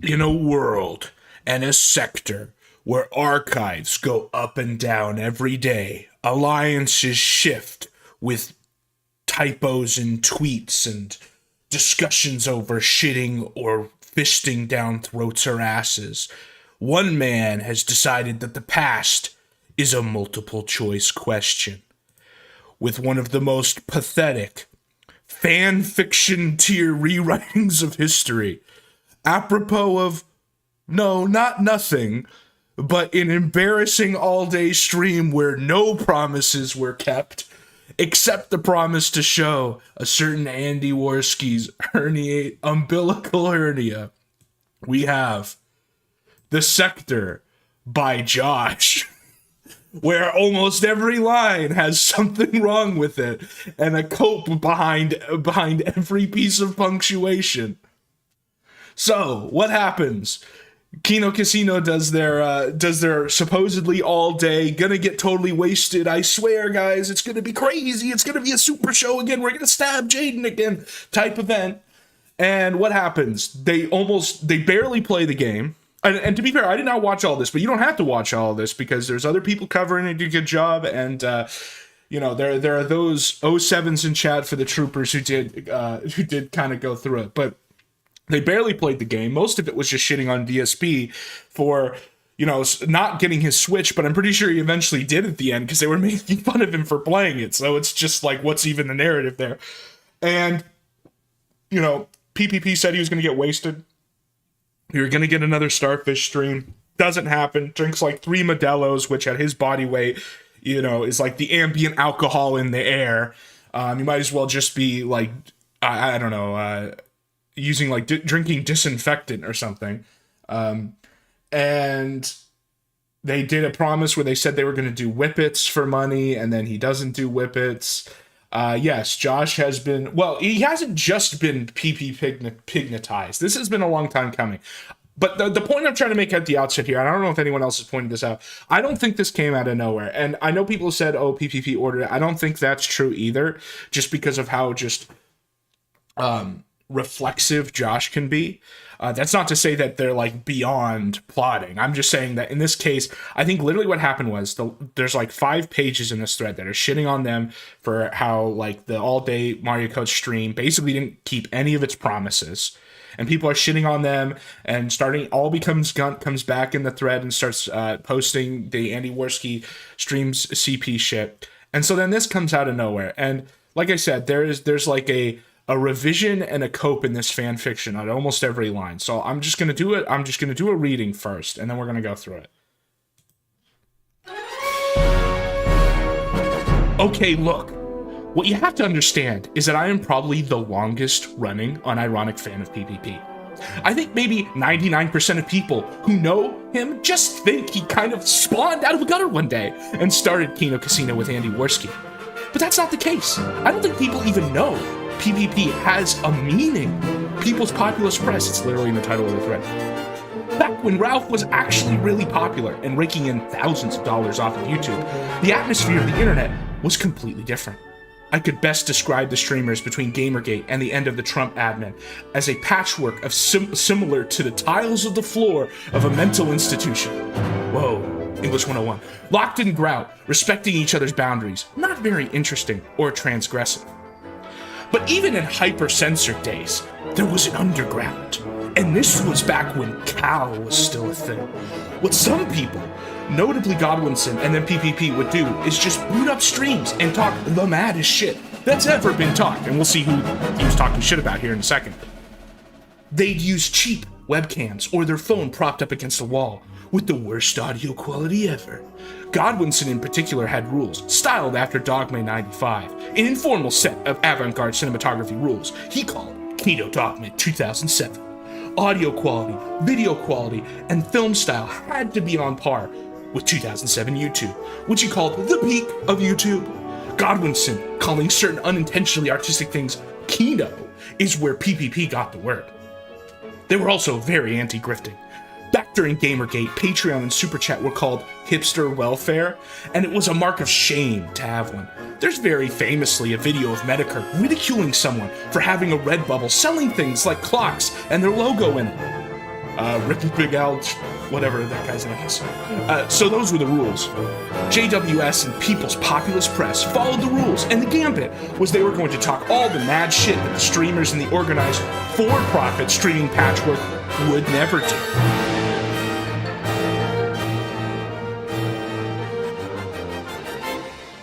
In a world and a sector where archives go up and down every day, alliances shift with typos and tweets and discussions over shitting or fisting down throats or asses, one man has decided that the past is a multiple choice question. With one of the most pathetic fan fiction tier rewritings of history, apropos of no, not nothing, but an embarrassing all-day stream where no promises were kept, except the promise to show a certain Andy Warski's umbilical hernia. We have The Sector by Josh, where almost every line has something wrong with it, and a cope behind every piece of punctuation. So, what happens? Kino Casino does their supposedly all day, gonna get totally wasted. I swear, guys, it's gonna be crazy. It's gonna be a super show again. We're gonna stab Jaden again type event. And what happens? They barely play the game. And to be fair, I did not watch all this, but you don't have to watch all of this because there's other people covering it, do a good job. And there are those 07s in chat for the troopers who did kind of go through it, but they barely played the game. Most of it was just shitting on DSP for, not getting his Switch, but I'm pretty sure he eventually did at the end because they were making fun of him for playing it. So it's just like, what's even the narrative there? And, PPP said he was going to get wasted. We were going to get another Starfish stream. Doesn't happen. Drinks like 3 Modelo's, which at his body weight, is like the ambient alcohol in the air. You might as well just be like, I don't know, using like drinking disinfectant or something. And they did a promise where they said they were going to do whippets for money, and then he doesn't do whippets. Yes, Josh has been, well, he hasn't just been PP pignatized. This has been a long time coming. But the point I'm trying to make at the outset here, and I don't know if anyone else has pointed this out, I don't think this came out of nowhere. And I know people said, oh, PPP ordered it. I don't think that's true either, just because of how just reflexive Josh can be. That's not to say that they're like beyond plotting. I'm just saying that in this case, I think literally what happened was there's like 5 pages in this thread that are shitting on them for how like the all day Mario Kart stream basically didn't keep any of its promises. And people are shitting on them, and Gunt comes back in the thread and starts posting the Andy Warski streams CP shit. And so then this comes out of nowhere. And like I said, there's like a revision and a cope in this fan fiction on almost every line. So I'm just going to do it. I'm just going to do a reading first, and then we're going to go through it. Okay, look. What you have to understand is that I am probably the longest running unironic fan of PPP. I think maybe 99% of people who know him just think he kind of spawned out of a gutter one day and started Kino Casino with Andy Warski. But that's not the case. I don't think people even know PPP has a meaning. People's Populous Press, it's literally in the title of the thread. Back when Ralph was actually really popular and raking in thousands of dollars off of YouTube, the atmosphere of the internet was completely different. I could best describe the streamers between Gamergate and the end of the Trump admin as a patchwork of similar to the tiles of the floor of a mental institution. Whoa, English 101. Locked in grout, respecting each other's boundaries, not very interesting or transgressive. But even in hyper-censored days, there was an underground. And this was back when Cal was still a thing. What some people, notably Godwinson and then PPP, would do is just boot up streams and talk the maddest shit that's ever been talked. And we'll see who he was talking shit about here in a second. They'd use cheap webcams or their phone propped up against a wall with the worst audio quality ever. Godwinson in particular had rules, styled after Dogma 95, an informal set of avant-garde cinematography rules he called Kino Dogma 2007. Audio quality, video quality, and film style had to be on par with 2007 YouTube, which he called the peak of YouTube. Godwinson calling certain unintentionally artistic things Kino is where PPP got the word. They were also very anti-grifting. Back during Gamergate, Patreon and Super Chat were called hipster welfare, and it was a mark of shame to have one. There's very famously a video of Medicare ridiculing someone for having a Redbubble selling things like clocks and their logo in it. Ricky Big Al, whatever that guy's name is. So those were the rules. JWS and People's Populist Press followed the rules, and the gambit was they were going to talk all the mad shit that the streamers and the organized for-profit streaming patchwork would never do.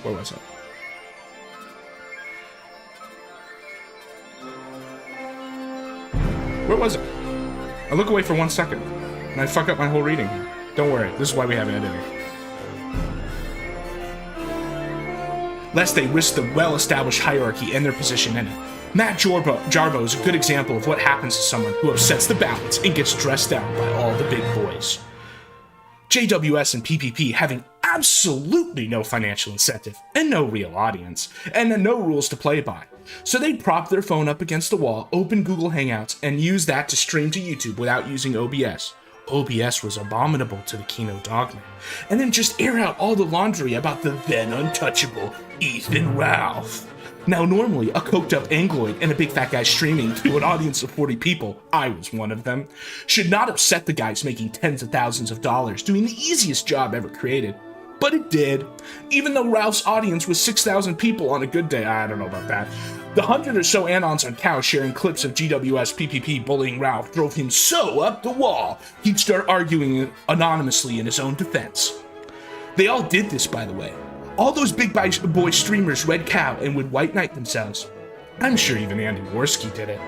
Where was it? Where was it? I look away for 1 second, and I fuck up my whole reading. Don't worry, this is why we have an editor. Lest they risk the well-established hierarchy and their position in it. Matt Jarbo is a good example of what happens to someone who upsets the balance and gets dressed down by all the big boys. JWS and PPP having absolutely no financial incentive, and no real audience, and no rules to play by. So they'd prop their phone up against the wall, open Google Hangouts, and use that to stream to YouTube without using OBS. OBS was abominable to the Kino dogmen. And then just air out all the laundry about the then untouchable Ethan Ralph. Now normally, a coked up Angloid and a big fat guy streaming to an audience of 40 people, I was one of them, should not upset the guys making tens of thousands of dollars doing the easiest job ever created. But it did. Even though Ralph's audience was 6,000 people on a good day, I don't know about that. The 100 or so Anons on Cow sharing clips of GWS PPP bullying Ralph drove him so up the wall, he'd start arguing anonymously in his own defense. They all did this, by the way. All those big boy streamers read Cow and would white knight themselves. I'm sure even Andy Warski did it.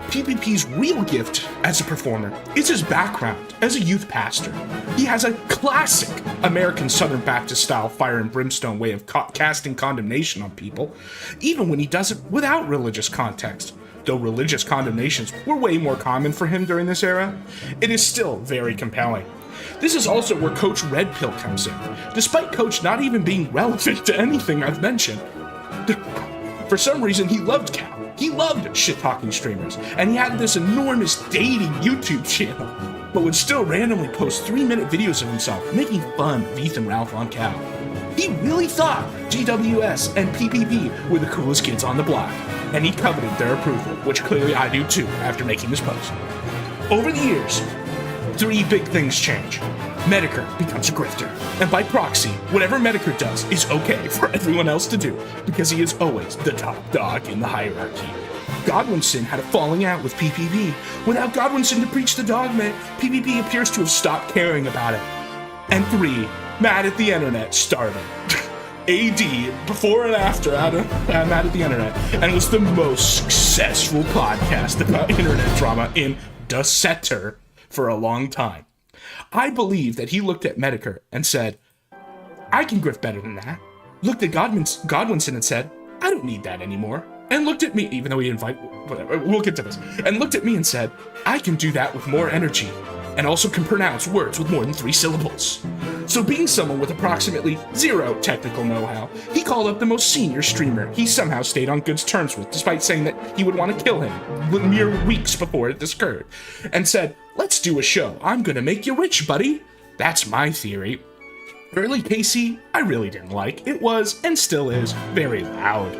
PPP's real gift as a performer is his background as a youth pastor. He has a classic American Southern Baptist style fire and brimstone way of casting condemnation on people, even when he does it without religious context. Though religious condemnations were way more common for him during this era, it is still very compelling. This is also where Coach Red Pill comes in, despite Coach not even being relevant to anything I've mentioned. For some reason, he loved Cal. He loved shit-talking streamers, and he had this enormous dating YouTube channel, but would still randomly post 3-minute videos of himself making fun of Ethan Ralph on Cal. He really thought GWS and PPP were the coolest kids on the block, and he coveted their approval, which clearly I do too after making this post. Over the years, 3 big things change. Medicare becomes a grifter, and by proxy, whatever Medicare does is okay for everyone else to do, because he is always the top dog in the hierarchy. Godwinson had a falling out with PPP. Without Godwinson to preach the dogma, PPP appears to have stopped caring about it. And 3, Mad at the Internet started. AD, before and after Mad at the Internet, and was the most successful podcast about internet drama in the sector for a long time. I believe that he looked at Medicare and said, I can grift better than that. Looked at Godwinson and said, I don't need that anymore. And looked at me, even though he whatever, we'll get to this. And looked at me and said, I can do that with more energy, and also can pronounce words with more than 3 syllables. So being someone with approximately 0 technical know-how, he called up the most senior streamer he somehow stayed on good terms with, despite saying that he would want to kill him mere weeks before it occurred, and said, let's do a show. I'm gonna make you rich, buddy. That's my theory. Early Casey, I really didn't like. It was, and still is, very loud.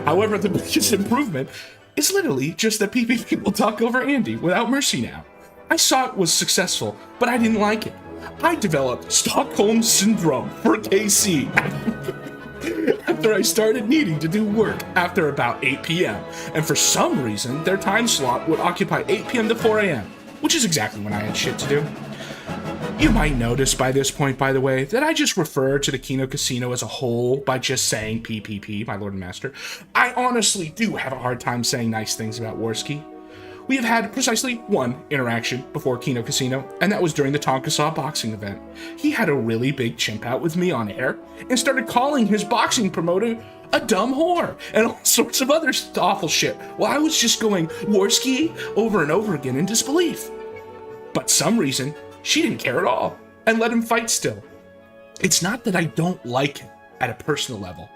However, the biggest improvement is literally just that PPP will talk over Andy without mercy now. I saw it was successful, but I didn't like it. I developed Stockholm Syndrome for KC after I started needing to do work after about 8 p.m. And for some reason, their time slot would occupy 8 p.m. to 4 a.m., which is exactly when I had shit to do. You might notice by this point, by the way, that I just refer to the Kino Casino as a whole by just saying PPP, my Lord and Master. I honestly do have a hard time saying nice things about Warski. We have had precisely 1 interaction before Kino Casino, and that was during the Tonkasaw boxing event. He had a really big chimp out with me on air and started calling his boxing promoter a dumb whore and all sorts of other awful shit while I was just going Warski over and over again in disbelief. But some reason, she didn't care at all and let him fight still. It's not that I don't like him at a personal level.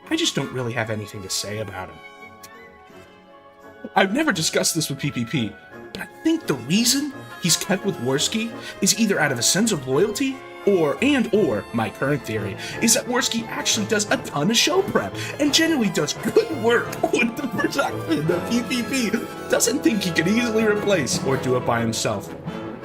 I just don't really have anything to say about him. I've never discussed this with PPP, but I think the reason he's kept with Warski is either out of a sense of loyalty or my current theory is that Warski actually does a ton of show prep and generally does good work with the production that PPP doesn't think he can easily replace or do it by himself.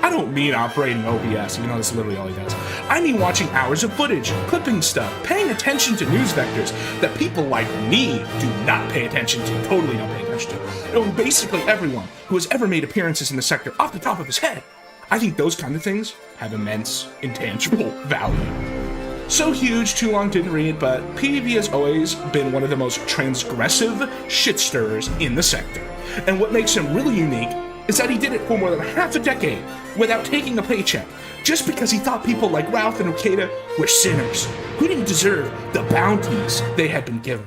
I don't mean operating OBS, even though that's literally all he does. I mean watching hours of footage, clipping stuff, paying attention to news vectors that people like me do not pay attention to, totally don't pay attention to. And basically everyone who has ever made appearances in the sector off the top of his head. I think those kind of things have immense, intangible value. So huge, too long didn't read, but PvP has always been one of the most transgressive shit stirrers in the sector. And what makes him really unique is that he did it for more than half a decade without taking a paycheck, just because he thought people like Ralph and Rekieta were sinners who didn't deserve the bounties they had been given.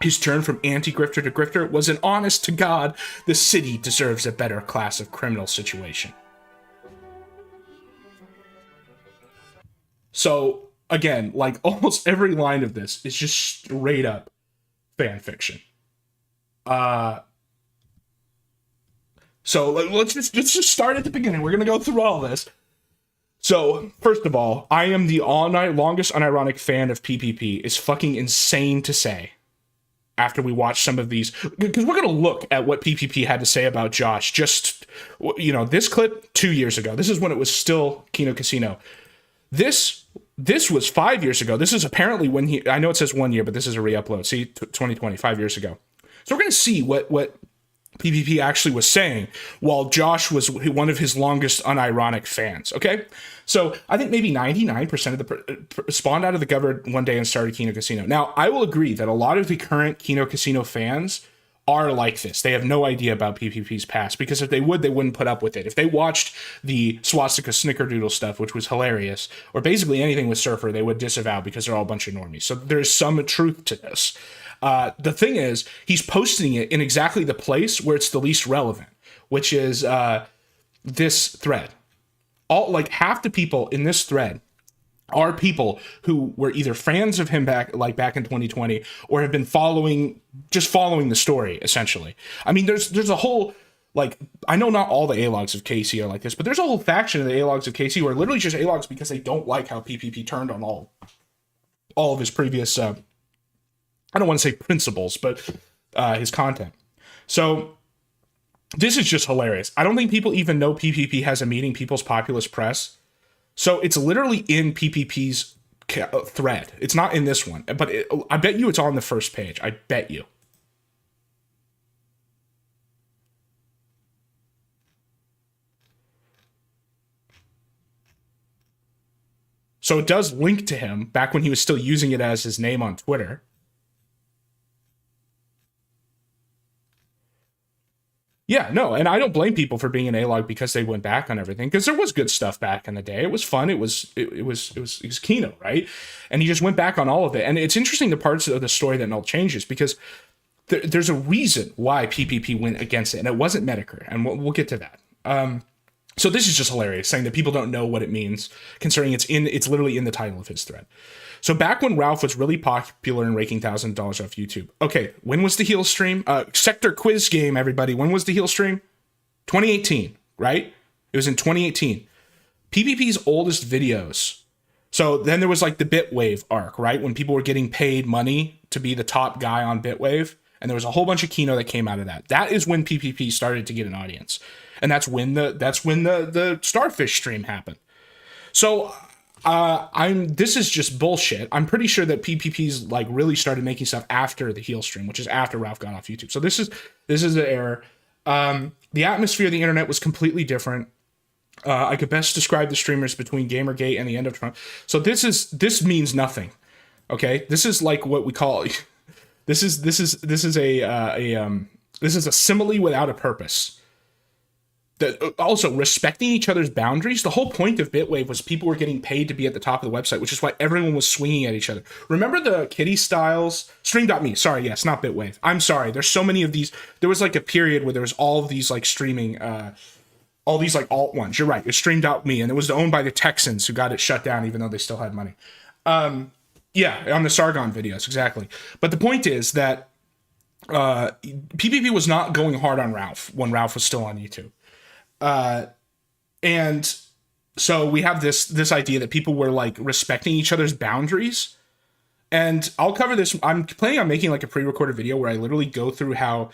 His turn from anti-grifter to grifter was an honest to God, the city deserves a better class of criminal situation. So, again, like almost every line of this is just straight up fan fiction. So let's just start at the beginning. We're gonna go through all this. So first of all, I am the longest unironic fan of PvP. It's fucking insane to say. After we watch some of these, because we're gonna look at what PvP had to say about Josh. Just, you know, this clip 2 years ago. This is when it was still Kino Casino. This was 5 years ago. This is apparently when I know it says 1 year, but this is a re-upload. See, 2020, 5 years ago. So we're going to see what PvP actually was saying while Josh was one of his longest unironic fans, okay? So I think maybe 99% of the spawned out of the gutter one day and started Kino Casino. Now, I will agree that a lot of the current Kino Casino fans are like this. They have no idea about PvP's past, because if they would, they wouldn't put up with it. If they watched the swastika snickerdoodle stuff, which was hilarious, or basically anything with Surfer, they would disavow because they're all a bunch of normies. So there's some truth to this. The thing is, he's posting it in exactly the place where it's the least relevant, which is this thread. Like half the people in this thread are people who were either fans of him back in 2020 or have been following the story, essentially. I mean, there's a whole, like, I know not all the A-logs of KC are like this, but there's a whole faction of the A-logs of KC who are literally just A-logs because they don't like how PvP turned on all of his previous, I don't want to say principles, but his content. So this is just hilarious. I don't think people even know PvP has a meeting, People's Populous Press. So it's literally in PvP's thread. It's not in this one, but I bet you it's on the first page. I bet you. So it does link to him back when he was still using it as his name on Twitter. Yeah, no, and I don't blame people for being an A-log because they went back on everything, because there was good stuff back in the day. It was fun. It was Kino, right? And he just went back on all of it. And it's interesting the parts of the story that all changes, because there's a reason why PvP went against it, and it wasn't Medicare, and we'll get to that. So this is just hilarious, saying that people don't know what it means, considering it's literally in the title of his thread. So back when Ralph was really popular and raking $1,000 off YouTube. Okay, when was the heel stream? Sector quiz game, everybody. When was the heel stream? 2018, right? It was in 2018. PvP's oldest videos. So then there was like the Bitwave arc, right? When people were getting paid money to be the top guy on Bitwave. And there was a whole bunch of Kino that came out of that. That is when PvP started to get an audience. And that's when the Starfish stream happened. So this is just bullshit. I'm pretty sure that PvP's like really started making stuff after the heel stream, which is after Ralph got off YouTube. So this is an error. The atmosphere of the internet was completely different. I could best describe the streamers between Gamergate and the end of Trump. So this means nothing. Okay, this is like what we call this is a simile without a purpose. That also respecting each other's boundaries. The whole point of Bitwave was people were getting paid to be at the top of the website, which is why everyone was swinging at each other. Remember the Kitty Styles Stream.me? Sorry, yes, not Bitwave. I'm sorry. There's so many of these. There was like a period where there was all of these like streaming, all these like alt ones. You're right. It's Stream.me, and it was owned by the Texans who got it shut down, even though they still had money. Yeah, on the Sargon videos, exactly. But the point is that PvP was not going hard on Ralph when Ralph was still on YouTube. And so we have this idea that people were like respecting each other's boundaries. And I'll cover this. I'm planning on making like a pre-recorded video where I literally go through how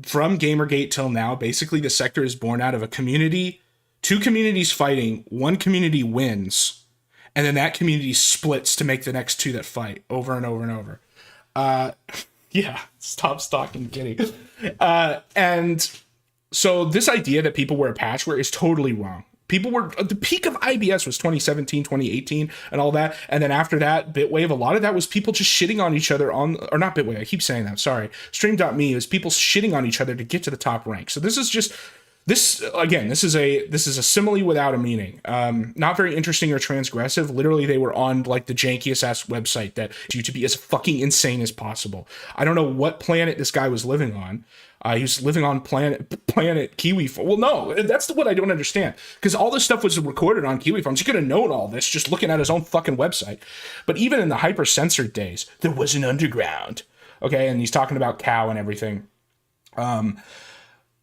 from Gamergate till now, basically the sector is born out of a community two communities fighting, one community wins, and then that community splits to make the next two that fight over and over and over. Yeah, stop stalking Kitty. And so this idea that people wear patchwork is totally wrong. People were, the peak of IBS was 2017, 2018, and all that. And then after that, Bitwave, a lot of that was people just shitting on each other on, or not Bitwave, I keep saying that, sorry. Stream.me is people shitting on each other to get to the top rank. So this is just, this is a simile without a meaning. Not very interesting or transgressive. Literally, they were on like the jankiest ass website that you to be as fucking insane as possible. I don't know what planet this guy was living on. He was living on planet Kiwi. Well, no, that's what I don't understand. Because all this stuff was recorded on Kiwi Farms. He could have known all this just looking at his own fucking website. But even in the hyper-censored days, there was an underground. Okay, and he's talking about cow and everything.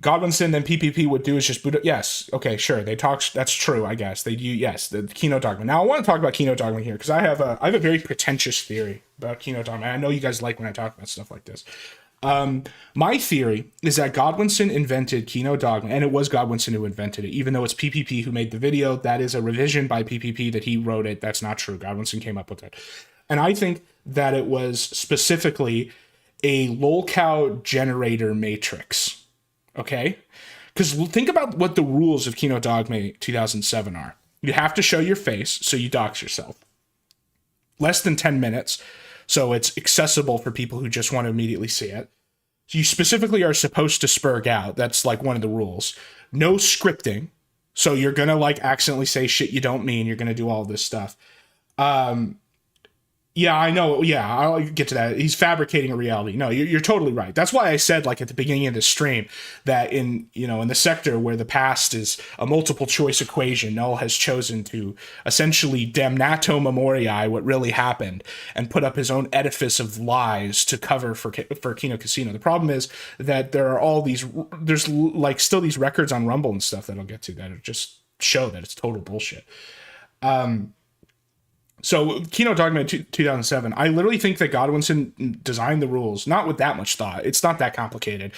Godwinson and PPP would do is just boot up. Yes, okay, sure. They talk. That's true, I guess. They do. Yes, the Kino Dogma. Now I want to talk about Kino Dogma here because I have a very pretentious theory about Kino Dogma. I know you guys like when I talk about stuff like this. My theory is that Godwinson invented Kino Dogma, and it was Godwinson who invented it, even though it's PPP who made the video. That is a revision by PPP that he wrote it. That's not true. Godwinson came up with it. And I think that it was specifically a lolcow generator matrix. Okay? Because think about what the rules of Kino Dogma 2007 are. You have to show your face, so you dox yourself. Less than 10 minutes. So it's accessible for people who just want to immediately see it. You specifically are supposed to spurg out. That's like one of the rules. No scripting. So you're going to like accidentally say shit you don't mean. You're going to do all this stuff. Yeah, I know. Yeah, I'll get to that. He's fabricating a reality. No, you're totally right. That's why I said, like, at the beginning of the stream that in the sector where the past is a multiple choice equation, Null has chosen to essentially damnato memoriae what really happened and put up his own edifice of lies to cover for Kino Casino. The problem is that there's like still these records on Rumble and stuff that I'll get to that are just show that it's total bullshit. So Kino Dogma 2007, I literally think that Godwinson designed the rules, not with that much thought. It's not that complicated.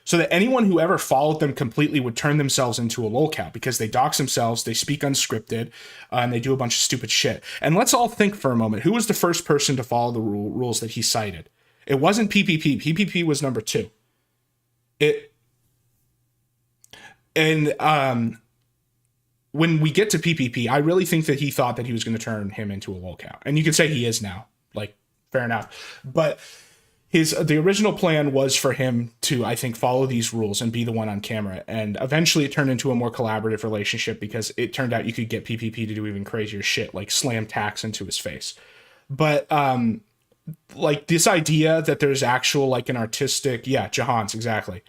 So that anyone who ever followed them completely would turn themselves into a lolcow because they dox themselves, they speak unscripted, and they do a bunch of stupid shit. And let's all think for a moment, who was the first person to follow the rules that he cited? It wasn't PPP. PPP was number 2. When we get to PPP, I really think that he thought that he was going to turn him into a lolcow. And you could say he is now. Like, fair enough. But the original plan was for him to, I think, follow these rules and be the one on camera. And eventually it turned into a more collaborative relationship because it turned out you could get PPP to do even crazier shit, like slam tax into his face. But, like, this idea that there's actual, like, an artistic... Yeah, Jahan's, exactly.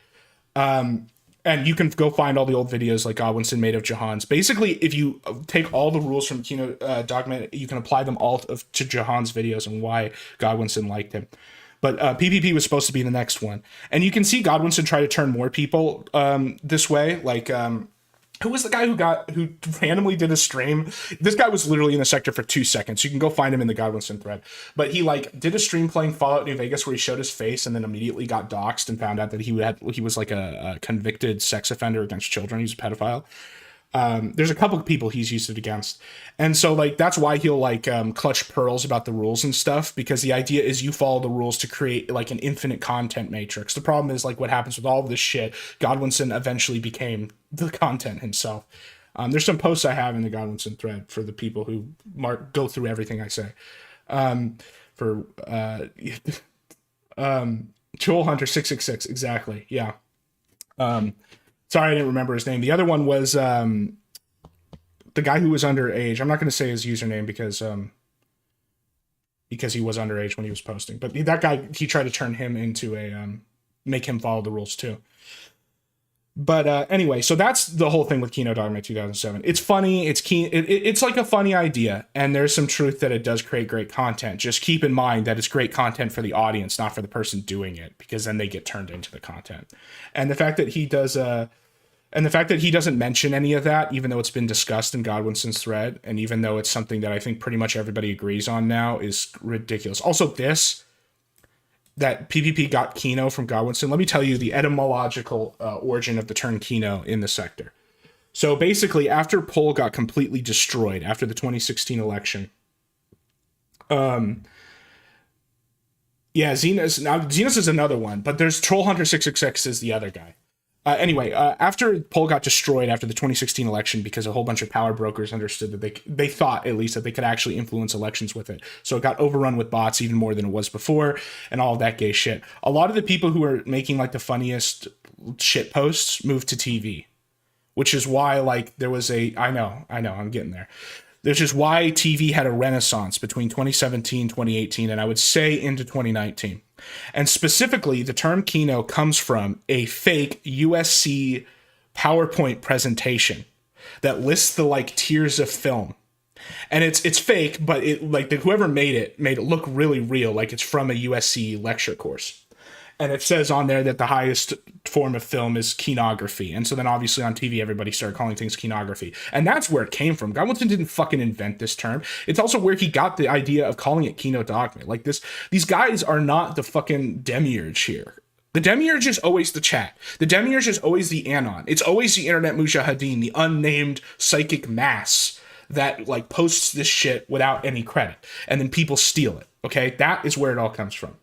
And you can go find all the old videos like Godwinson made of Jahan's. Basically, if you take all the rules from Kino Dogma, you can apply them all to Jahan's videos and why Godwinson liked him. But PPP was supposed to be the next one. And you can see Godwinson try to turn more people this way. Like, who was the guy who randomly did a stream? This guy was literally in the sector for 2 seconds. You can go find him in the Godwinson thread. But he like did a stream playing Fallout New Vegas where he showed his face and then immediately got doxxed and found out that he was like a convicted sex offender against children. He's a pedophile. There's a couple of people he's used it against. And so like that's why he'll like clutch pearls about the rules and stuff, because the idea is you follow the rules to create like an infinite content matrix. The problem is like what happens with all of this shit, Godwinson eventually became the content himself. There's some posts I have in the Godwinson thread for the people who go through everything I say. Joel Hunter 666, exactly. Yeah. Sorry, I didn't remember his name. The other one was the guy who was underage. I'm not going to say his username because he was underage when he was posting. But that guy, he tried to turn him into make him follow the rules too. But anyway, so that's the whole thing with Kino Dogma 2007. It's funny. It's like a funny idea. And there's some truth that it does create great content. Just keep in mind that it's great content for the audience, not for the person doing it, because then they get turned into the content. And the fact that he does... And the fact that he doesn't mention any of that, even though it's been discussed in Godwinson's thread, and even though it's something that I think pretty much everybody agrees on now, is ridiculous. Also, that PPP got Kino from Godwinson. Let me tell you the etymological origin of the term Kino in the sector. So basically, after Poll got completely destroyed after the 2016 election, yeah, Xenos is another one, but there's Trollhunter666 is the other guy. Anyway, after Poll got destroyed after the 2016 election because a whole bunch of power brokers understood that they thought at least that they could actually influence elections with it. So it got overrun with bots even more than it was before and all of that gay shit. A lot of the people who were making like the funniest shit posts moved to TV, which is why like there was I know, I'm getting there. Which is why TV had a renaissance between 2017, 2018, and I would say into 2019. And specifically, the term kino comes from a fake USC PowerPoint presentation that lists the like tiers of film. And it's fake, but it like whoever made it look really real, like it's from a USC lecture course. And it says on there that the highest form of film is kinography. And so then obviously on TV, everybody started calling things kinography. And that's where it came from. Guy Wilson didn't fucking invent this term. It's also where he got the idea of calling it kino dogma. Like these guys are not the fucking demiurge here. The demiurge is always the chat. The demiurge is always the anon. It's always the internet mujahideen, the unnamed psychic mass that like posts this shit without any credit. And then people steal it. Okay? That is where it all comes from.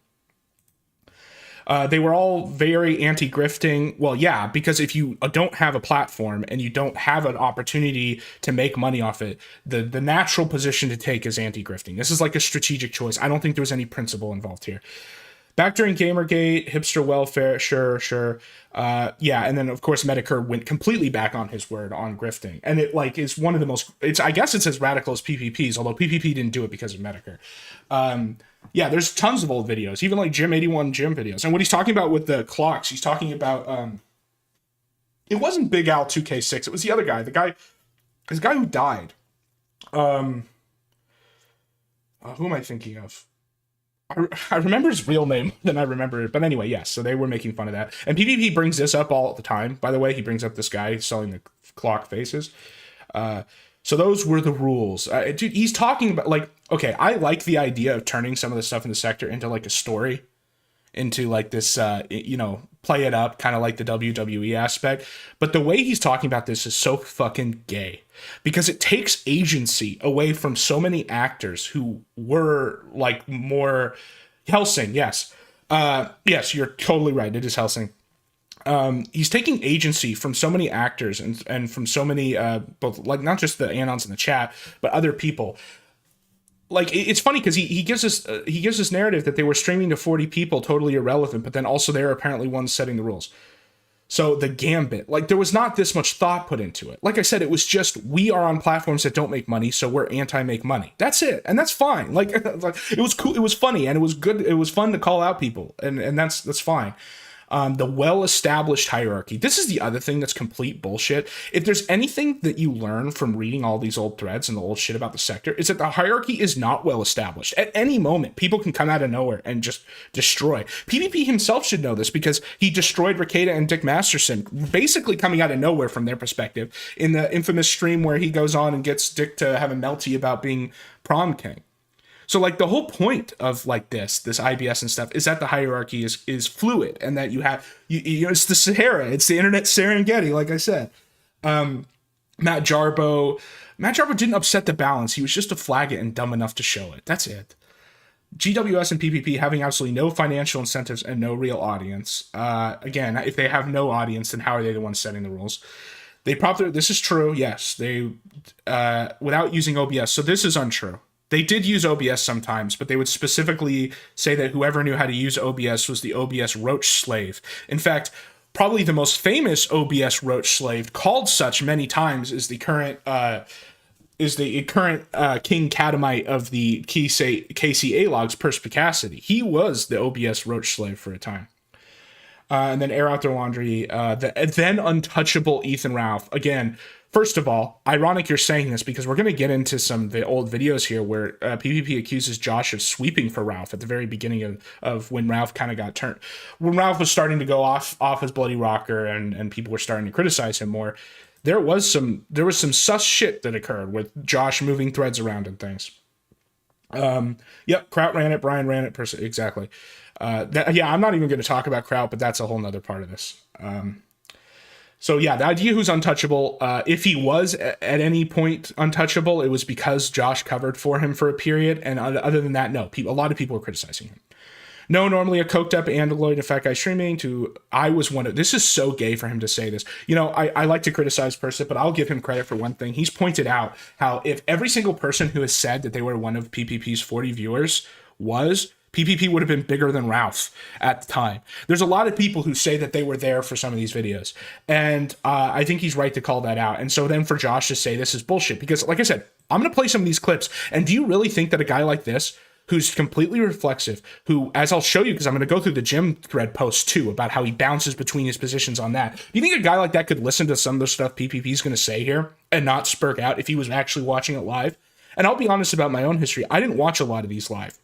They were all very anti-grifting. Well, yeah, because if you don't have a platform and you don't have an opportunity to make money off it, the natural position to take is anti-grifting. This is like a strategic choice. I don't think there was any principle involved here. Back during Gamergate, hipster welfare, sure. Yeah, and then of course Medicare went completely back on his word on grifting. And it like is one of the most, I guess it's as radical as PPPs, although PPP didn't do it because of Medicare. Yeah, there's tons of old videos, even like Jim81 Jim videos. And what he's talking about with the clocks, he's talking about, it wasn't Big Al 2K6, it was the other guy, this guy who died. Who am I thinking of? I remember his real name than I remember it. But anyway, yes, so they were making fun of that. And PvP brings this up all the time, by the way. He brings up this guy selling the clock faces. So those were the rules. Dude, he's talking about, like, okay, I like the idea of turning some of the stuff in the sector into, like, a story. Into, like, this, play it up, kind of like the WWE aspect. But the way he's talking about this is so fucking gay. Because it takes agency away from so many actors who were, like, more... Helsing, yes. Yes, you're totally right. It is Helsing. He's taking agency from so many actors and from so many, both, like, not just the Anons in the chat, but other people. Like, it's funny because he gives this narrative that they were streaming to 40 people, totally irrelevant, but then also they're apparently ones setting the rules. So the gambit, like, there was not this much thought put into it. Like I said, it was just, we are on platforms that don't make money, so we're anti-make money. That's it. And that's fine. Like, it was cool. It was funny and it was good. It was fun to call out people. And that's fine. The well-established hierarchy. This is the other thing that's complete bullshit. If there's anything that you learn from reading all these old threads and the old shit about the sector, is that the hierarchy is not well-established. At any moment, people can come out of nowhere and just destroy. PvP himself should know this because he destroyed Rekieta and Dick Masterson, basically coming out of nowhere from their perspective, in the infamous stream where he goes on and gets Dick to have a melty about being prom king. So, like, the whole point of, like, this IBS and stuff is that the hierarchy is fluid and that you have, you know, it's the Sahara, it's the internet Serengeti, like I said. Matt Jarbo didn't upset the balance. He was just a flag it and dumb enough to show it. That's it. GWS and PPP having absolutely no financial incentives and no real audience. Again, if they have no audience, then how are they the ones setting the rules? This is true, yes. They, without using OBS, so this is untrue. They did use OBS sometimes, but they would specifically say that whoever knew how to use OBS was the OBS roach slave. In fact, probably the most famous OBS roach slave, called such many times, is the current King Catamite of the KCA logs, Perspicacity. He was the OBS roach slave for a time. And then air out their laundry. The then untouchable Ethan Ralph. Again, first of all, ironic you're saying this because we're going to get into some of the old videos here where PvP accuses Josh of sweeping for Ralph at the very beginning of when Ralph kind of got turned. When Ralph was starting to go off as Bloody Rocker and people were starting to criticize him more, there was some sus shit that occurred with Josh moving threads around and things. Yep, Kraut ran it, Brian ran it, exactly. I'm not even going to talk about Kraut, but that's a whole nother part of this. So yeah, the idea who's untouchable, if he was at any point untouchable, it was because Josh covered for him for a period. And other than that, no, a lot of people were criticizing him. No, normally a coked up Andaloid fat guy streaming to, I was one of, this is so gay for him to say this. You know, I like to criticize Persit, but I'll give him credit for one thing. He's pointed out how if every single person who has said that they were one of PPP's 40 viewers was, PPP would have been bigger than Ralph at the time. There's a lot of people who say that they were there for some of these videos. And I think he's right to call that out. And so then for Josh to say this is bullshit, because like I said, I'm going to play some of these clips. And do you really think that a guy like this, who's completely reflexive, who, as I'll show you, because I'm going to go through the gym thread post too, about how he bounces between his positions on that. Do you think a guy like that could listen to some of the stuff PPP is going to say here and not spurk out if he was actually watching it live? And I'll be honest about my own history. I didn't watch a lot of these live.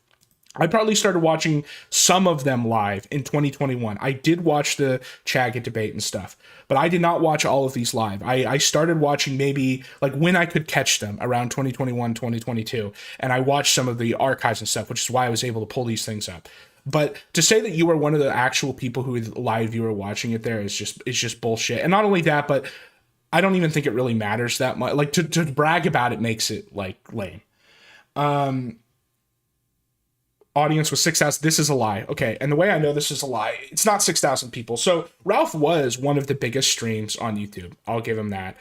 I probably started watching some of them live in 2021. I did watch the Chaga debate and stuff, but I did not watch all of these live. I started watching maybe like when I could catch them around 2021, 2022. And I watched some of the archives and stuff, which is why I was able to pull these things up. But to say that you were one of the actual people who live you were watching it there is just bullshit. And not only that, but I don't even think it really matters that much. Like to brag about it makes it like lame. Audience was 6,000. This is a lie. Okay, and the way I know this is a lie, it's not 6,000 people. So Ralph was one of the biggest streams on YouTube. I'll give him that.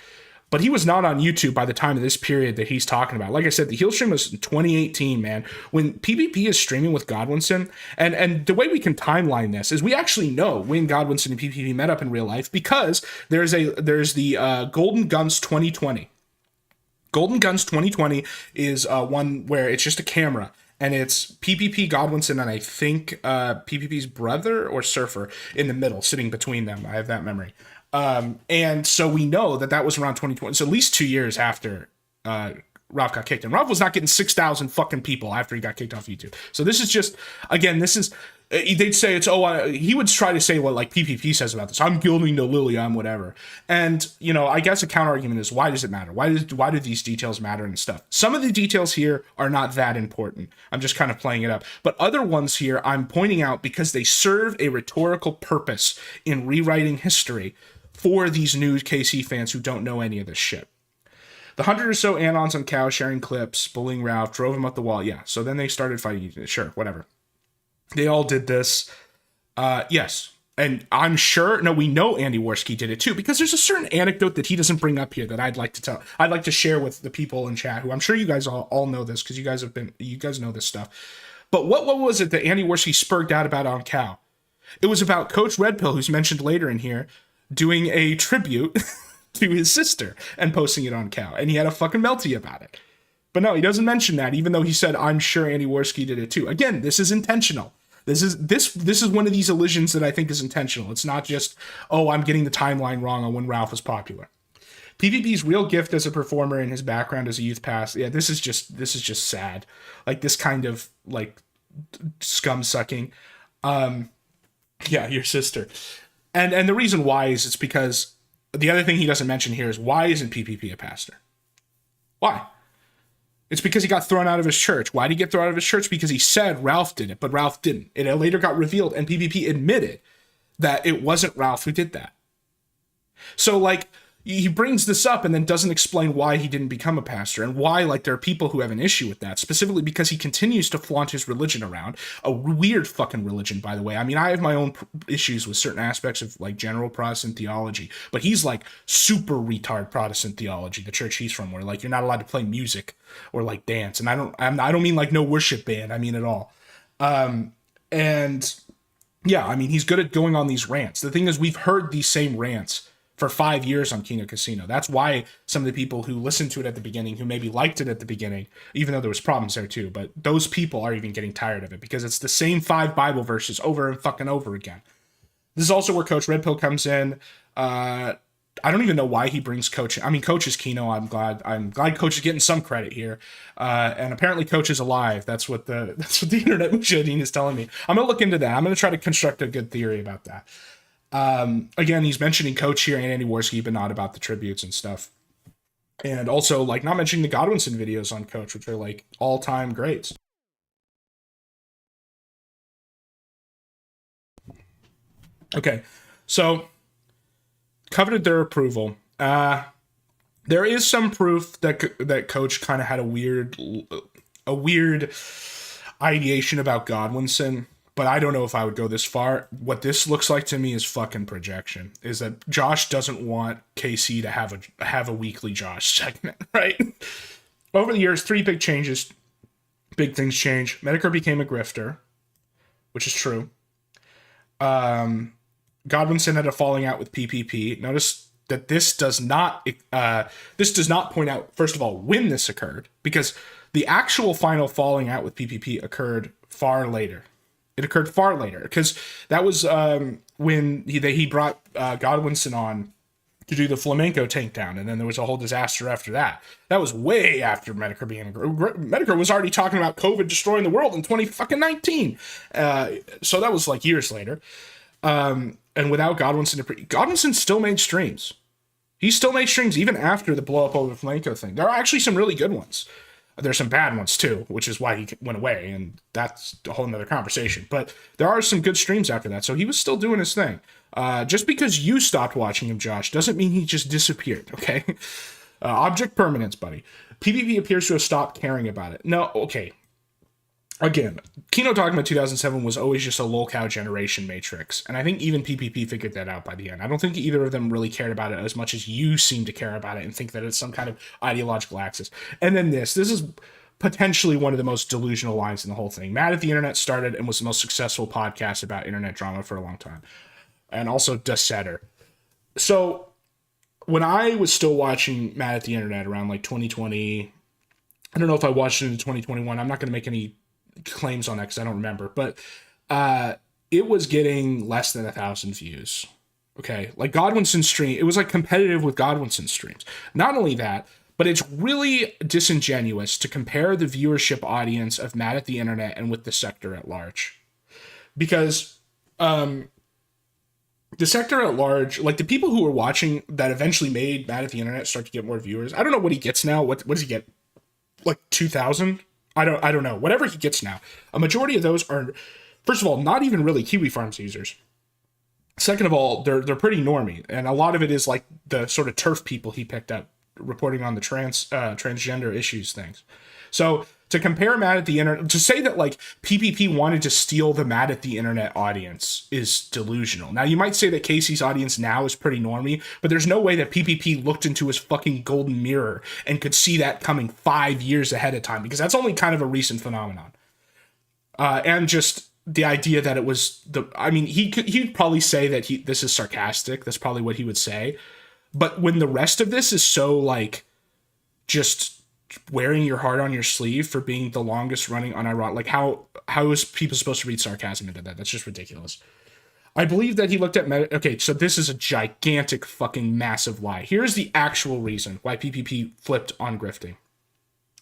But he was not on YouTube by the time of this period that he's talking about. Like I said, the heel stream was in 2018, man. When PPP is streaming with Godwinson, and the way we can timeline this is we actually know when Godwinson and PPP met up in real life, because there's the Golden Guns 2020. Golden Guns 2020 is one where it's just a camera. And it's PPP, Godwinson, and I think PPP's brother or Surfer in the middle, sitting between them. I have that memory. And so we know that was around 2020. So at least 2 years after Ralph got kicked. And Ralph was not getting 6,000 fucking people after he got kicked off YouTube. So this is just, again, this is, they'd say it's, he would try to say what like PPP says about this. I'm gilding the lily, I'm whatever. And, you know, I guess a counter argument is, why does it matter? Why do these details matter and stuff? Some of the details here are not that important. I'm just kind of playing it up. But other ones here I'm pointing out because they serve a rhetorical purpose in rewriting history for these new KC fans who don't know any of this shit. The 100 or so Anons on Cow sharing clips, bullying Ralph, drove him up the wall. Yeah, so then they started fighting. Sure, whatever. They all did this. Yes. And I'm sure, no, we know Andy Warski did it too, because there's a certain anecdote that he doesn't bring up here that I'd like to tell. I'd like to share with the people in chat, who I'm sure you guys all know this, because you guys know this stuff. But what was it that Andy Warski spurred out about on Cow? It was about Coach Red Pill, who's mentioned later in here, doing a tribute to his sister and posting it on Cow. And he had a fucking melty about it. But no, he doesn't mention that, even though he said, I'm sure Andy Warski did it too. Again, this is intentional. This is one of these illusions that I think is intentional. It's not just, oh, I'm getting the timeline wrong on when Ralph was popular. PPP's real gift as a performer and his background as a youth past. Yeah, this is just sad. Like this kind of like scum sucking. Yeah, your sister. And the reason why is it's because the other thing he doesn't mention here is, why isn't PPP a pastor? Why? It's because he got thrown out of his church. Why did he get thrown out of his church? Because he said Ralph did it, but Ralph didn't. It later got revealed, and PPP admitted that it wasn't Ralph who did that. So, like, he brings this up and then doesn't explain why he didn't become a pastor, and why, like, there are people who have an issue with that, specifically because he continues to flaunt his religion around. A weird fucking religion, by the way. I mean, I have my own issues with certain aspects of, like, general Protestant theology, but he's, like, super retard Protestant theology, the church he's from, where, like, you're not allowed to play music or, like, dance. And I don't mean, like, no worship band. I mean it all. And, yeah, I mean, he's good at going on these rants. The thing is, we've heard these same rants for 5 years on Kino Casino. That's why some of the people who listened to it at the beginning, who maybe liked it at the beginning, even though there was problems there too, but those people are even getting tired of it, because it's the same 5 Bible verses over and fucking over again. This is also where Coach Red Pill comes in. I don't even know why he brings Coach. I mean, Coach is Kino. I'm glad Coach is getting some credit here. And apparently Coach is alive. That's what the internet mujahideen is telling me. I'm gonna look into that. I'm gonna try to construct a good theory about that. Again, he's mentioning Coach here and Andy Warski, but not about the tributes and stuff. And also, like, not mentioning the Godwinson videos on Coach, which are, like, all-time greats. Okay, so coveted their approval. There is some proof that Coach kind of had a weird ideation about Godwinson, but I don't know if I would go this far. What this looks like to me is fucking projection. Is that Josh doesn't want KC to have a weekly Josh segment, right? Over the years, 3 big changes. Big things change. Medicare became a grifter, which is true. Godwinson had a falling out with PPP. Notice that this does not point out, first of all, when this occurred, because the actual final falling out with PPP occurred far later. It occurred far later, because that was when he brought Godwinson on to do the flamenco takedown, and then there was a whole disaster after that. That was way after Medicare being Medicare was already talking about COVID destroying the world in 2019. So that was like years later. And without Godwinson still made streams. He still made streams even after the blow up over the flamenco thing. There are actually some really good ones. There's some bad ones too, which is why he went away, and that's a whole nother conversation. But there are some good streams after that, so he was still doing his thing. Just because you stopped watching him, Josh, doesn't mean he just disappeared, okay? Object permanence, buddy. PvP appears to have stopped caring about it. No, okay. Again, Kino Dogma 2007 was always just a lolcow generation matrix, and I think even PPP figured that out by the end. I don't think either of them really cared about it as much as you seem to care about it and think that it's some kind of ideological axis. And then this is potentially one of the most delusional lines in the whole thing. Mad at the Internet started and was the most successful podcast about internet drama for a long time. And also Desetter. So when I was still watching Mad at the Internet around like 2020, I don't know if I watched it in 2021. I'm not going to make any claims on that because I don't remember. But it was getting less than 1,000 views. Okay, like Godwinson's stream, it was like competitive with Godwinson's streams. Not only that, but it's really disingenuous to compare the viewership audience of Mad at the Internet and with the sector at large. Because the sector at large, like the people who were watching that eventually made Mad at the Internet start to get more viewers. I don't know what he gets now. What does he get? Like 2,000? I don't know. Whatever he gets now. A majority of those are, first of all, not even really Kiwi Farms users. Second of all, they're pretty normie, and a lot of it is like the sort of turf people he picked up reporting on the transgender issues things. So to compare Mad at the Internet, to say that like PPP wanted to steal the Mad at the Internet audience is delusional. Now you might say that Casey's audience now is pretty normie, but there's no way that PPP looked into his fucking golden mirror and could see that coming 5 years ahead of time, because that's only kind of a recent phenomenon. And just the idea that it was he'd probably say that this is sarcastic. That's probably what he would say. But when the rest of this is so like just wearing your heart on your sleeve for being the longest running unironic, like how is people supposed to read sarcasm into that? That's just ridiculous. I believe that he looked at okay, so this is a gigantic fucking massive lie. Here's the actual reason why PPP flipped on grifting.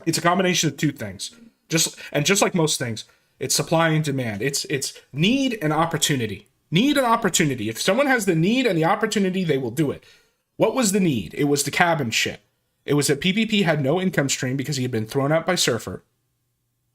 It's a combination of two things. Just like most things, it's supply and demand. It's need and opportunity. Need and opportunity. If someone has the need and the opportunity, they will do it. What was the need? It was the cabin shit. It was that PPP had no income stream because he had been thrown out by Surfer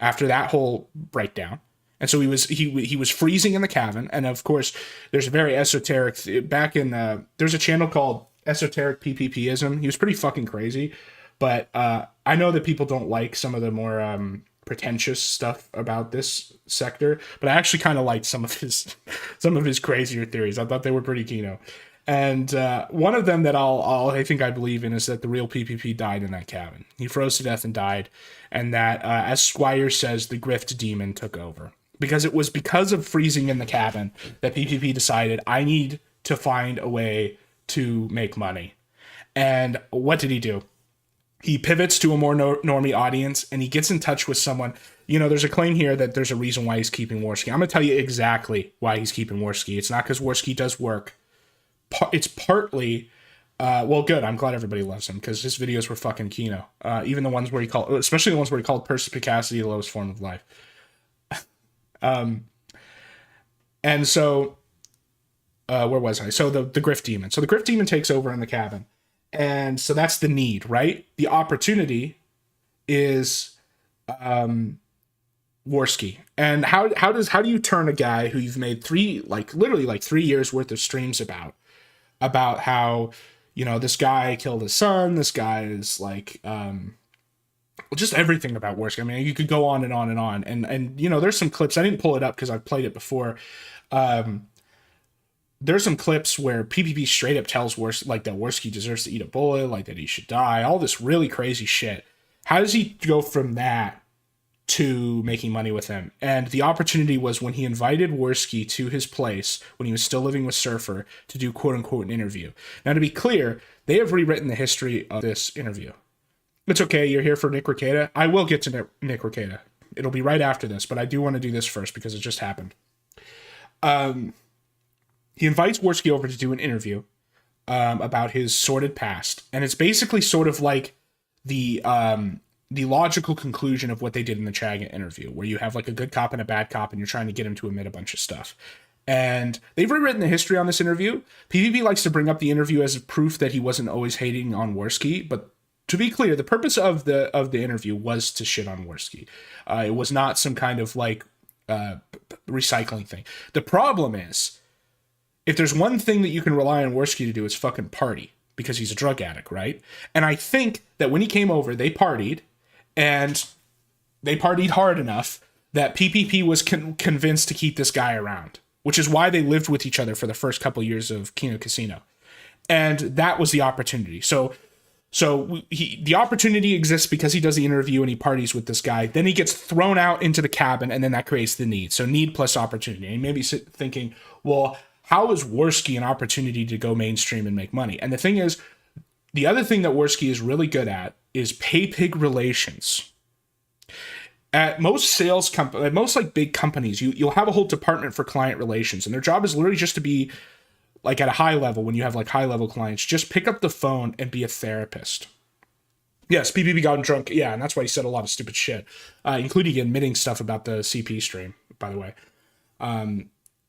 after that whole breakdown. And so he was freezing in the cabin. And of course, there's a very esoteric, there's a channel called Esoteric PPPism. He was pretty fucking crazy. But I know that people don't like some of the more pretentious stuff about this sector, but I actually kind of liked some of his crazier theories. I thought they were pretty kino. And one of them that I believe in is that the real PPP died in that cabin. He froze to death and died, and that, as Squire says, the grift demon took over. Because it was because of freezing in the cabin that PPP decided, I need to find a way to make money. And what did he do? He pivots to a more normie audience, and he gets in touch with someone. You know, there's a claim here that there's a reason why he's keeping Warski. I'm going to tell you exactly why he's keeping Warski. It's not because Warski does work. It's partly, good. I'm glad everybody loves him because his videos were fucking kino. Even the ones where especially the ones where he called perspicacity the lowest form of life. And so, where was I? So the grift demon. So the grift demon takes over in the cabin. And so that's the need, right? The opportunity is Warski. And how do you turn a guy who you've made literally 3 years worth of streams about about how, this guy killed his son. This guy is like, just everything about Warski. I mean, you could go on and on and on. And there's some clips. I didn't pull it up because I've played it before. There's some clips where PPP straight up tells Warski, like, that Warski deserves to eat a bullet, like that he should die, all this really crazy shit. How does he go from that to making money with him? And the opportunity was when he invited Warski to his place when he was still living with Surfer to do quote unquote an interview. Now, to be clear, they have rewritten the history of this interview. It's okay, you're here for Nick Rekieta. I will get to Nick Rekieta. It'll be right after this, but I do want to do this first because it just happened. He invites Warski over to do an interview about his sordid past. And it's basically sort of like the logical conclusion of what they did in the Chaga interview, where you have like a good cop and a bad cop, and you're trying to get him to admit a bunch of stuff. And they've rewritten the history on this interview. PvP likes to bring up the interview as proof that he wasn't always hating on Warski, but to be clear, the purpose of the interview was to shit on Warski. It was not some kind of like recycling thing. The problem is, if there's one thing that you can rely on Warski to do, is fucking party, because he's a drug addict, right? And I think that when he came over, they partied, and they partied hard enough that PPP was convinced to keep this guy around, which is why they lived with each other for the first couple years of Kino Casino. And that was the opportunity. So the opportunity exists because he does the interview and he parties with this guy. Then he gets thrown out into the cabin, and then that creates the need. So need plus opportunity. And you may be thinking, well, how is Warski an opportunity to go mainstream and make money? And the thing is, the other thing that Warski is really good at is pay-pig relations. At most sales companies, at most like big companies, you'll have a whole department for client relations, and their job is literally just to be like at a high level. When you have like high level clients, just pick up the phone and be a therapist. Yes, PPP got drunk. Yeah, and that's why he said a lot of stupid shit, including admitting stuff about the CP stream, by the way.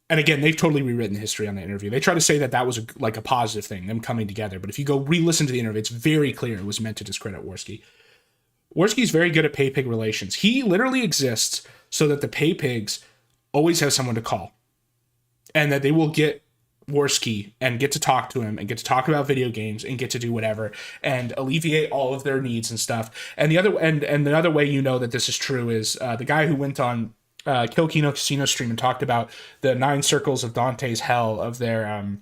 And again, they've totally rewritten the history on the interview. They try to say that that was like a positive thing, them coming together. But if you go re-listen to the interview, it's very clear it was meant to discredit Warski. Warski's very good at pay-pig relations. He literally exists so that the pay-pigs always have someone to call. And that they will get Warski and get to talk to him and get to talk about video games and get to do whatever and alleviate all of their needs and stuff. And the other way you know that this is true is the guy who went on Kill Kino Casino stream and talked about the 9 circles of Dante's hell of their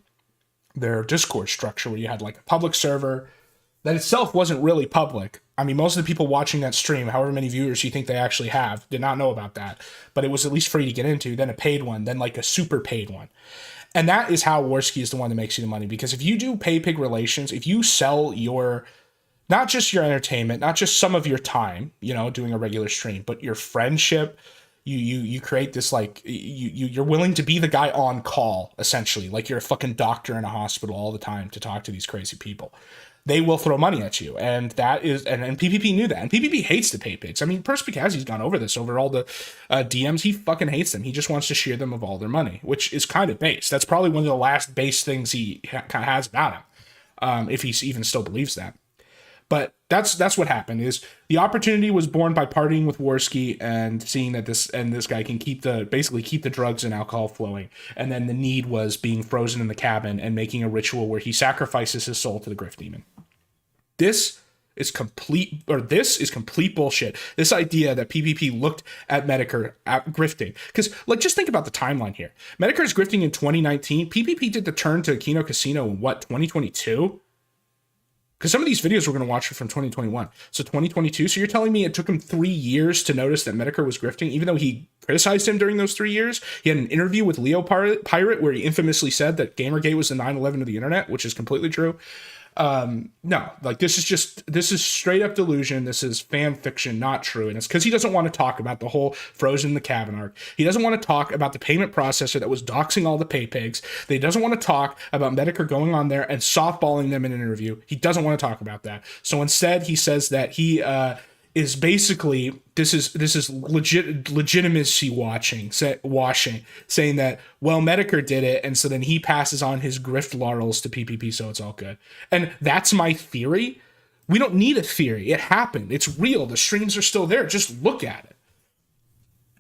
Discord structure, where you had like a public server that itself wasn't really public. I mean, most of the people watching that stream, however many viewers you think they actually have, did not know about that, but it was at least free to get into, then a paid one, then like a super paid one. And that is how Warski is the one that makes you the money, because if you do pay-pig relations, if you sell your, not just your entertainment, not just some of your time, doing a regular stream, but your friendship, you create this, like, you're willing to be the guy on call, essentially, like you're a fucking doctor in a hospital all the time to talk to these crazy people. They will throw money at you, and that is, and PPP knew that, and PPP hates the pay pigs. I mean, Perspicazzi's gone over this, over all the DMs. He fucking hates them. He just wants to shear them of all their money, which is kind of base. That's probably one of the last base things he kind of has about him, if he even still believes that. But that's what happened. Is the opportunity was born by partying with Warski and seeing that this guy can keep the drugs and alcohol flowing, and then the need was being frozen in the cabin and making a ritual where he sacrifices his soul to the grift demon. This is complete bullshit. This idea that PPP looked at Medicare at grifting, because like just think about the timeline here. Medicare is grifting in 2019. PPP did the turn to Kino Casino in 2022. Because some of these videos we're going to watch are from 2021. So 2022. So you're telling me it took him 3 years to notice that Medicare was grifting, even though he criticized him during those 3 years? He had an interview with Leo Pirate where he infamously said that Gamergate was the 9/11 of the internet, which is completely true. No, like this is straight up delusion. This is fan fiction, not true. And it's because he doesn't want to talk about the whole frozen in the cabin arc. He doesn't want to talk about the payment processor that was doxing all the pay pigs. He doesn't want to talk about Medicare going on there and softballing them in an interview. He doesn't want to talk about that. So instead he says that he, is basically, this is legitimacy washing, saying that, well, Medicare did it, and so then he passes on his grift laurels to PPP, so it's all good. And that's my theory. We don't need a theory. It happened. It's real. The streams are still there. Just look at it.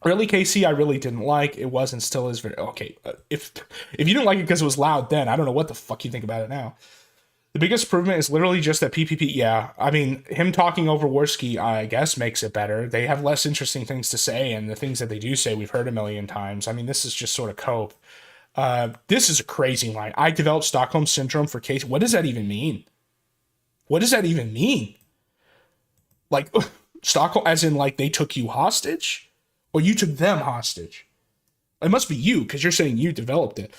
Early KC, I really didn't like. It was and still is very okay. If you didn't like it because it was loud, then I don't know what the fuck you think about it now. The biggest improvement is literally just that PPP. Yeah, I mean, him talking over Warski, I guess, makes it better. They have less interesting things to say, and the things that they do say, we've heard a million times. I mean, this is just sort of cope. This is a crazy line. I developed Stockholm Syndrome for KC. What does that even mean? What does that even mean? Like, Stockholm, as in, like, they took you hostage? Or you took them hostage? It must be you, because you're saying you developed it.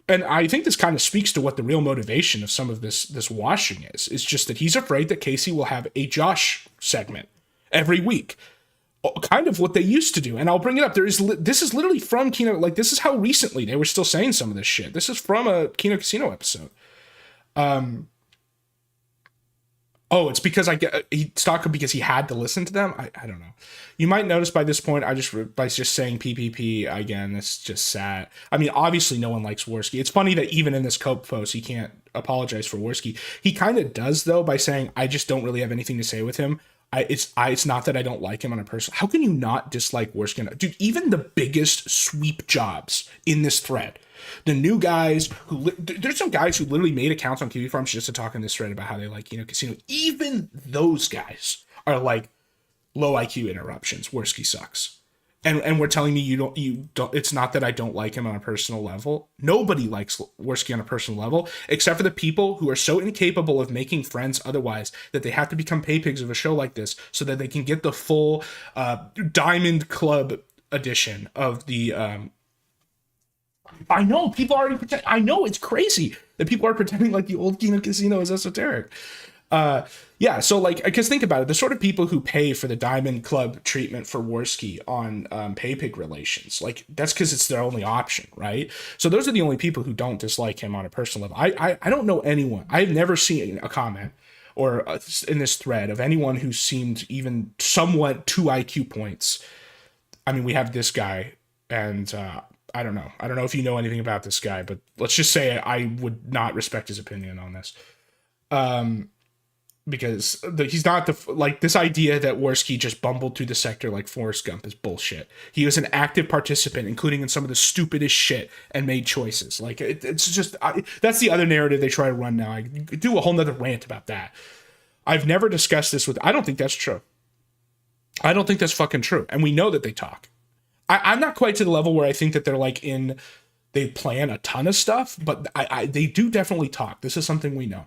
And I think this kind of speaks to what the real motivation of some of this washing is. It's just that he's afraid that Casey will have a Josh segment every week. Kind of what they used to do. And I'll bring it up. This is literally from Kino. Like, this is how recently they were still saying some of this shit. This is from a Kino Casino episode. Oh, it's because he stalked him because he had to listen to them. I don't know. You might notice by this point, by just saying PPP again, it's just sad. I mean, obviously no one likes Warski. It's funny that even in this Cope post, he can't apologize for Warski. He kind of does though by saying, "I just don't really have anything to say with him. It's not that I don't like him on a personal." How can you not dislike Warski? Dude, even the biggest sweep jobs in this thread. The new guys there's some guys who literally made accounts on TV Farms just to talk in this thread about how they like, casino. Even those guys are like low IQ interruptions. Warski sucks. And we're telling me you don't, it's not that I don't like him on a personal level. Nobody likes Warski on a personal level, except for the people who are so incapable of making friends otherwise that they have to become pay pigs of a show like this so that they can get the full Diamond Club edition of the I know people already pretend. I know it's crazy that people are pretending like the old Kino Casino is esoteric. Yeah, so like, because think about it, the sort of people who pay for the Diamond Club treatment for Warski on pay-pig relations, like that's because it's their only option, right? So those are the only people who don't dislike him on a personal level. I don't know anyone. I've never seen a comment or in this thread of anyone who seemed even somewhat 2 IQ points. I mean, we have this guy, and I don't know. I don't know if you know anything about this guy, but let's just say I would not respect his opinion on this. Because he's not this idea that Warski just bumbled through the sector like Forrest Gump is bullshit. He was an active participant, including in some of the stupidest shit, and made choices. Like, it's just, that's the other narrative they try to run now. I do a whole nother rant about that. I've never discussed this I don't think that's true. I don't think that's fucking true. And we know that they talk. I'm not quite to the level where I think that they're like they plan a ton of stuff, but they do definitely talk. This is something we know.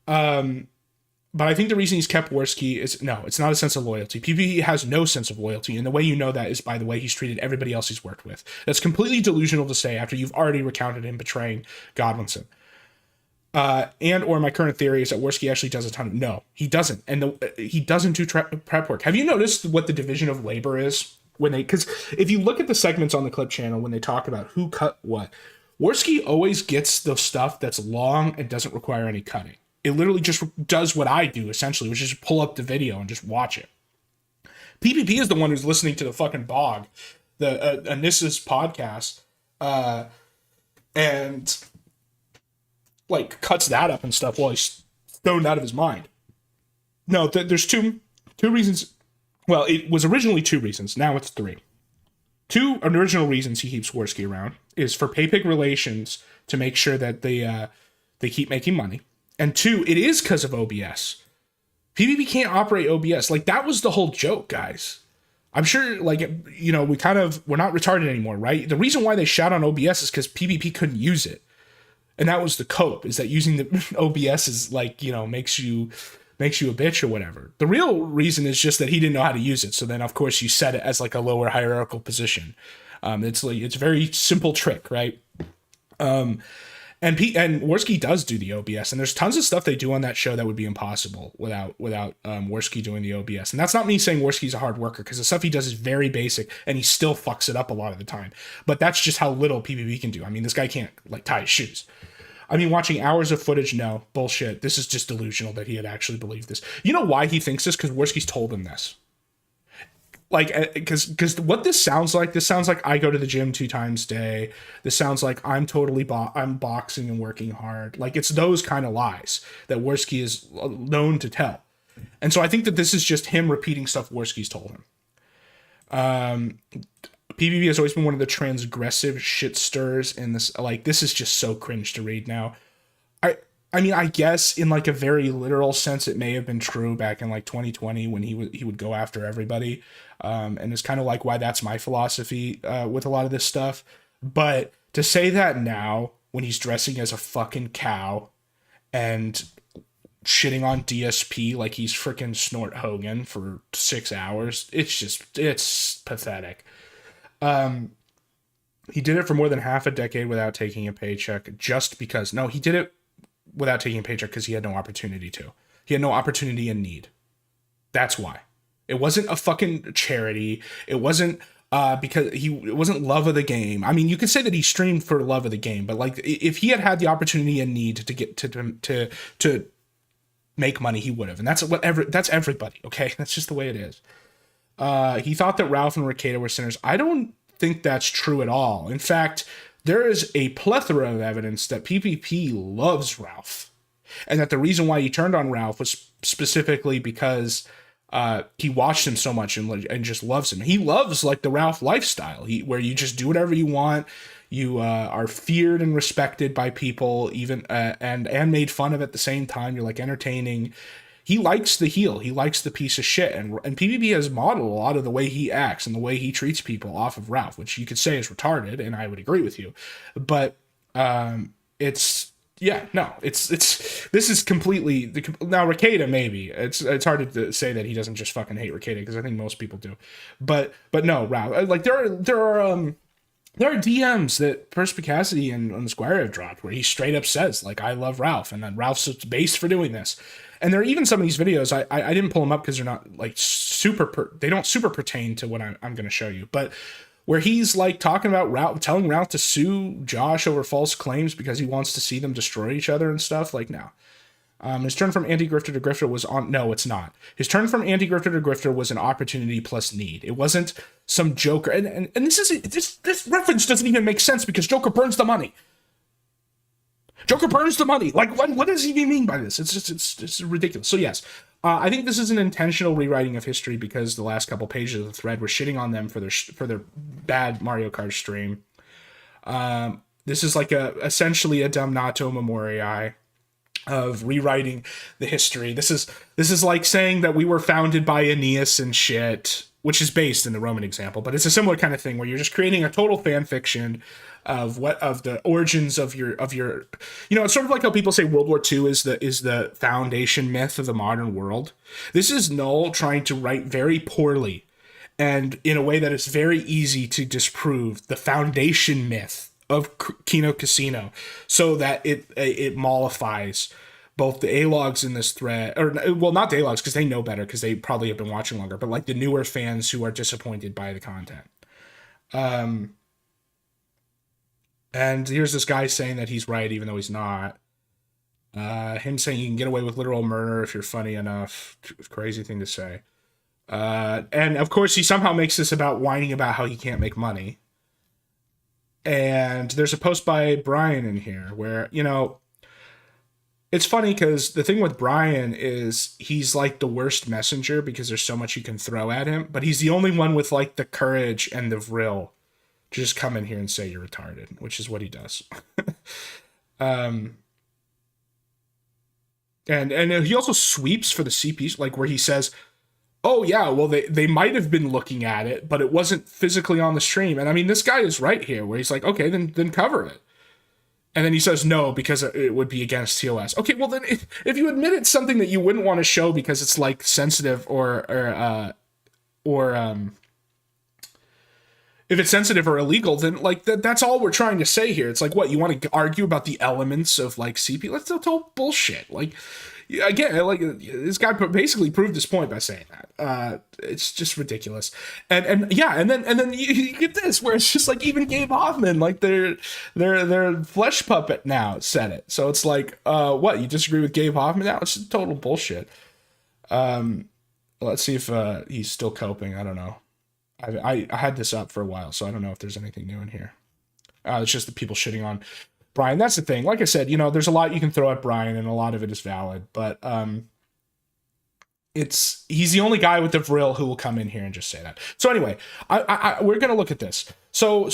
But I think the reason he's kept Warski is, no, it's not a sense of loyalty. PvP has no sense of loyalty, and the way you know that is by the way he's treated everybody else he's worked with. That's completely delusional to say after you've already recounted him betraying Godwinson. And or my current theory is that Warski actually does a ton of... No, he doesn't. And he doesn't do prep work. Have you noticed what the division of labor is? Because if you look at the segments on the Clip channel when they talk about who cut what, Warski always gets the stuff that's long and doesn't require any cutting. It literally just does what I do, essentially, which is just pull up the video and just watch it. PPP is the one who's listening to the fucking Bog, the Anissa's podcast, and like cuts that up and stuff while he's stoned out of his mind. No, there's two reasons. Well, it was originally 2 reasons. Now it's 3. 2 original reasons he keeps Warski around is for pay-pig relations to make sure that they keep making money. And 2, it is because of OBS. PvP can't operate OBS. Like, that was the whole joke, guys. I'm sure, like, we're not retarded anymore, right? The reason why they shout on OBS is because PvP couldn't use it. And that was the cope, is that using the OBS is, like, makes you a bitch or whatever. The real reason is just that he didn't know how to use it. So then, of course, you set it as, like, a lower hierarchical position. It's a very simple trick, right? And Warski does do the OBS, and there's tons of stuff they do on that show that would be impossible without Warski doing the OBS. And that's not me saying Warski's a hard worker, because the stuff he does is very basic, and he still fucks it up a lot of the time. But that's just how little PvP can do. I mean, this guy can't, like, tie his shoes. I mean, watching hours of footage, no, bullshit. This is just delusional that he had actually believed this. You know why he thinks this? Because Warski's told him this. Like, because what this sounds like I go to the gym 2 times a day. This sounds like I'm totally I'm boxing and working hard. Like, it's those kind of lies that Warski is known to tell. And so I think that this is just him repeating stuff Warski's told him. PvP has always been one of the transgressive shit stirs in this. Like, this is just so cringe to read now. I mean, I guess in like a very literal sense, it may have been true back in like 2020 when he would go after everybody, and it's kind of like why that's my philosophy with a lot of this stuff. But to say that now when he's dressing as a fucking cow and shitting on DSP like he's freaking Snort Hogan for 6 hours, it's pathetic. He did it for more than half a decade without taking a paycheck just because. No, he did it without taking a paycheck because he had no opportunity to. He had no opportunity in need. That's why. It wasn't a fucking charity. It wasn't because it wasn't love of the game. I mean, you could say that he streamed for love of the game, but like if he had had the opportunity and need to get to make money, he would have. And that's everybody. Okay, that's just the way it is. He thought that Ralph and Rekieta were sinners. I don't think that's true at all. In fact, there is a plethora of evidence that PPP loves Ralph, and that the reason why he turned on Ralph was specifically because he watched him so much and just loves him. He loves like the Ralph lifestyle, where you just do whatever you want. You are feared and respected by people, even and made fun of at the same time. You're like entertaining. He likes the heel. He likes the piece of shit. And PvP has modeled a lot of the way he acts and the way he treats people off of Ralph, which you could say is retarded, and I would agree with you. But this is completely now Rekieta maybe. It's hard to say that he doesn't just fucking hate Rekieta, because I think most people do. But no, Ralph, like there are DMs that Perspicacity and Squire have dropped where he straight up says, like, I love Ralph, and then Ralph's base for doing this. And there are even some of these videos, I didn't pull them up because they're not, like, they don't super pertain to what I'm going to show you, but where he's, like, talking about Ralph, telling Ralph to sue Josh over false claims because he wants to see them destroy each other and stuff, like, no. His turn from anti-grifter to grifter was on... No, it's not. His turn from anti-grifter to grifter was an opportunity plus need. It wasn't some Joker... And this reference doesn't even make sense because Joker burns the money. Joker burns the money. Like, what does he even mean by this? It's ridiculous. So, yes. I think this is an intentional rewriting of history because the last couple pages of the thread were shitting on them for their bad Mario Kart stream. This is like essentially a Damnato Memoriae of rewriting the history. This is like saying that we were founded by Aeneas and shit, which is based in the Roman example, but it's a similar kind of thing where you're just creating a total fan fiction of the origins of your it's sort of like how people say World War II is the foundation myth of the modern world. This is Null trying to write very poorly and in a way that is very easy to disprove the foundation myth of Kino Casino, so that it mollifies both the A-logs in this thread, or well, not the A-logs because they know better because they probably have been watching longer, but like the newer fans who are disappointed by the content. And here's this guy saying that he's right even though he's not. Him saying you can get away with literal murder if you're funny enough. Crazy thing to say. And of course he somehow makes this about whining about how he can't make money. And there's a post by Brian in here where, it's funny because the thing with Brian is he's like the worst messenger because there's so much you can throw at him, but he's the only one with like the courage and the vril to just come in here and say you're retarded, which is what he does. And he also sweeps for the CP, like where he says, oh yeah, well they might have been looking at it, but it wasn't physically on the stream. And I mean, this guy is right here where he's like, okay, then cover it. And then he says no, because it would be against TOS. Okay, well then if you admit it's something that you wouldn't want to show because it's like sensitive or if it's sensitive or illegal, then like that's all we're trying to say here. It's like, what, you want to argue about the elements of like CP? That's all bullshit. Like, again, like this guy basically proved his point by saying that. It's just ridiculous. And then you get this where it's just like even Gabe Hoffman, like their flesh puppet now said it. So it's like, what, you disagree with Gabe Hoffman now? It's total bullshit. Let's see if he's still coping. I don't know. I had this up for a while, so I don't know if there's anything new in here. It's just the people shitting on Brian. That's the thing. Like I said, there's a lot you can throw at Brian, and a lot of it is valid. But he's the only guy with the vril who will come in here and just say that. So anyway, we're gonna look at this. So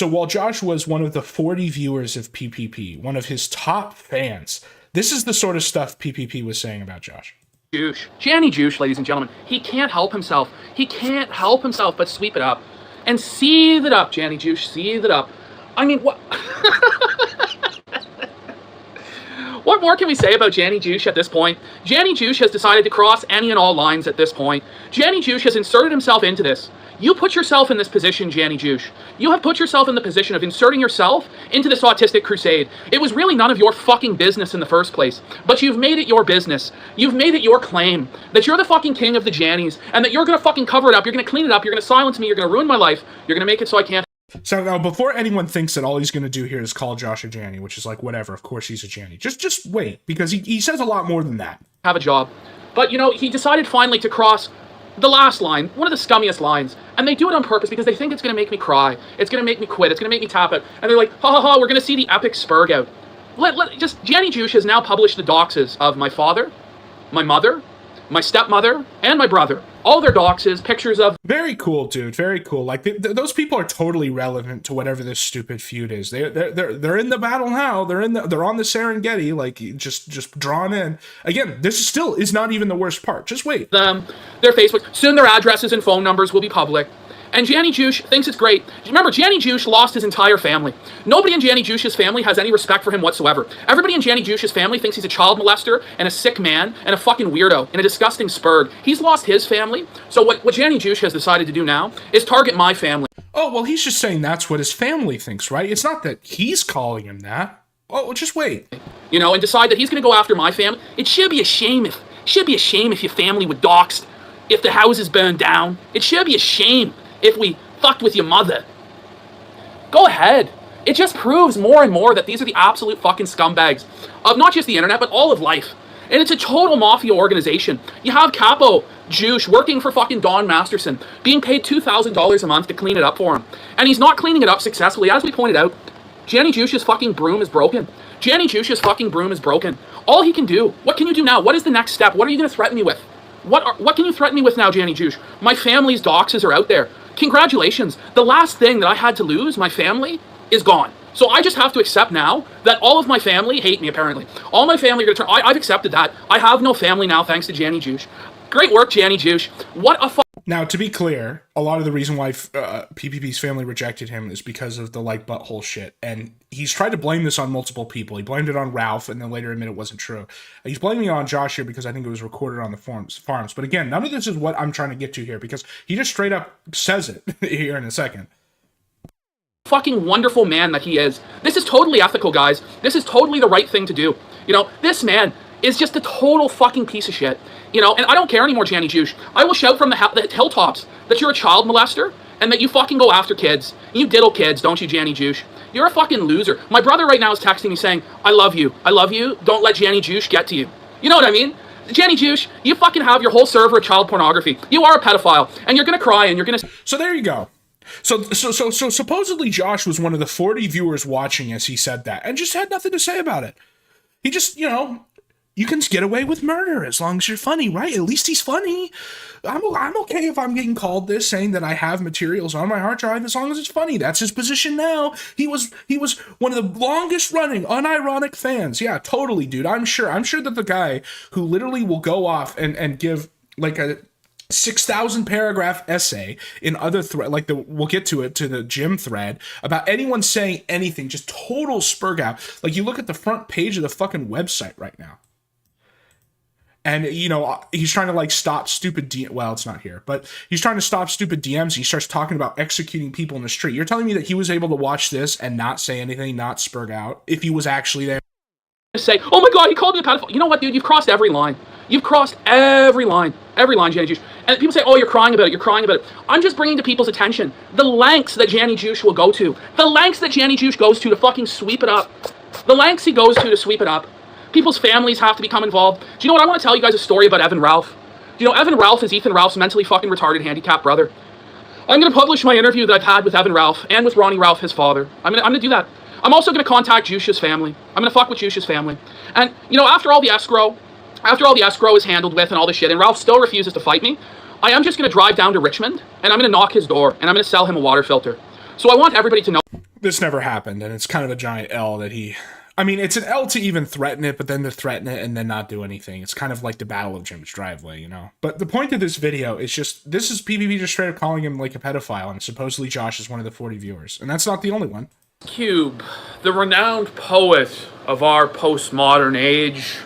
while Josh was one of the 40 viewers of PPP, one of his top fans, this is the sort of stuff PPP was saying about Josh. Janny Juice, ladies and gentlemen, he can't help himself. He can't help himself but sweep it up and seethe it up, Janny Juice, seethe it up. I mean, what? What more can we say about Janny Juice at this point? Janny Juice has decided to cross any and all lines at this point. Janny Juice has inserted himself into this. You put yourself in this position, Janny Juice. You have put yourself in the position of inserting yourself into this autistic crusade. It was really none of your fucking business in the first place, but you've made it your business. You've made it your claim that you're the fucking king of the Jannies and that you're gonna fucking cover it up, you're gonna clean it up, you're gonna silence me, you're gonna ruin my life, you're gonna make it so I can't. So now, before anyone thinks that all he's going to do here is call Josh a Janny, which is like, whatever, of course he's a Janny. Just wait, because he says a lot more than that. Have a job. But, you know, he decided finally to cross the last line, one of the scummiest lines, and they do it on purpose because they think it's going to make me cry. It's going to make me quit. It's going to make me tap out. And they're like, ha ha ha, we're going to see the epic spurg out. Janny Juice has now published the doxes of my father, my mother, my stepmother, and my brother. All their doxes, pictures of... Very cool, dude. Very cool. Like, those people are totally relevant to whatever this stupid feud is. They're in the battle now. They're on the Serengeti, like, just drawn in. Again, this still is not even the worst part. Just wait. Their Facebook. Soon their addresses and phone numbers will be public. And Janny Juice thinks it's great. Remember, Janny Juice lost his entire family. Nobody in Janny Juice's family has any respect for him whatsoever. Everybody in Janny Juice's family thinks he's a child molester and a sick man and a fucking weirdo and a disgusting spurg. He's lost his family. So what Janny Juice has decided to do now is target my family. Oh, well, he's just saying that's what his family thinks, right? It's not that he's calling him that. Oh, just wait. You know, and decide that he's going to go after my family. It should be a shame if your family were doxxed, if the houses burned down. It should be a shame if we fucked with your mother. Go ahead. It just proves more and more that these are the absolute fucking scumbags of not just the internet, but all of life. And it's a total mafia organization. You have Capo Juice working for fucking Don Masterson, being paid $2,000 a month to clean it up for him. And he's not cleaning it up successfully. As we pointed out, Janny Juice's fucking broom is broken. Janny Juice's fucking broom is broken. All he can do, what can you do now? What is the next step? What are you going to threaten me with? What can you threaten me with now, Janny Juice? My family's doxes are out there. Congratulations. The last thing that I had to lose, my family, is gone. So I just have to accept now that all of my family hate me, apparently. All my family are going to turn... I've accepted that. I have no family now, thanks to Janny Juice. Great work, Janny Juice. What a Now, to be clear, a lot of the reason why PPP's family rejected him is because of the, like, butthole shit. And he's tried to blame this on multiple people. He blamed it on Ralph, and then later admitted it wasn't true. He's blaming it on Josh here because I think it was recorded on the farms. But again, none of this is what I'm trying to get to here, because he just straight up says it here in a second. Fucking wonderful man that he is. This is totally ethical, guys. This is totally the right thing to do. You know, this man is just a total fucking piece of shit. You know, and I don't care anymore, Janny Juice. I will shout from the hilltops that you're a child molester and that you fucking go after kids. You diddle kids, don't you, Janny Juice? You're a fucking loser. My brother right now is texting me saying, I love you. I love you. Don't let Janny Juice get to you. You know what I mean? Janny Juice, you fucking have your whole server of child pornography. You are a pedophile, and you're gonna cry, and you're gonna... So there you go. So supposedly Josh was one of the 40 viewers watching as he said that, and just had nothing to say about it. He just, you know, you can get away with murder as long as you're funny, right? At least he's funny. I'm okay if I'm getting called this, saying that I have materials on my hard drive as long as it's funny. That's his position now. He was one of the longest running unironic fans. Yeah, totally, dude. I'm sure that the guy who literally will go off and give like a 6,000 paragraph essay in other thread, like we'll get to it, to the gym thread, about anyone saying anything, just total spurg out. Like, you look at the front page of the fucking website right now, and, you know, he's trying to, like, stop stupid well, it's not here, but he's trying to stop stupid DMs. He starts talking about executing people in the street. You're telling me that he was able to watch this and not say anything, not spurg out, if he was actually there? Say, oh my god, he called me a pedophile. You know what, dude? You've crossed every line. You've crossed every line, Janny Juice. And people say, oh, you're crying about it. I'm just bringing to people's attention the lengths that Janny Juice will go to. The lengths that Janny Juice goes to fucking sweep it up. The lengths he goes to sweep it up. People's families have to become involved. Do you know what? I want to tell you guys a story about Evan Ralph. Do you know Evan Ralph is Ethan Ralph's mentally fucking retarded handicapped brother? I'm going to publish my interview that I've had with Evan Ralph and with Ronnie Ralph, his father. I'm going to do that. I'm also going to contact Juice's family. I'm going to fuck with Juice's family. And, you know, after all the escrow, after all the escrow is handled with and all this shit, and Ralph still refuses to fight me, I am just going to drive down to Richmond, and I'm going to knock his door, and I'm going to sell him a water filter. So I want everybody to know. This never happened, and it's kind of a giant L that he... I mean, it's an L to even threaten it, but then to threaten it and then not do anything. It's kind of like the Battle of Jim's Driveway, you know? But the point of this video is just, this is PvP just straight up calling him like a pedophile, and supposedly Josh is one of the 40 viewers. And that's not the only one. Cube, the renowned poet of our postmodern age,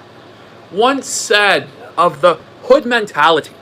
once said of the hood mentality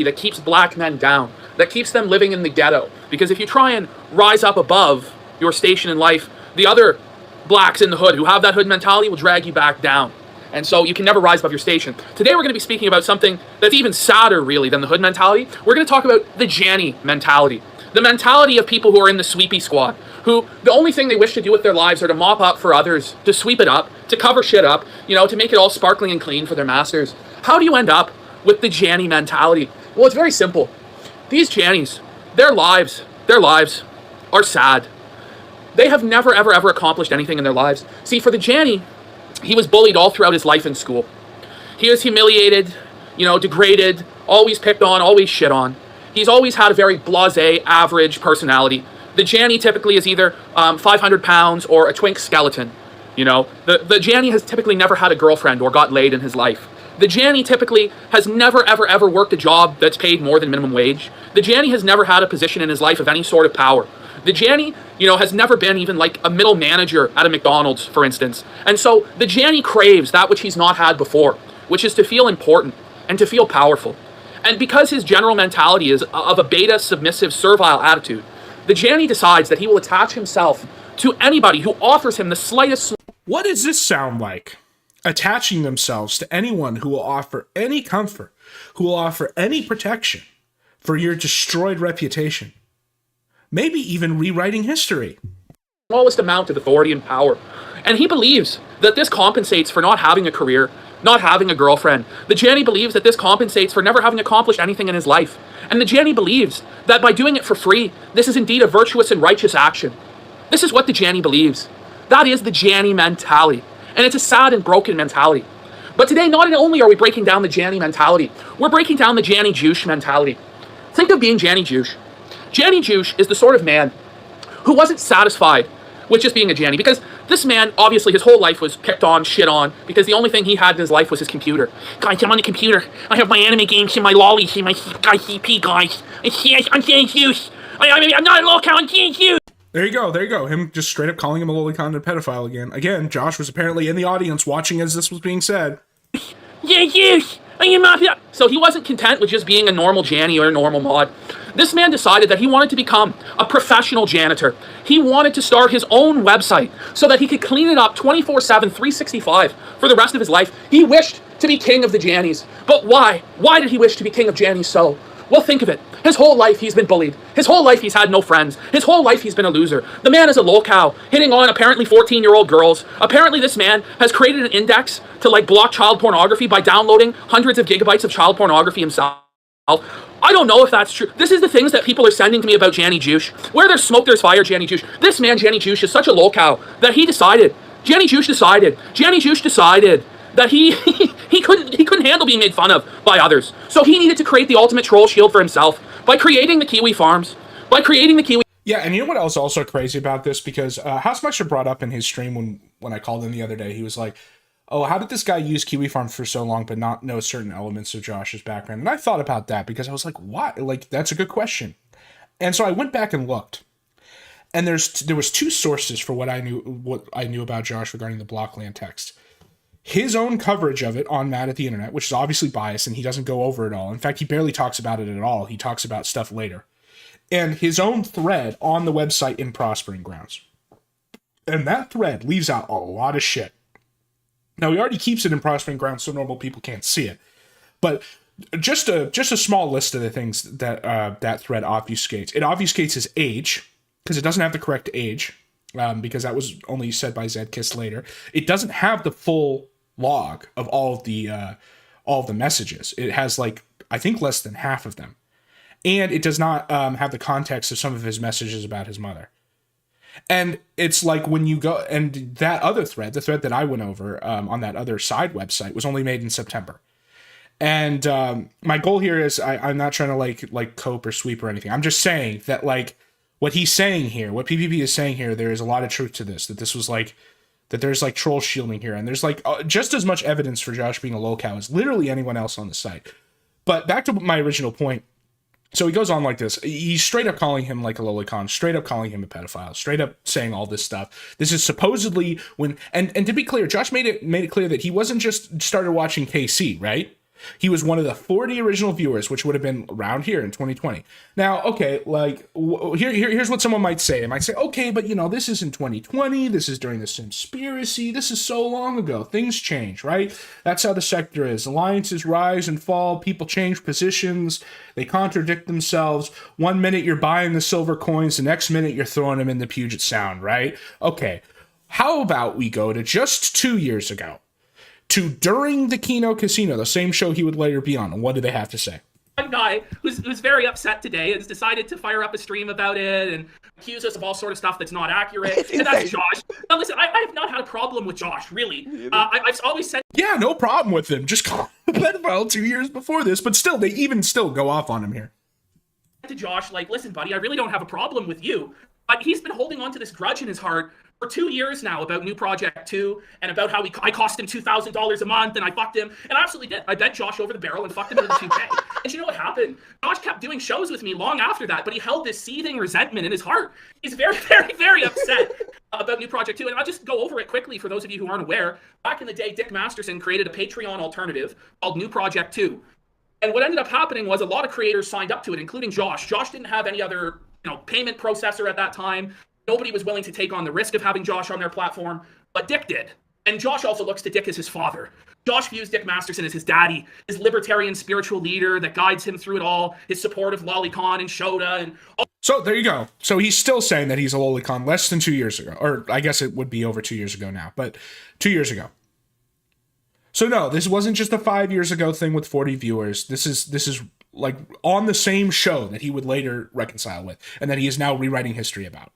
that keeps black men down, that keeps them living in the ghetto. Because if you try and rise up above your station in life, the other blacks in the hood who have that hood mentality will drag you back down. And so you can never rise above your station. Today we're going to be speaking about something that's even sadder, really, than the hood mentality. We're going to talk about the Janny mentality. The mentality of people who are in the sweepy squad, who the only thing they wish to do with their lives are to mop up for others, to sweep it up, to cover shit up, you know, to make it all sparkling and clean for their masters. How do you end up with the Janny mentality? Well, it's very simple. These Jannies, their lives are sad. They have never, ever, ever accomplished anything in their lives. See, for the Janny, he was bullied all throughout his life in school. He was humiliated, you know, degraded, always picked on, always shit on. He's always had a very blasé, average personality. The Janny typically is either 500 pounds or a twink skeleton. You know, the Janny has typically never had a girlfriend or got laid in his life. The Janny typically has never, ever, ever worked a job that's paid more than minimum wage. The Janny has never had a position in his life of any sort of power. The Janny, you know, has never been even like a middle manager at a McDonald's, for instance. And so the Janny craves that which he's not had before, which is to feel important and to feel powerful. And because his general mentality is of a beta, submissive, servile attitude, the Janny decides that he will attach himself to anybody who offers him the slightest... What does this sound like? Attaching themselves to anyone who will offer any comfort, who will offer any protection for your destroyed reputation. Maybe even rewriting history. Smallest amount of authority and power. And he believes that this compensates for not having a career, not having a girlfriend. The Janny believes that this compensates for never having accomplished anything in his life. And the Janny believes that by doing it for free, this is indeed a virtuous and righteous action. This is what the Janny believes. That is the Janny mentality. And it's a sad and broken mentality. But today, not only are we breaking down the Janny mentality, we're breaking down the Janny Juice mentality. Think of being Janny Juice. Janny Juice is the sort of man who wasn't satisfied with just being a Janny, because this man, obviously, his whole life was picked on, shit on, because the only thing he had in his life was his computer. Guys, I'm on the computer. I have my anime games and my lollies and my CP, guys. I'm Janny Juice. I'm not a lolcow, I'm Janny Juice. There you go. Him just straight up calling him a lolicon and pedophile again. Again, Josh was apparently in the audience watching as this was being said. Janny Juice. So he wasn't content with just being a normal Janny or a normal mod. This man decided that he wanted to become a professional janitor. He wanted to start his own website so that he could clean it up 24/7, 365 for the rest of his life. He wished to be king of the Jannies. But why? Why did he wish to be king of Jannies so? Well, think of it. His whole life he's been bullied. His whole life he's had no friends. His whole life he's been a loser. The man is a lolcow, hitting on apparently 14-year-old girls. Apparently this man has created an index to like block child pornography by downloading hundreds of gigabytes of child pornography himself. I don't know if that's true. This is the things that people are sending to me about Janny Juice. Where there's smoke, there's fire, Janny Juice. This man, Janny Juice, is such a lolcow that Janny Juice decided that he couldn't handle being made fun of by others. So he needed to create the ultimate troll shield for himself by creating the Kiwi Farms. Yeah, and you know what else also crazy about this? Because Housemaster brought up in his stream when I called him the other day, he was like, oh, how did this guy use Kiwi Farms for so long but not know certain elements of Josh's background? And I thought about that because I was like, why? Like, that's a good question. And so I went back and looked. And there was two sources for what I knew about Josh regarding the Blockland text. His own coverage of it on Mad at the Internet, which is obviously biased, and he doesn't go over it all. In fact, he barely talks about it at all. He talks about stuff later. And his own thread on the website in Prospering Grounds. And that thread leaves out a lot of shit. Now, he already keeps it in Prospering Grounds so normal people can't see it. But just a small list of the things that that thread obfuscates. It obfuscates his age, because it doesn't have the correct age, because that was only said by Zedkiss later. It doesn't have the full log of all of the messages. It has, like, I think less than half of them. And it does not have the context of some of his messages about his mother. And it's like when you go, and that other thread, the thread that I went over on that other side website, was only made in September. And my goal here is I'm not trying to like cope or sweep or anything. I'm just saying that like what he's saying here, what PvP is saying here, there is a lot of truth to this. That this was like, that there's like troll shielding here, and there's like just as much evidence for Josh being a lolcow as literally anyone else on the site. But back to my original point. So he goes on like this. He's straight up calling him like a lolicon, straight up calling him a pedophile, straight up saying all this stuff. This is supposedly when, and to be clear, Josh made it clear that he wasn't just started watching KC, right? He was one of the 40 original viewers, which would have been around here in 2020. Now, okay, like here's what someone might say. They might say, okay, but you know, this is in 2020. This is during the conspiracy. This is so long ago. Things change, right? That's how the sector is. Alliances rise and fall. People change positions. They contradict themselves. One minute you're buying the silver coins. The next minute you're throwing them in the Puget Sound, right? Okay, how about we go to just 2 years ago? To during the Kino Casino, the same show he would later be on. And what do they have to say? One guy who's very upset today has decided to fire up a stream about it and accuse us of all sort of stuff that's not accurate. And that's Josh. Now listen, I have not had a problem with Josh, really. I've always said... Yeah, no problem with him. Just call him a pedophile 2 years before this. But still, they still go off on him here. To Josh, like, listen, buddy, I really don't have a problem with you. But he's been holding on to this grudge in his heart for 2 years now about New Project 2 and about how I cost him $2,000 a month and I fucked him. And I absolutely did. I bent Josh over the barrel and fucked him into the 2K. And you know what happened? Josh kept doing shows with me long after that, but he held this seething resentment in his heart. He's very, very, very upset about New Project 2. And I'll just go over it quickly for those of you who aren't aware. Back in the day, Dick Masterson created a Patreon alternative called New Project 2. And what ended up happening was a lot of creators signed up to it, including Josh. Josh didn't have any other, payment processor at that time. Nobody was willing to take on the risk of having Josh on their platform, but Dick did. And Josh also looks to Dick as his father. Josh views Dick Masterson as his daddy, his libertarian spiritual leader that guides him through it all, his support of Lolicon and Shota and all. So there you go. So he's still saying that he's a lolicon less than 2 years ago. Or I guess it would be over 2 years ago now, but 2 years ago. So no, this wasn't just a 5 years ago thing with 40 viewers. This is like on the same show that he would later reconcile with and that he is now rewriting history about.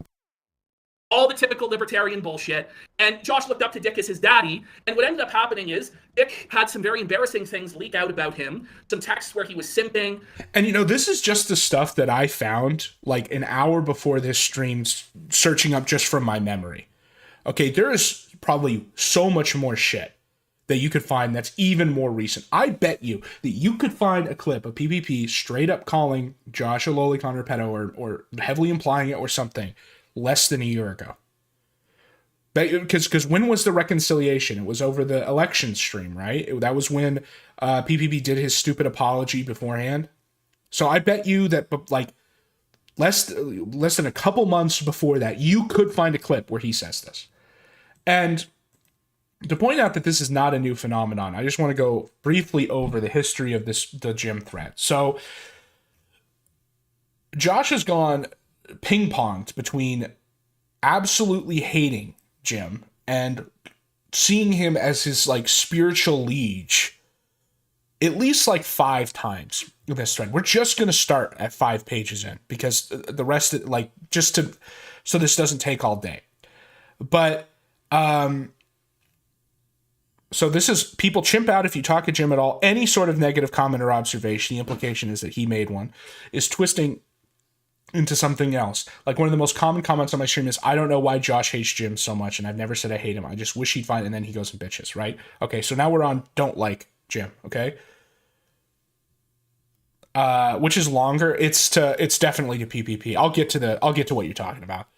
All the typical libertarian bullshit. And Josh looked up to Dick as his daddy. And what ended up happening is Dick had some very embarrassing things leak out about him. Some texts where he was simping. And this is just the stuff that I found like an hour before this stream, searching up just from my memory. Okay, there is probably so much more shit that you could find that's even more recent. I bet you that you could find a clip of PvP straight up calling Josh a lolicon or pedo or heavily implying it or something less than a year ago. Because when was the reconciliation? It was over the election stream, right? That was when PPP did his stupid apology beforehand. So I bet you that like less than a couple months before that, you could find a clip where he says this. And to point out that this is not a new phenomenon, I just want to go briefly over the history of the gym thread. So Josh has gone ping-ponged between absolutely hating Jim and seeing him as his like spiritual liege at least like 5 times in this thread. We're just going to start at 5 pages in because the rest like just to so this doesn't take all day. But so this is people chimp out if you talk to Jim at all. Any sort of negative comment or observation, the implication is that he made one, is twisting into something else. Like one of the most common comments on my stream is, I don't know why Josh hates Jim so much, and I've never said I hate him. I just wish he'd find, and then he goes and bitches, right? Okay, so now we're on don't like Jim, okay? Which is longer. It's definitely to PPP. I'll get to what you're talking about.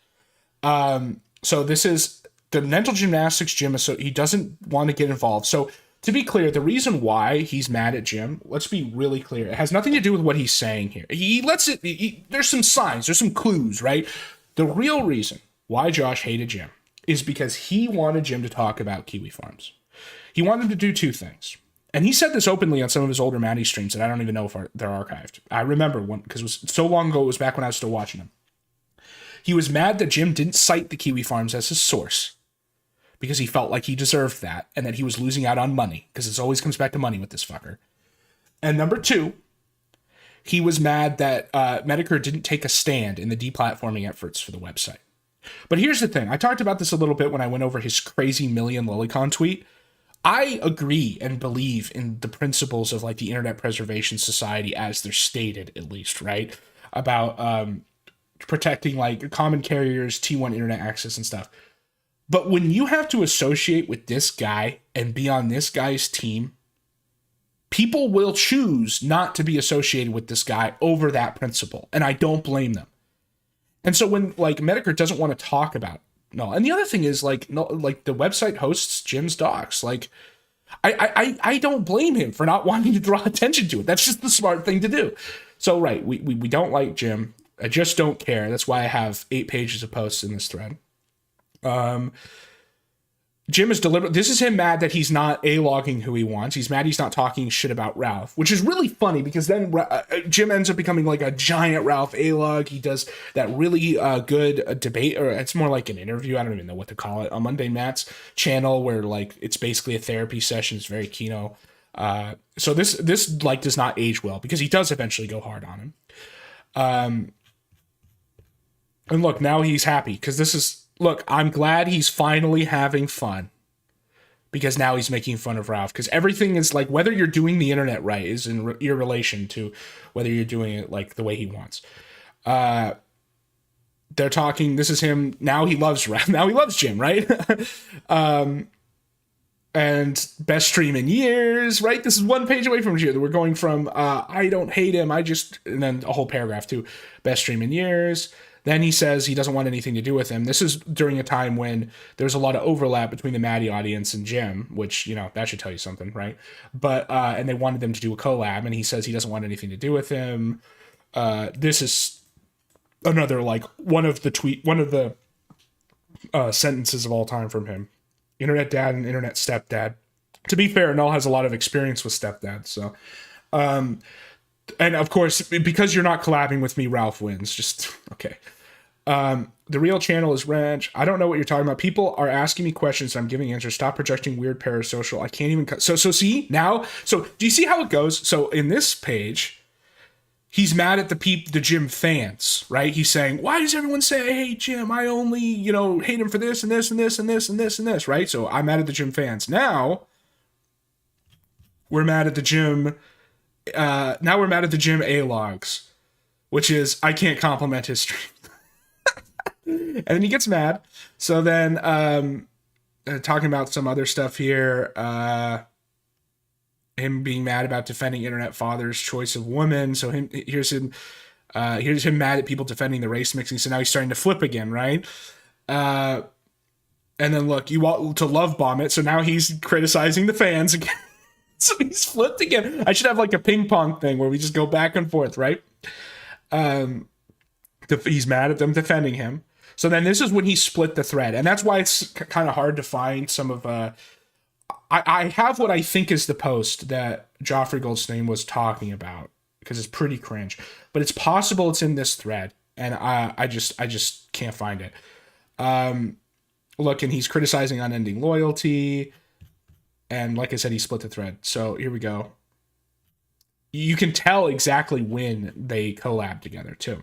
So this is the mental gymnastics Jim, so he doesn't want to get involved. So to be clear, the reason why he's mad at Jim, let's be really clear. It has nothing to do with what he's saying here. He lets it, there's some signs, there's some clues, right? The real reason why Josh hated Jim is because he wanted Jim to talk about kiwi farms. He wanted him to do 2 things. And he said this openly on some of his older Maddie streams that I don't even know if they're archived. I remember one, because it was so long ago, it was back when I was still watching him. He was mad that Jim didn't cite the kiwi farms as his source, because he felt like he deserved that and that he was losing out on money, because it always comes back to money with this fucker. And number 2, he was mad that Medicare didn't take a stand in the deplatforming efforts for the website. But here's the thing. I talked about this a little bit when I went over his crazy million lolicon tweet. I agree and believe in the principles of like the Internet Preservation Society as they're stated, at least, right? About protecting like common carriers, T1 internet access and stuff. But when you have to associate with this guy and be on this guy's team, people will choose not to be associated with this guy over that principle. And I don't blame them. And so when like Medicare doesn't want to talk about no, and the other thing is like no, like the website hosts Jim's docs. Like I don't blame him for not wanting to draw attention to it. That's just the smart thing to do. So right, we don't like Jim. I just don't care. That's why I have 8 pages of posts in this thread. Jim is deliberate. This is him mad that he's not A-logging who he wants. He's mad he's not talking shit about Ralph, which is really funny because then Jim ends up becoming like a giant Ralph A-log. He does that really good debate, or it's more like an interview. I don't even know what to call it, on Monday Matt's channel, where like it's basically a therapy session. It's very kino. So this like does not age well because he does eventually go hard on him. And look, now he's happy because this is. Look, I'm glad he's finally having fun because now he's making fun of Ralph, because everything is like, whether you're doing the internet right is in your relation to whether you're doing it like the way he wants. They're talking, this is him. Now he loves Ralph. Now he loves Jim, right? And best stream in years, right? This is 1 page away from here. We're going from, I don't hate him. And then a whole paragraph to best stream in years. Then he says he doesn't want anything to do with him. This is during a time when there's a lot of overlap between the Maddie audience and Jim, which, you know, that should tell you something, right? But, and they wanted them to do a collab, and he says he doesn't want anything to do with him. This is another, like, one of the sentences of all time from him. Internet dad and internet stepdad. To be fair, Null has a lot of experience with stepdad, so... and of course, because you're not collabing with me, Ralph wins. Just, okay. The real channel is Ranch. I don't know what you're talking about. People are asking me questions and I'm giving answers. Stop projecting weird parasocial. I can't even... So see, now... So, do you see how it goes? So, in this page, he's mad at the Jim fans, right? He's saying, why does everyone say I hate Jim? I only, hate him for this and this and this and this and this and this, right? So, I'm mad at the Jim fans. Now, we're mad at the Jim... now we're mad at the Jim A-logs, which is, I can't compliment his stream. And then he gets mad. So then, talking about some other stuff here, him being mad about defending internet father's choice of woman. So here's him mad at people defending the race mixing. So now he's starting to flip again, right? And then look, you want to love bomb it. So now he's criticizing the fans again. So he's flipped again. I should have like a ping pong thing where we just go back and forth, right? He's mad at them defending him. So then this is when he split the thread. And that's why it's kind of hard to find some of... I have what I think is the post that Joffrey Goldstein was talking about, because it's pretty cringe. But it's possible it's in this thread. And I just can't find it. Look, and he's criticizing unending loyalty. And like I said, he split the thread. So here we go. You can tell exactly when they collab together, too.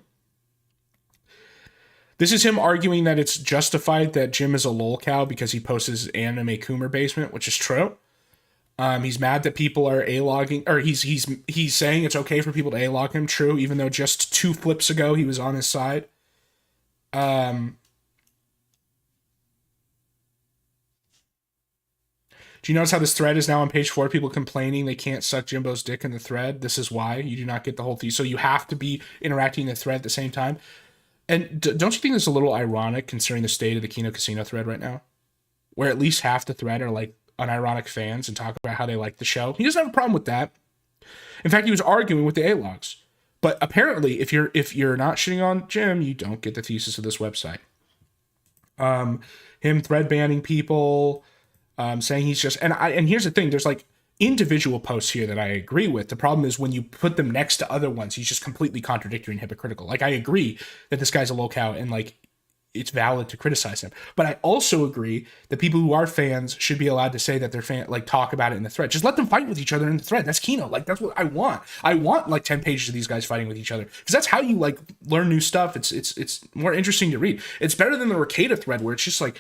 This is him arguing that it's justified that Jim is a lolcow because he posts his anime Coomer basement, which is true. He's mad that people are A-logging, or he's saying it's okay for people to A-log him, true, even though just 2 flips ago he was on his side. Do you notice how this thread is now on page 4? People complaining they can't suck Jimbo's dick in the thread. This is why. You do not get the whole thing. So you have to be interacting in the thread at the same time. And don't you think this is a little ironic considering the state of the Kino Casino thread right now? Where at least half the thread are like unironic fans and talk about how they like the show. He doesn't have a problem with that. In fact, he was arguing with the A-logs. But apparently, if you're not shitting on Jim, you don't get the thesis of this website. Him thread banning people... saying he's just, and here's the thing, there's like individual posts here that I agree with. The problem is when you put them next to other ones, he's just completely contradictory and hypocritical. Like, I agree that this guy's a lolcow and like it's valid to criticize him. But I also agree that people who are fans should be allowed to say that they're fan, like talk about it in the thread. Just let them fight with each other in the thread. That's kino. Like that's what I want. I want like 10 pages of these guys fighting with each other because that's how you like learn new stuff. It's more interesting to read. It's better than the Rekieta thread where it's just like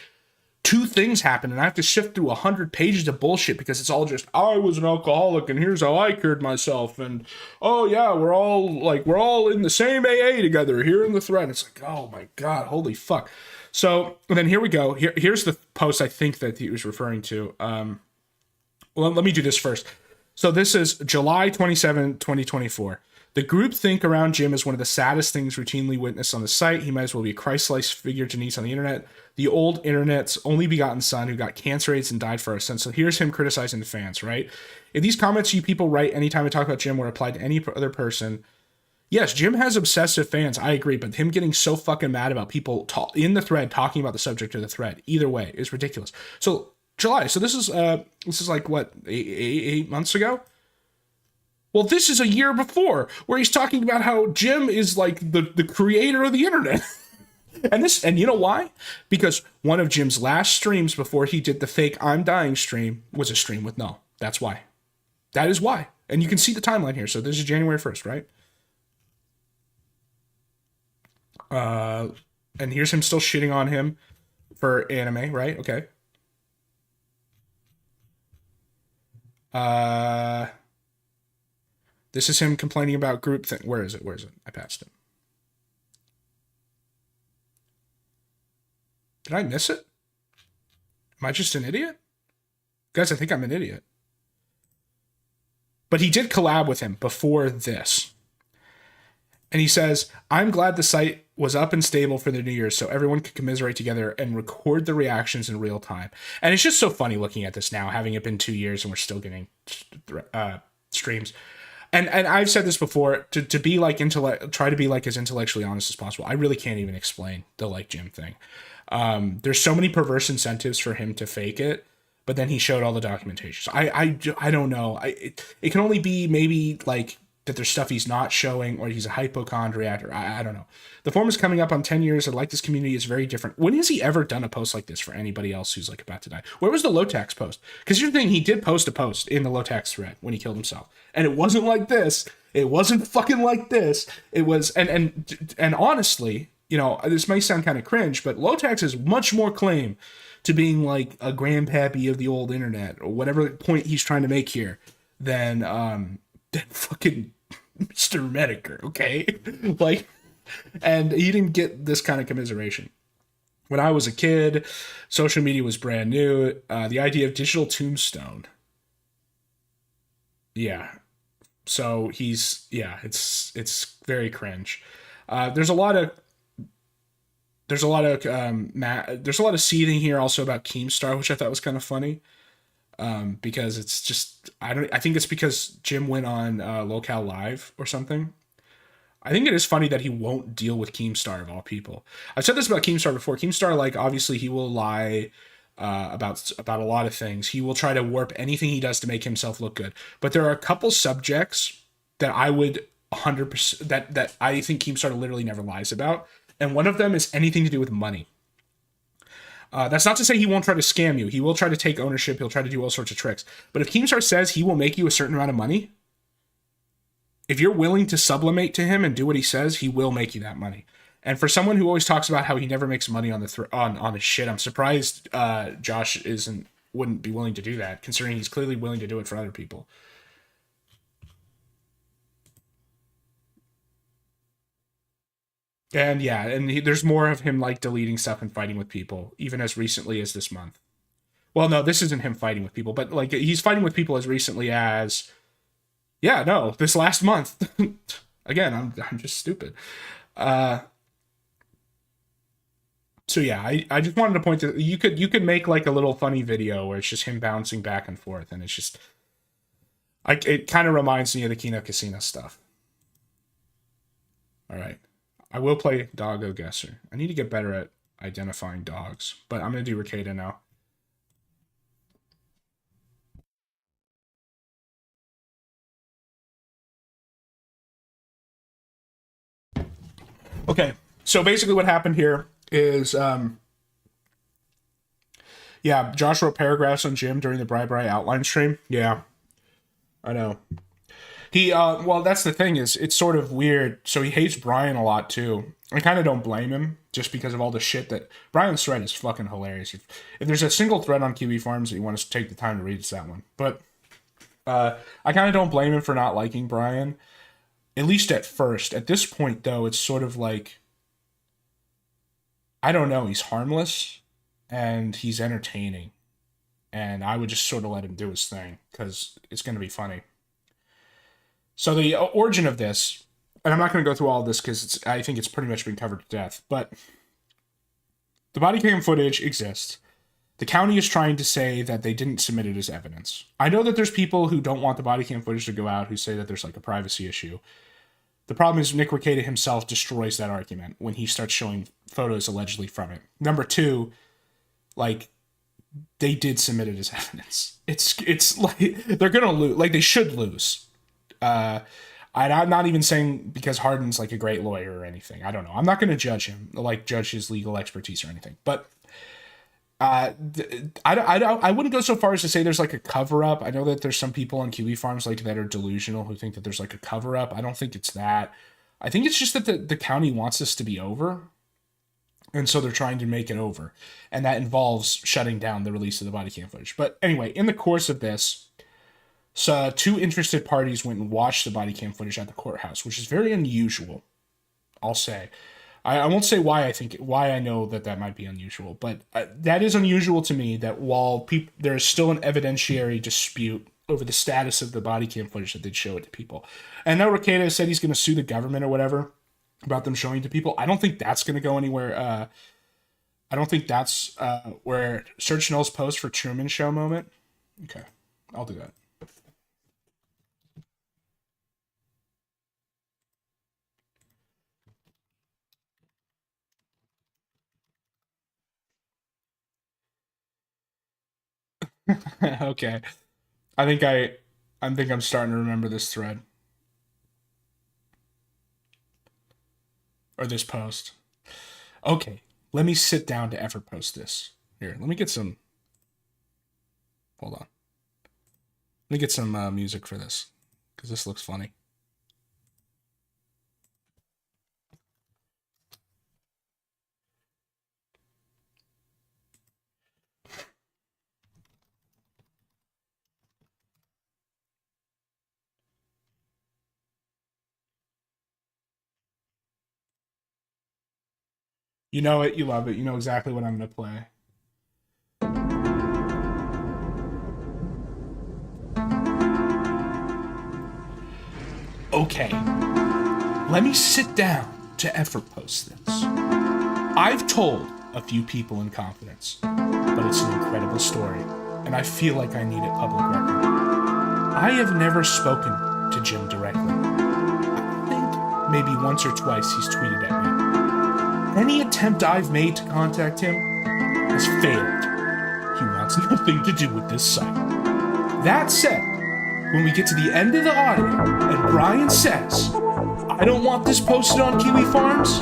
2 things happen and I have to sift through 100 pages of bullshit because it's all just I was an alcoholic and here's how I cured myself and oh yeah we're all in the same AA together here in the thread. It's like oh my god, holy fuck. So and then here we go. Here's the post I think that he was referring to. Well, let me do this first. So this is July 27, 2024. The groupthink around Jim is one of the saddest things routinely witnessed on the site. He might as well be a Christ-like figure to niece on the internet. The old internet's only begotten son who got cancer, AIDS, and died for our sins. So here's him criticizing the fans, right? If these comments you people write anytime I talk about Jim were applied to any other person, yes, Jim has obsessive fans, I agree, but him getting so fucking mad about people in the thread talking about the subject of the thread, either way, is ridiculous. So July, so this is like, what, 8 months ago? Well, this is a year before, where he's talking about how Jim is like the creator of the internet. and you know why? Because one of Jim's last streams before he did the fake I'm dying stream was a stream with Null. That's why. That is why. And you can see the timeline here. So this is January 1st, right? And here's him still shitting on him for anime, right? Okay. This is him complaining about group thing. Where is it? I passed it. Did I miss it? Am I just an idiot? Guys, I think I'm an idiot. But he did collab with him before this. And he says, I'm glad the site was up and stable for the New Year so everyone could commiserate together and record the reactions in real time. And it's just so funny looking at this now, having it been 2 years and we're still getting streams. And I've said this before, to be like try to be like as intellectually honest as possible. I really can't even explain the like Jim thing. There's so many perverse incentives for him to fake it, but then he showed all the documentations. I don't know. It can only be maybe like that there's stuff he's not showing or he's a hypochondriac or I don't know. The forum is coming up on 10 years and like this community is very different. When has he ever done a post like this for anybody else who's like about to die? Where was the low tax post? Because here's the thing, he did post a post in the low tax thread when he killed himself. And it wasn't like this. It wasn't fucking like this. It was, and honestly, you know, this may sound kind of cringe, but low tax has much more claim to being like a grandpappy of the old internet or whatever point he's trying to make here than fucking Mr. Medicare, okay? Like, and he didn't get this kind of commiseration. When I was a kid, social media was brand new. The idea of digital tombstone. Yeah. So it's very cringe. There's a lot of seething here also about Keemstar, which I thought was kind of funny. Because it's just, I think it's because Jim went on Locale Live or something. I think it is funny that he won't deal with Keemstar of all people. I've said this about Keemstar before. Keemstar, like, obviously he will lie about a lot of things. He will try to warp anything he does to make himself look good. But there are a couple subjects that I would 100% that I think Keemstar literally never lies about. And one of them is anything to do with money. That's not to say he won't try to scam you. He will try to take ownership. He'll try to do all sorts of tricks. But if Keemstar says he will make you a certain amount of money, if you're willing to sublimate to him and do what he says, he will make you that money. And for someone who always talks about how he never makes money on his shit, I'm surprised Josh wouldn't be willing to do that, considering he's clearly willing to do it for other people. And yeah, and there's more of him like deleting stuff and fighting with people, even as recently as this month. Well, no, this isn't him fighting with people, but like he's fighting with people as recently as, yeah, no, this last month. Again, I'm just stupid. So yeah, I just wanted to point to you could make like a little funny video where it's just him bouncing back and forth, and it's just it kind of reminds me of the Kino Casino stuff. All right. I will play Doggo Guesser. I need to get better at identifying dogs, but I'm going to do Rekieta now. Okay, so basically what happened here is, yeah, Josh wrote paragraphs on Jim during the Bri outline stream. Yeah, I know. He, well, that's the thing is, it's sort of weird. So he hates Brian a lot too. I kind of don't blame him just because of all the shit that Brian's thread is fucking hilarious. If there's a single thread on Kiwi Farms that you want to take the time to read, it's that one. But I kind of don't blame him for not liking Brian, at least at first. At this point, though, it's sort of like, I don't know. He's harmless and he's entertaining, and I would just sort of let him do his thing because it's going to be funny. So the origin of this, and I'm not going to go through all of this because I think it's pretty much been covered to death, but the body cam footage exists. The county is trying to say that they didn't submit it as evidence. I know that there's people who don't want the body cam footage to go out who say that there's like a privacy issue. The problem is Nick Rekieta himself destroys that argument when he starts showing photos allegedly from it. Number two, like, they did submit it as evidence. It's like, they're going to lose. Like, they should lose. I'm not even saying because Hardin's like a great lawyer or anything. I don't know. I'm not going to judge him, like judge his legal expertise or anything. But I wouldn't go so far as to say there's like a cover up. I know that there's some people on Kiwi Farms like that are delusional who think that there's like a cover up. I don't think it's that. I think it's just that the county wants this to be over. And so they're trying to make it over. And that involves shutting down the release of the body cam footage. But anyway, in the course of this, so two interested parties went and watched the body cam footage at the courthouse, which is very unusual, I'll say. I won't say why I know that might be unusual, but that is unusual to me that while there's still an evidentiary dispute over the status of the body cam footage that they'd show it to people. And now Rekieta said he's going to sue the government or whatever about them showing it to people. I don't think that's going to go anywhere. I don't think that's where search Null's post for Truman Show moment. Okay, I'll do that. Okay. I think I'm starting to remember this thread. Or this post. Okay. Let me sit down to ever post this. Here, let me get some. Hold on. Let me get some music for this. Because this looks funny. You know it, you love it, you know exactly what I'm going to play. Okay, let me sit down to ever post this. I've told a few people in confidence, but it's an incredible story, and I feel like I need it public record. I have never spoken to Jim directly. I think maybe once or twice he's tweeted at me. Any attempt I've made to contact him has failed. He wants nothing to do with this site. That said, when we get to the end of the audio and Brian says, I don't want this posted on Kiwi Farms,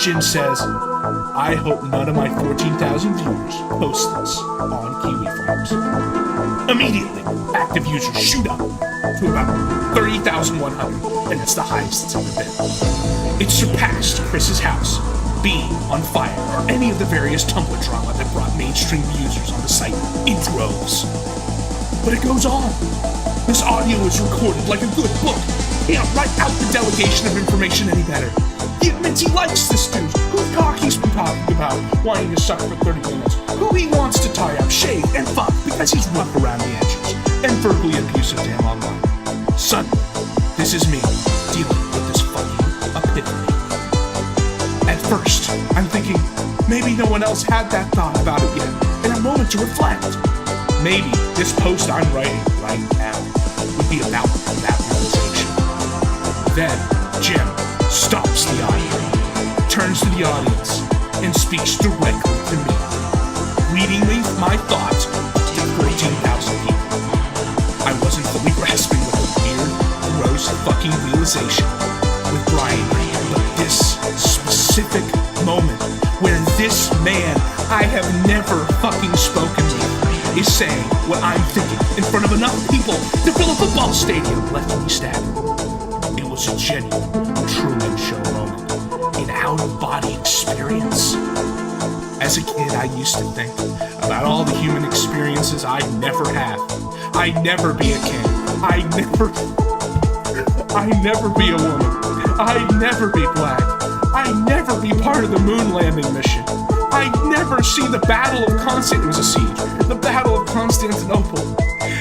Jim says, I hope none of my 14,000 viewers post this on Kiwi Farms. Immediately, active users shoot up to about 30,100, and it's the highest it's ever been. It surpassed Chris's house being on fire, or any of the various Tumblr drama that brought mainstream users on the site in droves. But it goes on. This audio is recorded like a good book. Can't write out the delegation of information any better. He admits he likes this dude, whose cock he's been talking about, wanting to suck for 30 minutes, who he wants to tie up, shave, and fuck because he's rough around the edges, and verbally abusive to him online. Suddenly, this is me dealing with this fucking epiphany. At first, I'm thinking, maybe no one else had that thought about it yet, and a moment to reflect. Maybe this post I'm writing right now would be about that realization. Then, Jim stops the audio, turns to the audience, and speaks directly to me, reading me my thoughts to 14,000 people. I wasn't fully grasping what a weird, gross fucking realization with Brian, but this specific moment where this I have never fucking spoken with is saying what I'm thinking in front of enough people to fill a football stadium, left me standing. It was a genuine Truman Show moment, an out-of-body experience. As a kid, I used to think about all the human experiences I'd never have. I'd never be a king. I'd never be a woman. I'd never be black. I'd never be part of the moon landing mission. I'd never see the Battle of Constantinople. It was a siege. The Battle of Constantinople.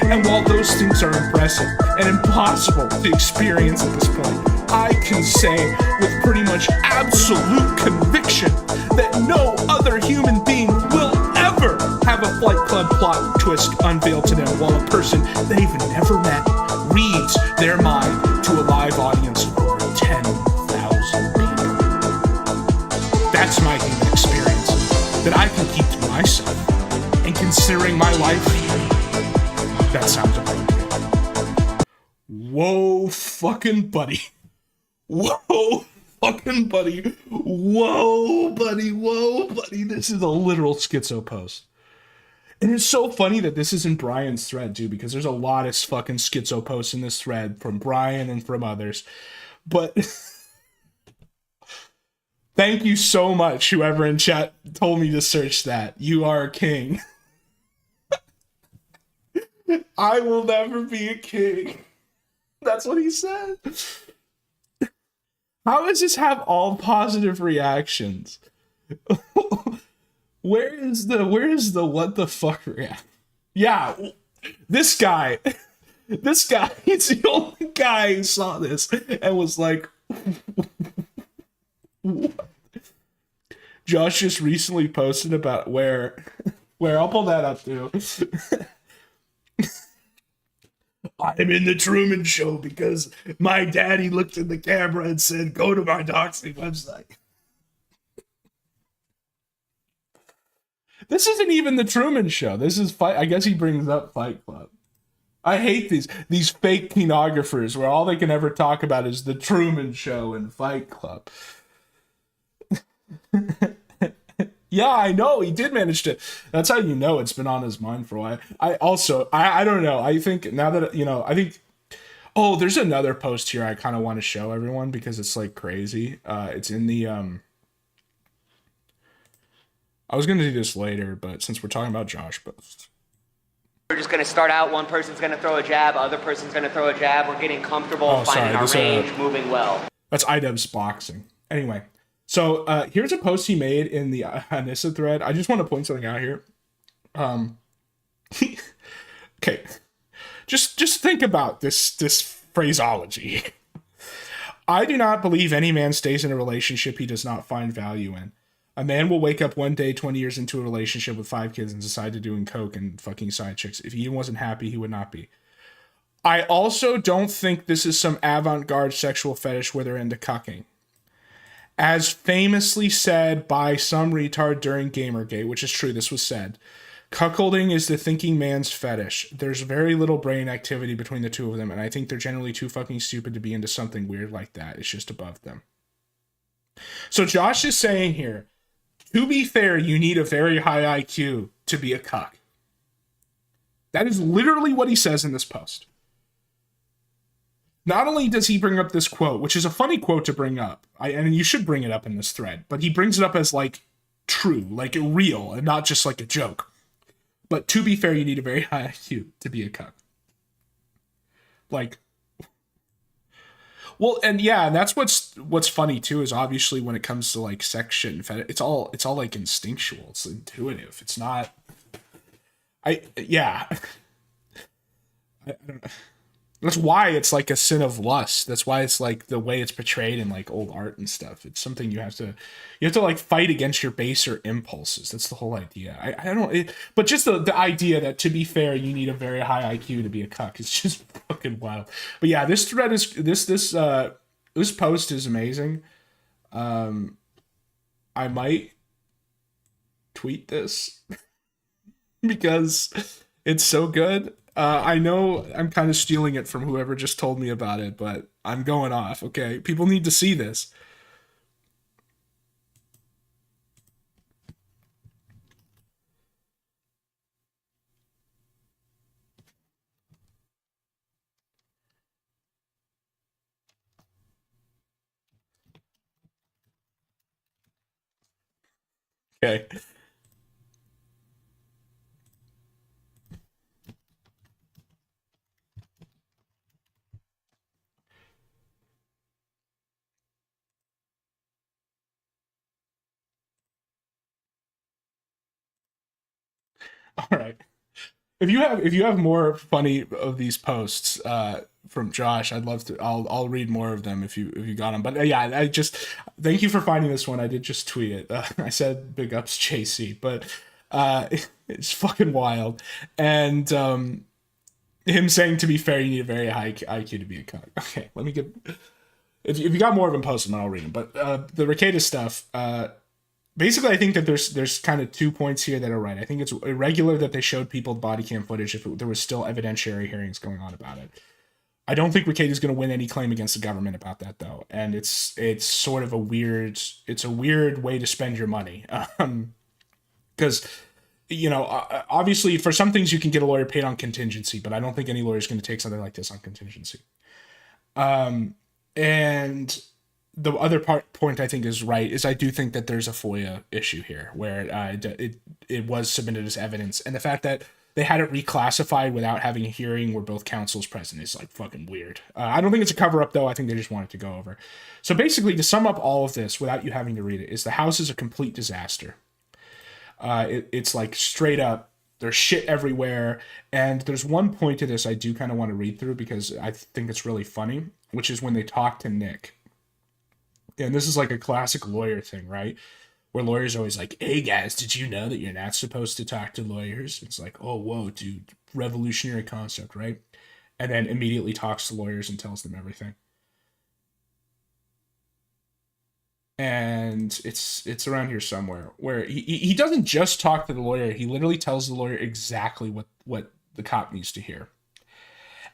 And while those things are impressive and impossible to experience at this point, I can say with pretty much absolute conviction that no other human being will ever have a Flight Club plot twist unveiled to them while a person they've never met reads their mind to a live audience of over 10,000 people. That's my human experience that I can keep to myself. And considering my life, that sounds appropriate. Whoa, fucking buddy. Whoa, fucking buddy. Whoa, buddy. Whoa, buddy. This is a literal schizo post. And it's so funny that this is in Brian's thread, too, because there's a lot of fucking schizo posts in this thread from Brian and from others. But thank you so much, whoever in chat told me to search that. You are a king. I will never be a king. That's what he said. How does this have all positive reactions? Where is the what the fuck react? Yeah, this guy, he's the only guy who saw this and was like, what? Josh just recently posted about where I'll pull that up too. I'm in the Truman Show because my daddy looked in the camera and said, go to my doxing website. This isn't even the Truman Show. This is Fight. I guess he brings up Fight Club. I hate these fake kinographers where all they can ever talk about is the Truman Show and Fight Club. Yeah, I know. He did manage to. That's how you know it's been on his mind for a while. I don't know. I think now that, I think. Oh, there's another post here I kind of want to show everyone because it's like crazy. It's in the. I was going to do this later, but since we're talking about Josh posts. We're just going to start out. One person's going to throw a jab. Other person's going to throw a jab. We're getting comfortable, finding our range, moving well. That's Ideb's boxing. Anyway. So here's a post he made in the Anissa thread. I just want to point something out here. Okay, just think about this phraseology. I do not believe any man stays in a relationship he does not find value in. A man will wake up one day 20 years into a relationship with 5 kids and decide to doing coke and fucking side chicks. If he wasn't happy, he would not be. I also don't think this is some avant-garde sexual fetish where they're into cucking. As famously said by some retard during Gamergate, which is true, this was said, cuckolding is the thinking man's fetish. There's very little brain activity between the two of them, and I think they're generally too fucking stupid to be into something weird like that. It's just above them. So Josh is saying here, to be fair, you need a very high IQ to be a cuck. That is literally what he says in this post. Not only does he bring up this quote, which is a funny quote to bring up, and you should bring it up in this thread, but he brings it up as like true, like real, and not just like a joke. But to be fair, you need a very high IQ to be a cuck. Like, well, and yeah, and that's what's funny too is obviously when it comes to like sex shit and fetish, it's all like instinctual, it's intuitive. It's not. I don't know. That's why it's like a sin of lust. That's why it's like the way it's portrayed in like old art and stuff. It's something you have to like fight against your baser impulses. That's the whole idea. I don't know. But just the idea that to be fair, you need a very high IQ to be a cuck is just fucking wild. But yeah, this thread is this post is amazing. I might tweet this because it's so good. I know I'm kind of stealing it from whoever just told me about it, but I'm going off, okay? People need to see this. Okay. All right. If you have more funny of these posts from Josh, I'd love to. I'll read more of them if you got them. But yeah, I just thank you for finding this one. I did just tweet it. I said big ups JC, but it's fucking wild. And him saying, to be fair, you need a very high IQ to be a comic. Okay, let me get. If you got more of them, post them and I'll read them. But the Rekieta stuff. Basically, I think that there's kind of 2 points here that are right. I think it's irregular that they showed people body cam footage if there was still evidentiary hearings going on about it. I don't think Rekieta is going to win any claim against the government about that, though. And it's sort of a weird way to spend your money. Because, you know, obviously for some things you can get a lawyer paid on contingency, but I don't think any lawyer is going to take something like this on contingency. And the other point I think is right is I do think that there's a FOIA issue here where it was submitted as evidence, and the fact that they had it reclassified without having a hearing where both counsels present is like fucking weird. I don't think it's a cover up though. I think they just wanted to go over. So basically, to sum up all of this without you having to read it, is the house is a complete disaster. It's like straight up. There's shit everywhere, and there's one point to this I do kind of want to read through because I think it's really funny, which is when they talk to Nick. And this is like a classic lawyer thing, right? Where lawyers are always like, hey guys, did you know that you're not supposed to talk to lawyers? It's like, oh, whoa, dude, revolutionary concept, right? And then immediately talks to lawyers and tells them everything. And it's around here somewhere where he doesn't just talk to the lawyer. He literally tells the lawyer exactly what the cop needs to hear.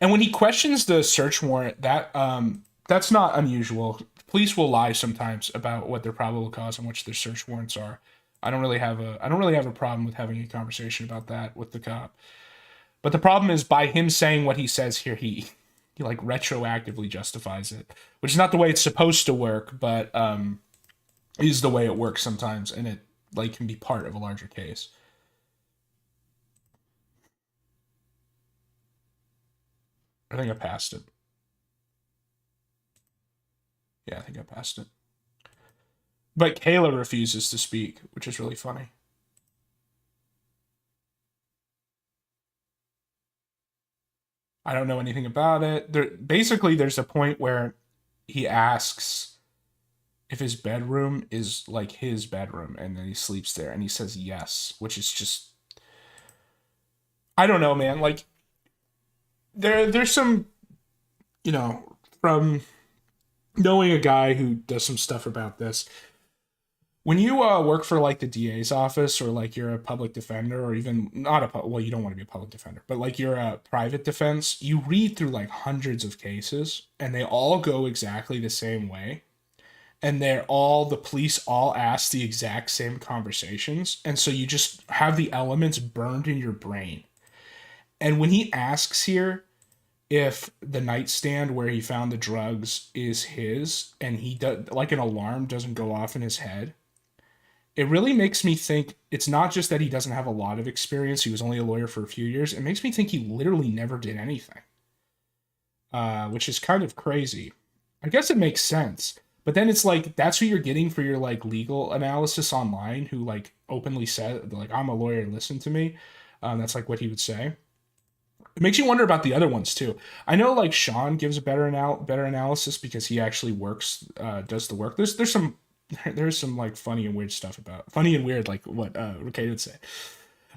And when he questions the search warrant, that's not unusual. Police will lie sometimes about what their probable cause and which their search warrants are. I don't really have a problem with having a conversation about that with the cop. But the problem is by him saying what he says here, he like retroactively justifies it, which is not the way it's supposed to work, but is the way it works sometimes, and it like can be part of a larger case. I think I passed it. Yeah, I think I passed it. But Kayla refuses to speak, which is really funny. I don't know anything about it. Basically, there's a point where he asks if his bedroom is like his bedroom, and then he sleeps there, and he says yes, which is just... I don't know, man. Like, there's some, you know, from knowing a guy who does some stuff about this, when you work for like the DA's office, or like you're a public defender, or even not well, you don't want to be a public defender, but like you're a private defense, you read through like hundreds of cases, and they all go exactly the same way. And the police all ask the exact same conversations. And so you just have the elements burned in your brain. And when he asks here if the nightstand where he found the drugs is his, and he does, like, an alarm doesn't go off in his head, it really makes me think it's not just that he doesn't have a lot of experience. He was only a lawyer for a few years. It makes me think he literally never did anything, which is kind of crazy. I guess it makes sense. But then it's like, that's who you're getting for your like legal analysis online, who like openly said, like, I'm a lawyer, listen to me. That's like what he would say. It makes you wonder about the other ones too. I know like Sean gives a better analysis because he actually does the work. There's some like funny and weird like what Rekieta would say.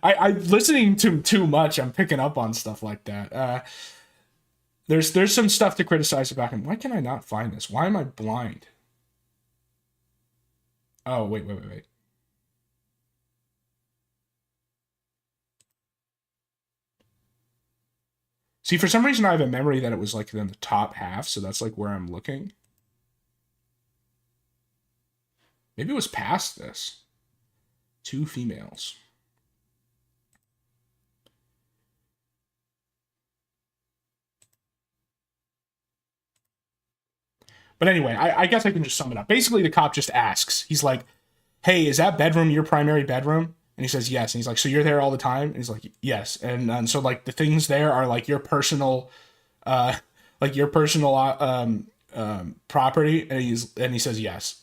I'm listening to him too much. I'm picking up on stuff like that. There's some stuff to criticize about him. Why can I not find this? Why am I blind? Oh, wait. See, for some reason I have a memory that it was like in the top half, so that's like where I'm looking. Maybe it was past this. 2 females. But anyway, I guess I can just sum it up. Basically, the cop just asks. He's like, hey, is that bedroom your primary bedroom? And he says, yes. And he's like, so you're there all the time? And he's like, yes. And so like the things there are like your personal, like your personal property. And he says, yes.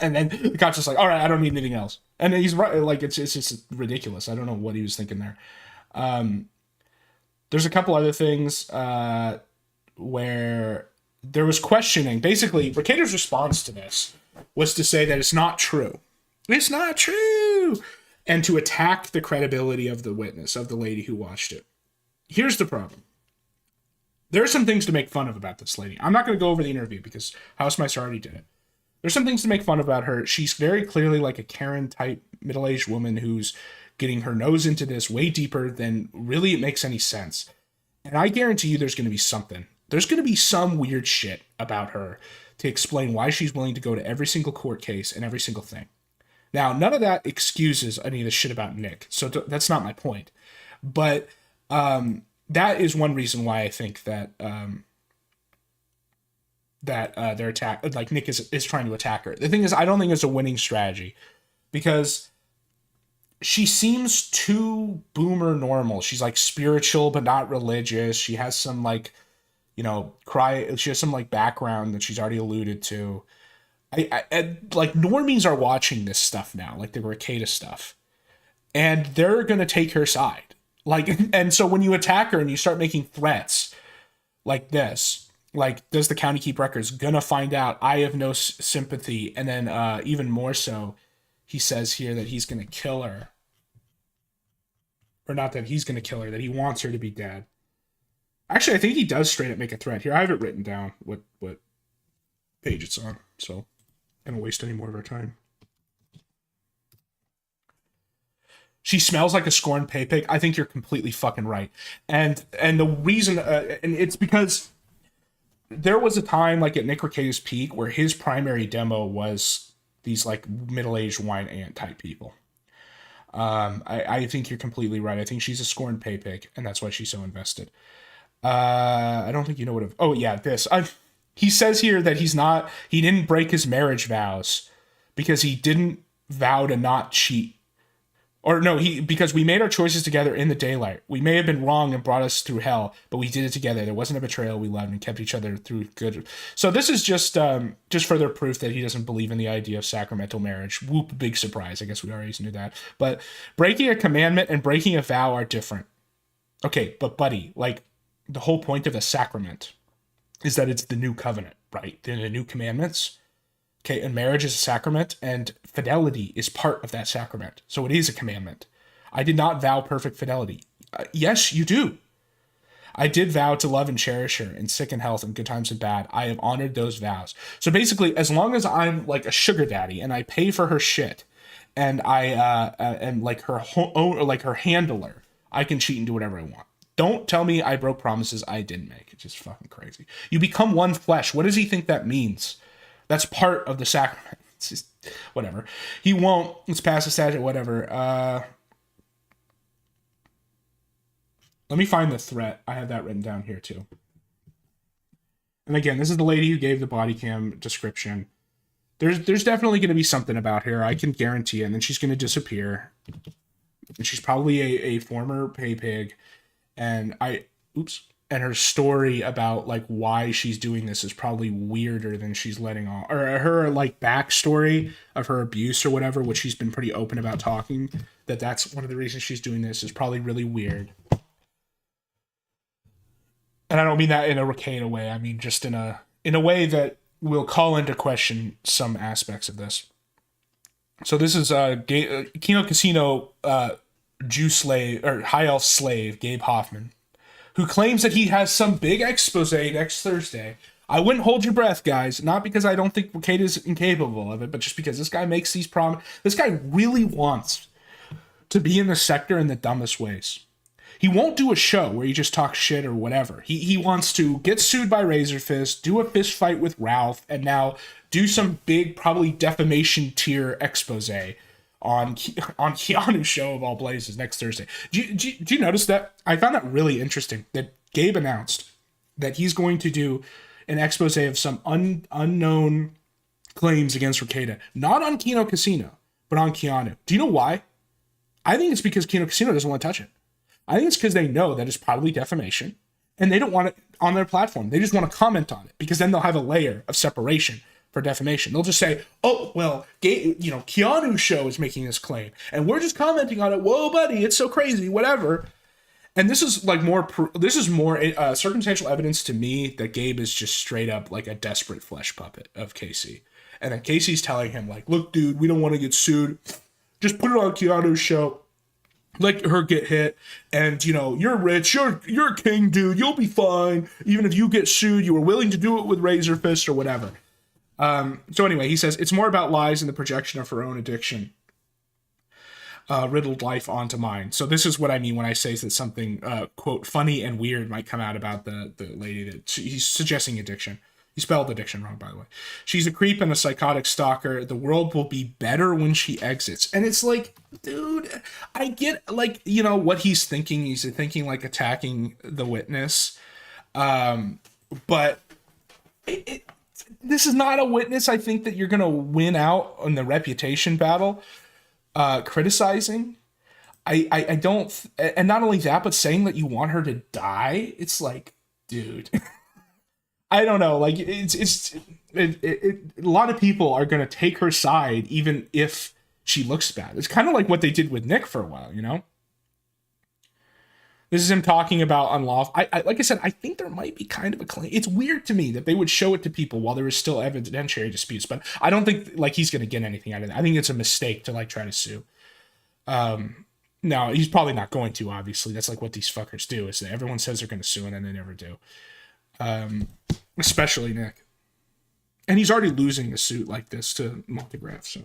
And then the cop's just like, all right, I don't need anything else. And he's right. Like, it's just ridiculous. I don't know what he was thinking there. There's a couple other things where there was questioning. Basically, Rekieta's response to this was to say that it's not true. It's not true. And to attack the credibility of the witness, of the lady who watched it. Here's the problem. There are some things to make fun of about this lady. I'm not going to go over the interview because Housemeister already did it. There's some things to make fun about her. She's very clearly like a Karen-type middle-aged woman who's getting her nose into this way deeper than really it makes any sense. And I guarantee you there's going to be something. There's going to be some weird shit about her to explain why she's willing to go to every single court case and every single thing. Now, none of that excuses any of the shit about Nick, so that's not my point. But that is one reason why I think that their attack, like Nick is trying to attack her. The thing is, I don't think it's a winning strategy because she seems too boomer normal. She's like spiritual but not religious. She has some like, you know, she has some like background that she's already alluded to. I like normies are watching this stuff now, like the Rekieta stuff, and they're gonna take her side. Like, and so when you attack her and you start making threats like this, like, does the county keep records? Gonna find out. I have no sympathy. And then even more so, he says here that he's gonna kill her, or not that he's gonna kill her, that he wants her to be dead. Actually, I think he does straight up make a threat here. I have it written down what page it's on, so I don't waste any more of our time. She smells like a scorned pay pig. I think you're completely fucking right. And the reason, and it's because there was a time like at Nick Rekieta's peak where his primary demo was these like middle-aged wine aunt type people. I think you're completely right. I think she's a scorned pay pig, and that's why she's so invested. I don't think you know what. Oh yeah, this. He says here that he didn't break his marriage vows because he didn't vow to not cheat. Or no, because we made our choices together in the daylight. We may have been wrong and brought us through hell, but we did it together. There wasn't a betrayal. We loved and kept each other through good. So this is just further proof that he doesn't believe in the idea of sacramental marriage. Whoop, big surprise. I guess we already knew that. But breaking a commandment and breaking a vow are different. Okay, but buddy, like the whole point of a sacrament is that it's the new covenant, right? They're the new commandments. Okay, and marriage is a sacrament, and fidelity is part of that sacrament. So it is a commandment. I did not vow perfect fidelity. Yes, you do. I did vow to love and cherish her in sick and health and good times and bad. I have honored those vows. So basically, as long as I'm like a sugar daddy and I pay for her shit, and I am like her or like her handler, I can cheat and do whatever I want. Don't tell me I broke promises I didn't make. It's just fucking crazy. You become one flesh. What does he think that means? That's part of the sacrament. It's just, whatever. He won't. Let's pass the statute, whatever. Let me find the threat. I have that written down here too. And again, this is the lady who gave the body cam description. There's definitely going to be something about her. I can guarantee it. And then she's going to disappear. And she's probably a former pay pig. And and her story about like why she's doing this is probably weirder than she's letting on, or her like backstory of her abuse or whatever, which she's been pretty open about talking, that's one of the reasons she's doing this is probably really weird. And I don't mean that in a Rekieta way. I mean just in a way that will call into question some aspects of this. So this is Kino Casino Jew slave or high elf slave Gabe Hoffman, who claims that he has some big expose next Thursday. I wouldn't hold your breath, guys. Not because I don't think Rekieta is incapable of it, but just because this guy makes these promises. This guy really wants to be in the sector in the dumbest ways. He won't do a show where he just talks shit or whatever. He wants to get sued by Razor Fist, do a fist fight with Ralph, and now do some big, probably defamation tier expose on Keanu's show of all places next Thursday. Do you notice that? I found that really interesting that Gabe announced that he's going to do an expose of some unknown claims against Rekieta, not on Kino Casino, but on Keanu. Do you know why? I think it's because Kino Casino doesn't want to touch it. I think it's because they know that it's probably defamation, and they don't want it on their platform. They just want to comment on it, because then they'll have a layer of separation for defamation. They'll just say, oh, well, Keanu's show is making this claim, and we're just commenting on it. Whoa, buddy, it's so crazy, whatever. And this is like more circumstantial evidence to me that Gabe is just straight up like a desperate flesh puppet of Casey. And then Casey's telling him, like, look, dude, we don't want to get sued. Just put it on Keanu's show. Let her get hit. And, you're rich. You're a king, dude. You'll be fine. Even if you get sued, you were willing to do it with Razor Fist or whatever. So anyway, he says, it's more about lies and the projection of her own addiction. Riddled life onto mine. So this is what I mean when I say that something, quote, funny and weird might come out about the lady that he's suggesting addiction. He spelled addiction wrong, by the way. She's a creep and a psychotic stalker. The world will be better when she exits. And it's like, dude, I get, like, what he's thinking. He's thinking, like, attacking the witness. But this is not a witness, I think, that you're going to win out on the reputation battle. Criticizing. I don't, and not only that, but saying that you want her to die. It's like, dude, I don't know. Like, a lot of people are going to take her side, even if she looks bad. It's kind of like what they did with Nick for a while, This is him talking about unlawful. Like I said, I think there might be kind of a claim. It's weird to me that they would show it to people while there was still evidentiary disputes, but I don't think like he's going to get anything out of it. I think it's a mistake to like try to sue. No, he's probably not going to, obviously. That's like what these fuckers do, is that everyone says they're going to sue and then they never do. Especially Nick. And he's already losing a suit like this to Montegraph, so.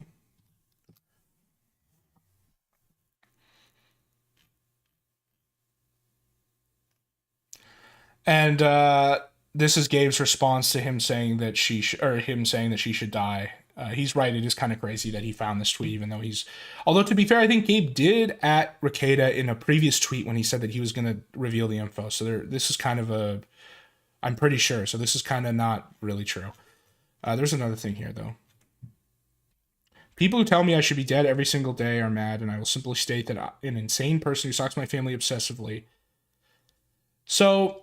And this is Gabe's response to him saying that she should die. He's right. It is kind of crazy that he found this tweet, even though although to be fair, I think Gabe did at Rekieta in a previous tweet when he said that he was going to reveal the info. So this is kind of I'm pretty sure. So this is kind of not really true. There's another thing here though. People who tell me I should be dead every single day are mad, and I will simply state that an insane person who stalks my family obsessively. So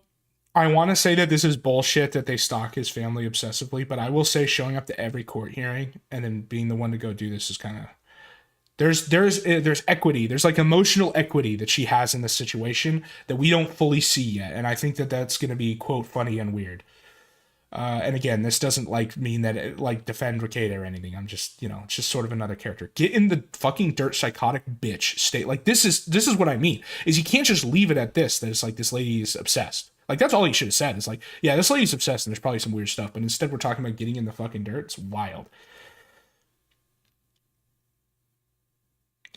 I want to say that this is bullshit that they stalk his family obsessively, but I will say showing up to every court hearing and then being the one to go do this is kind of, there's equity. There's like emotional equity that she has in this situation that we don't fully see yet. And I think that that's going to be, quote, funny and weird. And again, this doesn't like mean that it like defend Rekieta or anything. I'm just, it's just sort of another character. Get in the fucking dirt psychotic bitch state. Like this is what I mean, is you can't just leave it at this, that it's like this lady is obsessed. Like, that's all he should have said. It's like, yeah, this lady's obsessed and there's probably some weird stuff. But instead, we're talking about getting in the fucking dirt. It's wild.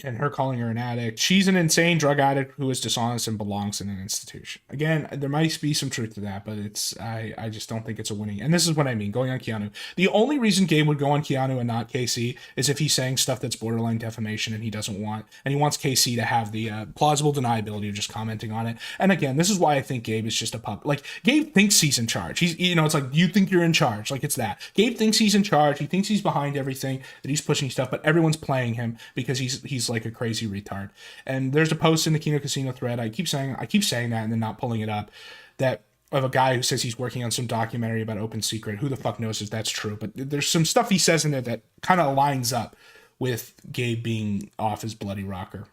And her calling her an addict. She's an insane drug addict who is dishonest and belongs in an institution. Again, there might be some truth to that, but I just don't think it's a winning. And this is what I mean, going on Keanu. The only reason Gabe would go on Keanu and not Casey is if he's saying stuff that's borderline defamation and he wants Casey to have the plausible deniability of just commenting on it. And again, this is why I think Gabe is just a pup. Like, Gabe thinks he's in charge. He's, it's like, you think you're in charge. Like, it's that. Gabe thinks he's in charge. He thinks he's behind everything, that he's pushing stuff, but everyone's playing him because he's like a crazy retard. And there's a post in the Kino Casino thread. I keep saying that and then not pulling it up, that of a guy who says he's working on some documentary about Open Secret. Who the fuck knows if that's true? But there's some stuff he says in there that kind of lines up with Gabe being off his bloody rocker.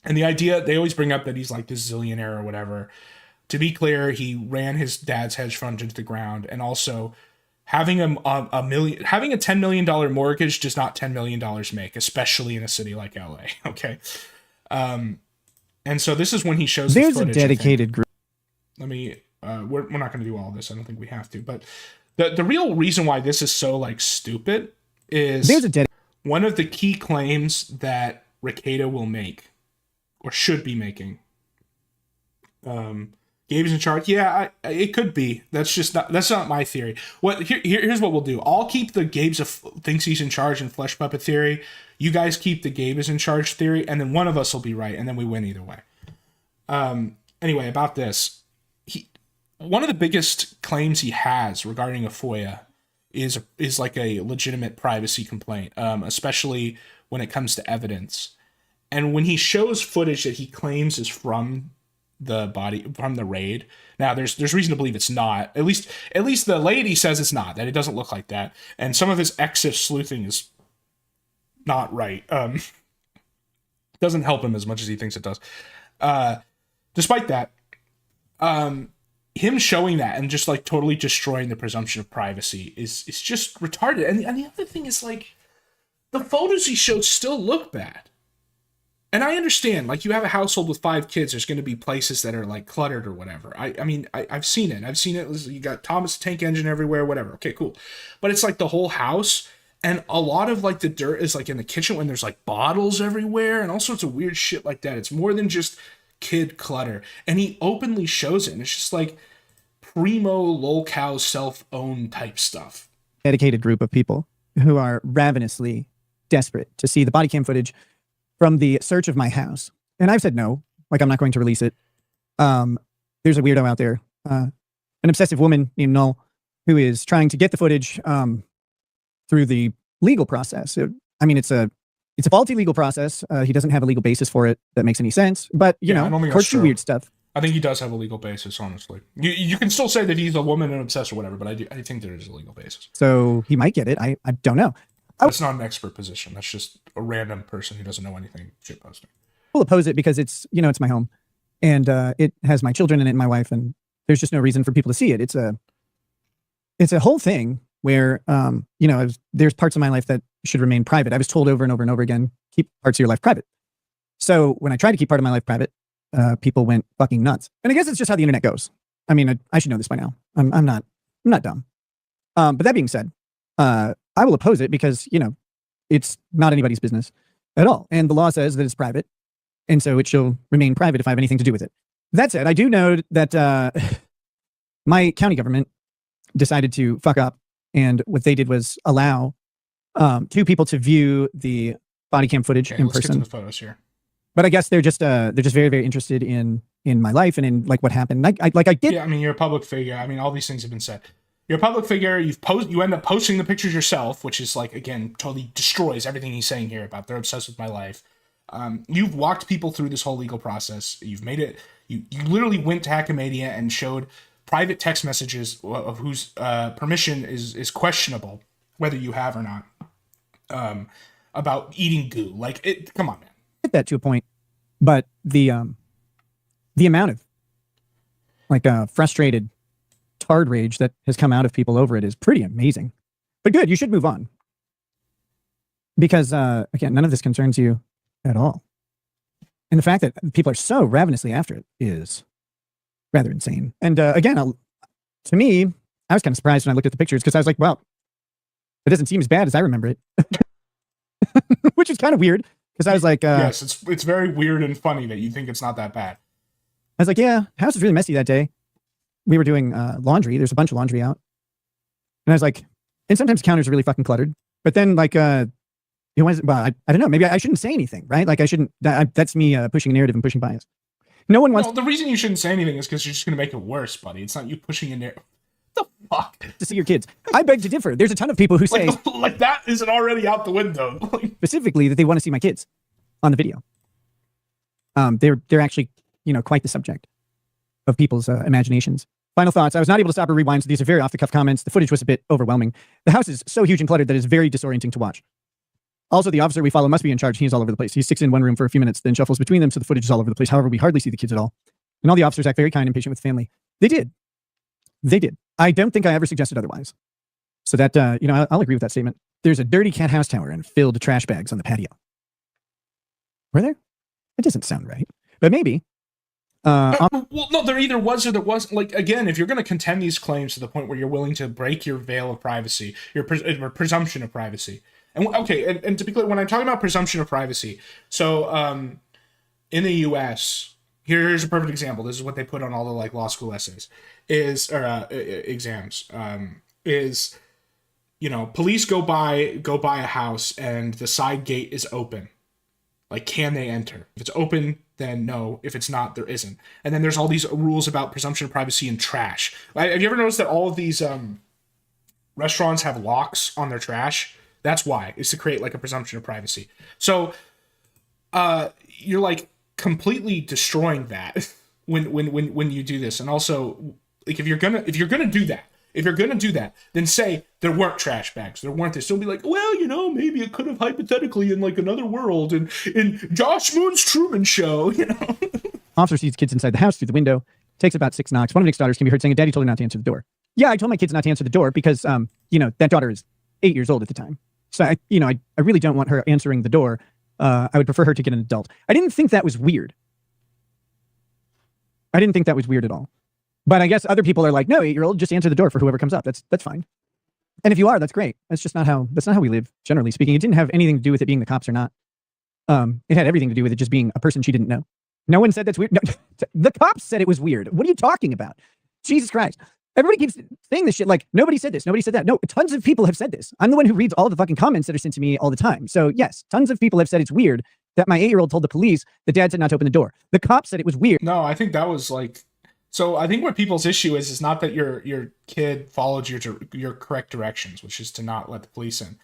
And the idea, they always bring up that he's like this zillionaire or whatever. To be clear, he ran his dad's hedge fund into the ground, and also having having a $10 million mortgage does not $10 million make, especially in a city like LA. Okay. And so this is when he shows there's a dedicated group. Let me, we're not going to do all this. I don't think we have to, but the real reason why this is so like stupid is one of the key claims that Rekieta will make or should be making. Gabe's in charge. Yeah, it could be. That's not my theory. Here's what we'll do. I'll keep the Gabe's thinks he's in charge and flesh puppet theory. You guys keep the Gabe is in charge theory, and then one of us will be right, and then we win either way. Anyway, about this, one of the biggest claims he has regarding a FOIA is like a legitimate privacy complaint, especially when it comes to evidence. And when he shows footage that he claims is from the raid, now there's reason to believe it's not. At least the lady says it's not, that it doesn't look like that. And some of his EXIF sleuthing is not right. Doesn't help him as much as he thinks it does. Despite that, him showing that and just like totally destroying the presumption of privacy is just retarded. And the other thing is, like, the photos he showed still look bad. And I understand, like, you have a household with 5 kids, there's going to be places that are like cluttered or whatever. I mean, I've seen it. You got Thomas Tank Engine everywhere, whatever. Okay, cool. But it's like the whole house, and a lot of like the dirt is like in the kitchen when there's like bottles everywhere and all sorts of weird shit like that. It's more than just kid clutter. And he openly shows it. And it's just like primo lolcow self-owned type stuff. Dedicated group of people who are ravenously desperate to see the body cam footage from the search of my house. And I've said no, like, I'm not going to release it. There's a weirdo out there, an obsessive woman named Null, who is trying to get the footage through the legal process. I mean, it's a faulty legal process. He doesn't have a legal basis for it that makes any sense. But, you know, courts do weird stuff. I think he does have a legal basis, honestly. You can still say that he's a woman and obsessed or whatever, but I think there is a legal basis. So he might get it. I don't know. That's not an expert position. That's just a random person who doesn't know anything shit posting. We'll oppose it because it's, you know, it's my home, and it has my children in it and my wife, and there's just no reason for people to see it. It's a whole thing where, you know, there's parts of my life that should remain private. I was told over and over and over again, keep parts of your life private. So when I tried to keep part of my life private, people went fucking nuts. And I guess it's just how the internet goes. I mean, I should know this by now. I'm not dumb. But that being said, I will oppose it because, you know, it's not anybody's business at all. And the law says that it's private. And so it shall remain private if I have anything to do with it. That said, I do know that my county government decided to fuck up. And what they did was allow 2 people to view the body cam footage in person. Let's get to the photos here. But I guess they're just very, very interested in my life and in like what happened. I did. Yeah, I mean, you're a public figure. I mean, all these things have been said. You're a public figure. You end up posting the pictures yourself, which is like, again, totally destroys everything he's saying here about they're obsessed with my life. You've walked people through this whole legal process. You've made it. You literally went to Hackmedia and showed private text messages of whose permission is questionable, whether you have or not, about eating goo. Like, it. Come on, man. Get that to a point, but the amount of like frustrated tard rage that has come out of people over it is pretty amazing. But good, you should move on. Because, again, none of this concerns you at all. And the fact that people are so ravenously after it is rather insane. And, again, to me, I was kind of surprised when I looked at the pictures because I was like, well, it doesn't seem as bad as I remember it. Which is kind of weird because I was like... yes, it's very weird and funny that you think it's not that bad. I was like, yeah, house was really messy that day. We were doing laundry. There's a bunch of laundry out. And I was like, and sometimes counters are really fucking cluttered. But then like, I don't know. Maybe I shouldn't say anything, right? Like I shouldn't, that's me pushing a narrative and pushing bias. No one wants... No, the reason you shouldn't say anything is because you're just going to make it worse, buddy. It's not you pushing a narrative. What the fuck? To see your kids. I beg to differ. There's a ton of people who say... like that isn't already out the window. Specifically that they want to see my kids on the video. They're actually, you know, quite the subject of people's imaginations. Final thoughts. I was not able to stop or rewind, so these are very off-the-cuff comments. The footage was a bit overwhelming. The house is so huge and cluttered that it's very disorienting to watch. Also, the officer we follow must be in charge. He's all over the place. He sticks in one room for a few minutes, then shuffles between them, so the footage is all over the place. However, we hardly see the kids at all. And all the officers act very kind and patient with the family. They did. I don't think I ever suggested otherwise. So that, you know, I'll agree with that statement. There's a dirty cat house tower and filled trash bags on the patio. Were there? That doesn't sound right. But maybe. Well, no, there either was or there wasn't. Like, again, if you're going to contend these claims to the point where you're willing to break your veil of privacy, your presumption of privacy. And okay, and to be clear, when I'm talking about presumption of privacy, so in the U.S., here's a perfect example. This is what they put on all the like law school essays, exams. Is, you know, police go by a house and the side gate is open. Like, can they enter? If it's open, then no. If it's not, there isn't. And then there's all these rules about presumption of privacy and trash. Have you ever noticed that all of these restaurants have locks on their trash. That's why. It's to create like a presumption of privacy. So you're like completely destroying that when you do this. And also, like if you're gonna do that, then say there weren't trash bags, there weren't this. Don't be like, well, you know, maybe it could have hypothetically in like another world in Josh Moon's Truman Show, you know. Officer sees kids inside the house through the window, takes about 6 knocks. One of Nick's daughters can be heard saying, Daddy told her not to answer the door. Yeah, I told my kids not to answer the door because, you know, that daughter is 8 years old at the time. So, I really don't want her answering the door. I would prefer her to get an adult. I didn't think that was weird. I didn't think that was weird at all. But I guess other people are like, no, 8-year-old, just answer the door for whoever comes up. That's fine. And if you are, that's great. That's not how we live, generally speaking. It didn't have anything to do with it being the cops or not. It had everything to do with it just being a person she didn't know. No one said that's weird. No, the cops said it was weird. What are you talking about? Jesus Christ. Everybody keeps saying this shit like, nobody said this, nobody said that. No, tons of people have said this. I'm the one who reads all the fucking comments that are sent to me all the time. So yes, tons of people have said it's weird that my 8-year-old told the police the dad said not to open the door. The cops said it was weird. No, I think that was like, so I think what people's issue is not that your kid followed your correct directions, which is to not let the police in.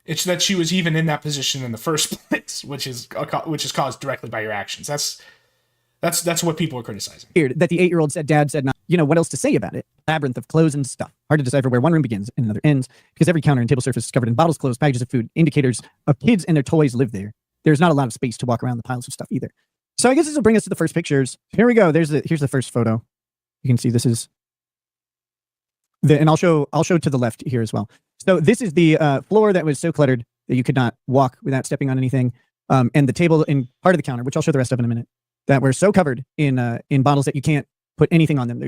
It's that she was even in that position in the first place, which is caused directly by your actions. That's what people are criticizing. Weird that the 8-year-old said dad said not. You know, what else to say about it? Labyrinth of clothes and stuff. Hard to decipher where one room begins and another ends because every counter and table surface is covered in bottles, clothes, packages of food, indicators of kids and their toys live there. There's not a lot of space to walk around the piles of stuff either. So I guess this will bring us to the first pictures. Here we go. Here's the first photo. You can see this is and I'll show to the left here as well. So this is the floor that was so cluttered that you could not walk without stepping on anything. And the table in part of the counter, which I'll show the rest of in a minute, that were so covered in bottles that you can't put anything on them.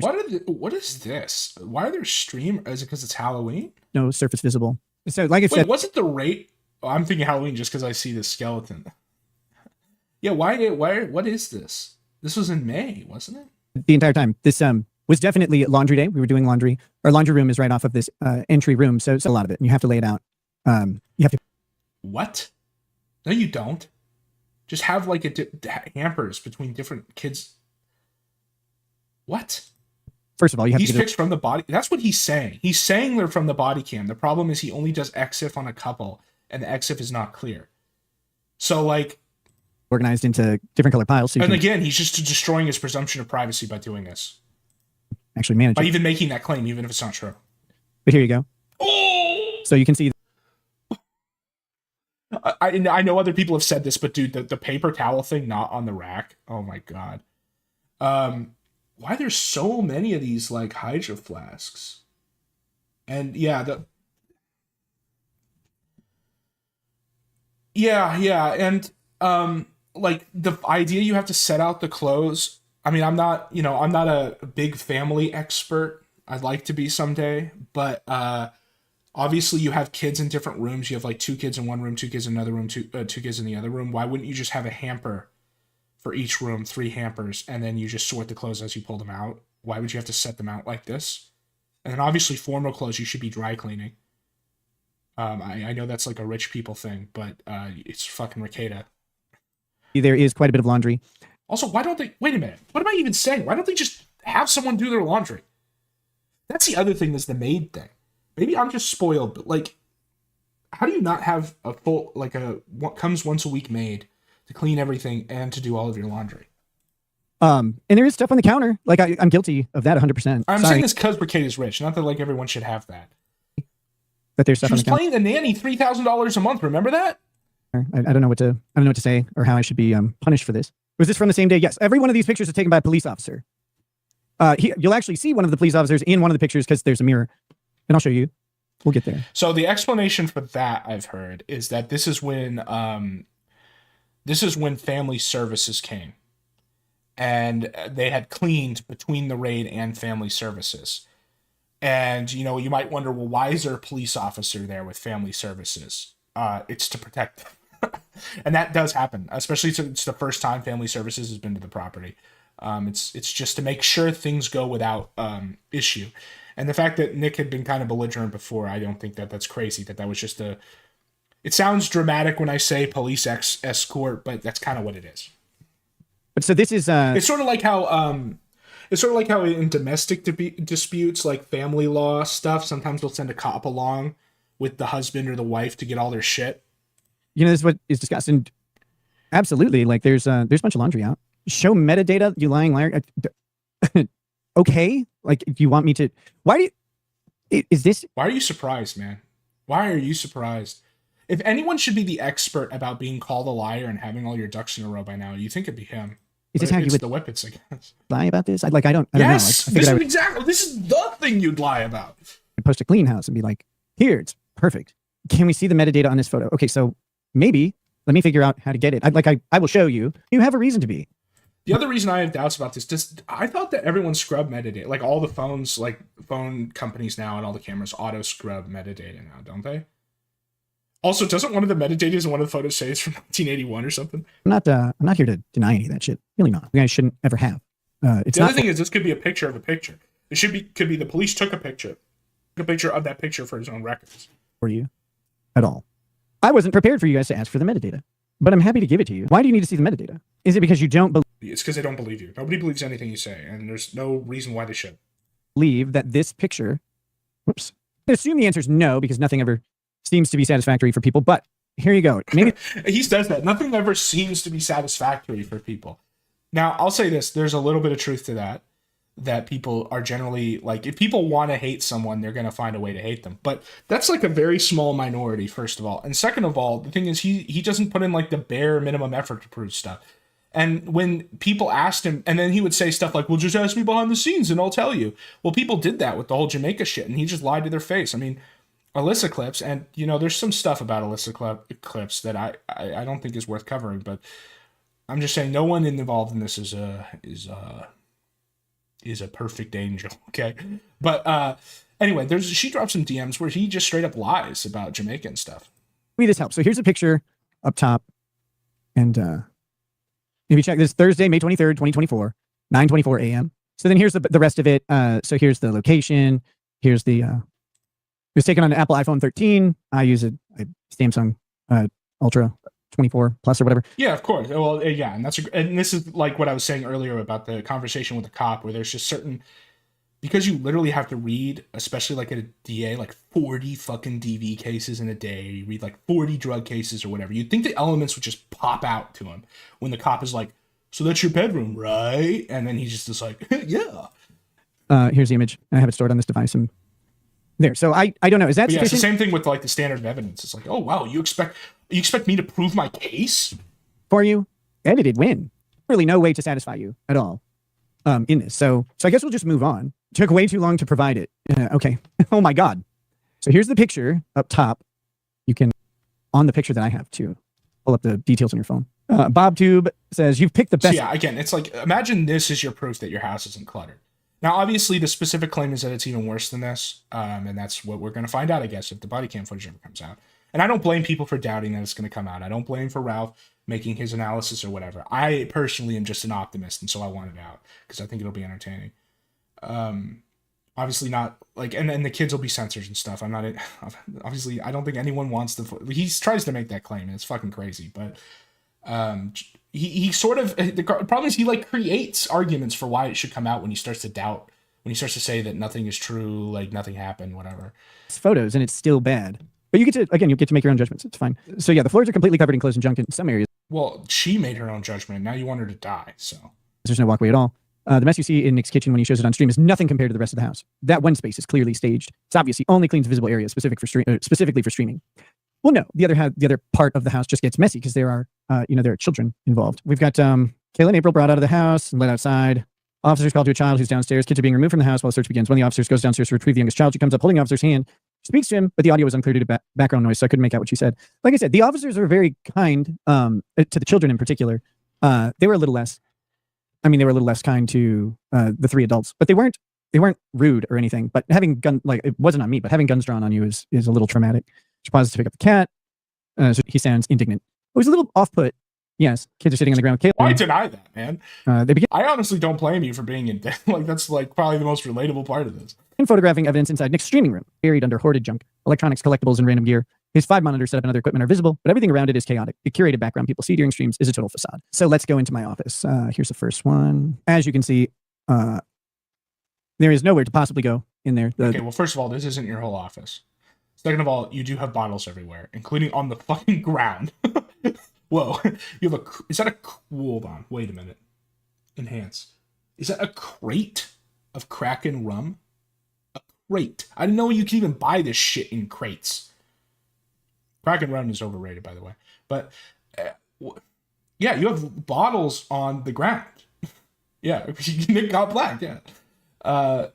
What is this? Why are there stream? Is it because it's Halloween? No surface visible. So like I said, wasn't the rate? Oh, I'm thinking Halloween just because I see this skeleton. Yeah, what is this? This was in May, wasn't it? The entire time. This was definitely laundry day. We were doing laundry. Our laundry room is right off of this entry room, so it's a lot of it. And you have to lay it out. You have to. What? No, you don't. Just have like hampers between different kids. What? First of all, you have these to pics from the body. That's what he's saying. He's saying they're from the body cam. The problem is he only does EXIF on a couple, and the EXIF is not clear. So like organized into different color piles. So again, he's just destroying his presumption of privacy by doing this. Actually manage by even making that claim, even if it's not true. But here you go. Oh! So you can see. I know other people have said this, but dude, the paper towel thing not on the rack. Oh my god. Why there's so many of these like Hydro flasks? And yeah, and like the idea you have to set out the clothes. I mean, I'm not a big family expert. I'd like to be someday, but obviously you have kids in different rooms. You have like 2 kids in one room, 2 kids in another room, two kids in the other room. Why wouldn't you just have a hamper for each room, 3 hampers, and then you just sort the clothes as you pull them out? Why would you have to set them out like this? And then obviously formal clothes you should be dry cleaning. I know that's like a rich people thing, but it's fucking Rekieta. There is quite a bit of laundry. Also, why don't they... Wait a minute. What am I even saying? Why don't they just have someone do their laundry? That's the other thing, is the maid thing. Maybe I'm just spoiled, but like, how do you not have a full, like what comes once a week maid to clean everything and to do all of your laundry? And there is stuff on the counter. Like I'm guilty of that 100%. I'm saying this because Rekieta's rich. Not that like everyone should have that. But there's stuff on the counter. She was playing the nanny $3,000 a month. Remember that? I don't know what to say or how I should be punished for this. Was this from the same day? Yes. Every one of these pictures is taken by a police officer. You'll actually see one of the police officers in one of the pictures because there's a mirror. And I'll show you. We'll get there. So the explanation for that, I've heard, is that this is when family services came. And they had cleaned between the raid and family services. And, you know, you might wonder, well, why is there a police officer there with family services? It's to protect them. And that does happen, especially it's the first time family services has been to the property. It's just to make sure things go without issue. And the fact that Nick had been kind of belligerent before, I don't think that's crazy. That was just it sounds dramatic when I say police escort, but that's kind of what it is. But so this is it's sort of like how It's sort of like how in domestic disputes, like family law stuff, sometimes they'll send a cop along with the husband or the wife to get all their shit. This is what is discussed. And absolutely, like there's a bunch of laundry out. Show metadata, you lying liar. Okay, like do you want me to? Why do you, is this? Why are you surprised, man? Why are you surprised? If anyone should be the expert about being called a liar and having all your ducks in a row by now, you think it'd be him. Is this how you would the whippets, I guess. lie about this? I don't know. Yes, Like, this is the thing you'd lie about. I'd post a clean house and be like, here, it's perfect. Can we see the metadata on this photo? Okay, so maybe let me figure out how to get it. I will show you. You have a reason to be. The other reason I have doubts about this, I thought that everyone scrubbed metadata. Like all the phones, like phone companies now and all the cameras auto scrub metadata now, don't they? Also, doesn't one of the metadators in one of the photos say it's from 1981 or something? I'm not here to deny any of that shit. Really not. You guys shouldn't ever have. It's the not other thing is this could be a picture of a picture. It could be the police took a picture of that picture for his own records. For you at all. I wasn't prepared for you guys to ask for the metadata, but I'm happy to give it to you. Why do you need to see the metadata? Is it because you don't It's because they don't believe you. Nobody believes anything you say, and there's no reason why they should. believe that this picture, whoops, I assume the answer is no, because nothing ever seems to be satisfactory for people, but here you go. Maybe he says that. Nothing ever seems to be satisfactory for people. Now, I'll say this. There's a little bit of truth to that people are generally, like, if people want to hate someone, they're going to find a way to hate them. But that's like a very small minority, first of all. And second of all, the thing is he doesn't put in like the bare minimum effort to prove stuff. And when people asked him, and then he would say stuff like, well, just ask me behind the scenes and I'll tell you. Well, people did that with the whole Jamaica shit, and he just lied to their face. I mean, Alyssa clips, and there's some stuff about Alyssa clips that I don't think is worth covering, but I'm just saying no one involved in this is a perfect angel, okay? But anyway, she dropped some DMs where he just straight up lies about Jamaica and stuff. maybe this helps. So here's a picture up top, and maybe check this Thursday, May 23rd, 2024, 9:24 a.m. So then here's the rest of it. So here's the location. Here's the it was taken on an Apple iPhone 13. I use a Samsung Ultra 24 Plus or whatever. Yeah, of course. Well, yeah, and this is like what I was saying earlier about the conversation with the cop, where there's just certain, because you literally have to read, especially like at a DA, like 40 fucking DV cases in a day. You read like 40 drug cases or whatever. You'd think the elements would just pop out to him when the cop is like, "So that's your bedroom, right?" And then he's just like, "Yeah." Here's the image. I have it stored on this device. And there. So I don't know. Is that yeah, it's the sufficient? same thing with like the standard of evidence. It's like, oh wow, you expect me to prove my case For you? Edited win. Really no way to satisfy you at all in this. So I guess we'll just move on. Took way too long to provide it. Okay. Oh my God. So here's the picture up top. You can, on the picture that I have too, pull up the details on your phone. BobTube says, you've picked the best. So yeah, again, it's like, imagine this is your proof that your house isn't cluttered. Now, obviously, the specific claim is that it's even worse than this, and that's what we're going to find out, I guess, if the body cam footage ever comes out. And I don't blame people for doubting that it's going to come out. I don't blame for Ralph making his analysis or whatever. I personally am just an optimist, and so I want it out because I think it'll be entertaining. Obviously not like, and the kids will be censored and stuff. I'm not, obviously, I don't think anyone wants he tries to make that claim, and it's fucking crazy, but he sort of, the problem is he like creates arguments for why it should come out when he starts to doubt, when he starts to say that nothing is true, like nothing happened, whatever. It's photos and it's still bad. But you get to make your own judgments. It's fine. So yeah, the floors are completely covered in clothes and junk in some areas. Well, she made her own judgment. Now you want her to die, so. There's no walkway at all. The mess you see in Nick's kitchen when he shows it on stream is nothing compared to the rest of the house. That one space is clearly staged. It's obvious he only cleans visible areas specifically for streaming. Well, no, the other part of the house just gets messy because there are children involved. We've got Kayla and April brought out of the house and led outside. Officers called to a child who's downstairs. Kids are being removed from the house while the search begins. One of the officers goes downstairs to retrieve the youngest child. She comes up holding the officer's hand. She speaks to him, but the audio was unclear due to background noise, so I couldn't make out what she said. Like I said, the officers are very kind to the children in particular. They were a little less. They were a little less kind to the three adults, but they weren't rude or anything. But having it wasn't on me, but having guns drawn on you is a little traumatic. She pauses to pick up the cat. So he sounds indignant. It was a little off-put. Yes, kids are sitting on the ground. Why deny that, man? They begin I honestly don't blame you for being in debt. Like, that's like probably the most relatable part of this. photographing evidence inside Nick's streaming room, buried under hoarded junk, electronics, collectibles, and random gear. His 5 monitors set up and other equipment are visible, but everything around it is chaotic. The curated background people see during streams is a total facade. So let's go into my office. Here's the first one. As you can see, There is nowhere to possibly go in there. Okay, well, first of all, this isn't your whole office. Second of all, you do have bottles everywhere, including on the fucking ground. Whoa, you have is that a, hold on, wait a minute. Enhance. Is that a crate of Kraken rum? A crate. I didn't know you could even buy this shit in crates. Kraken rum is overrated, by the way. But, yeah, you have bottles on the ground. Yeah, Nick got black, yeah.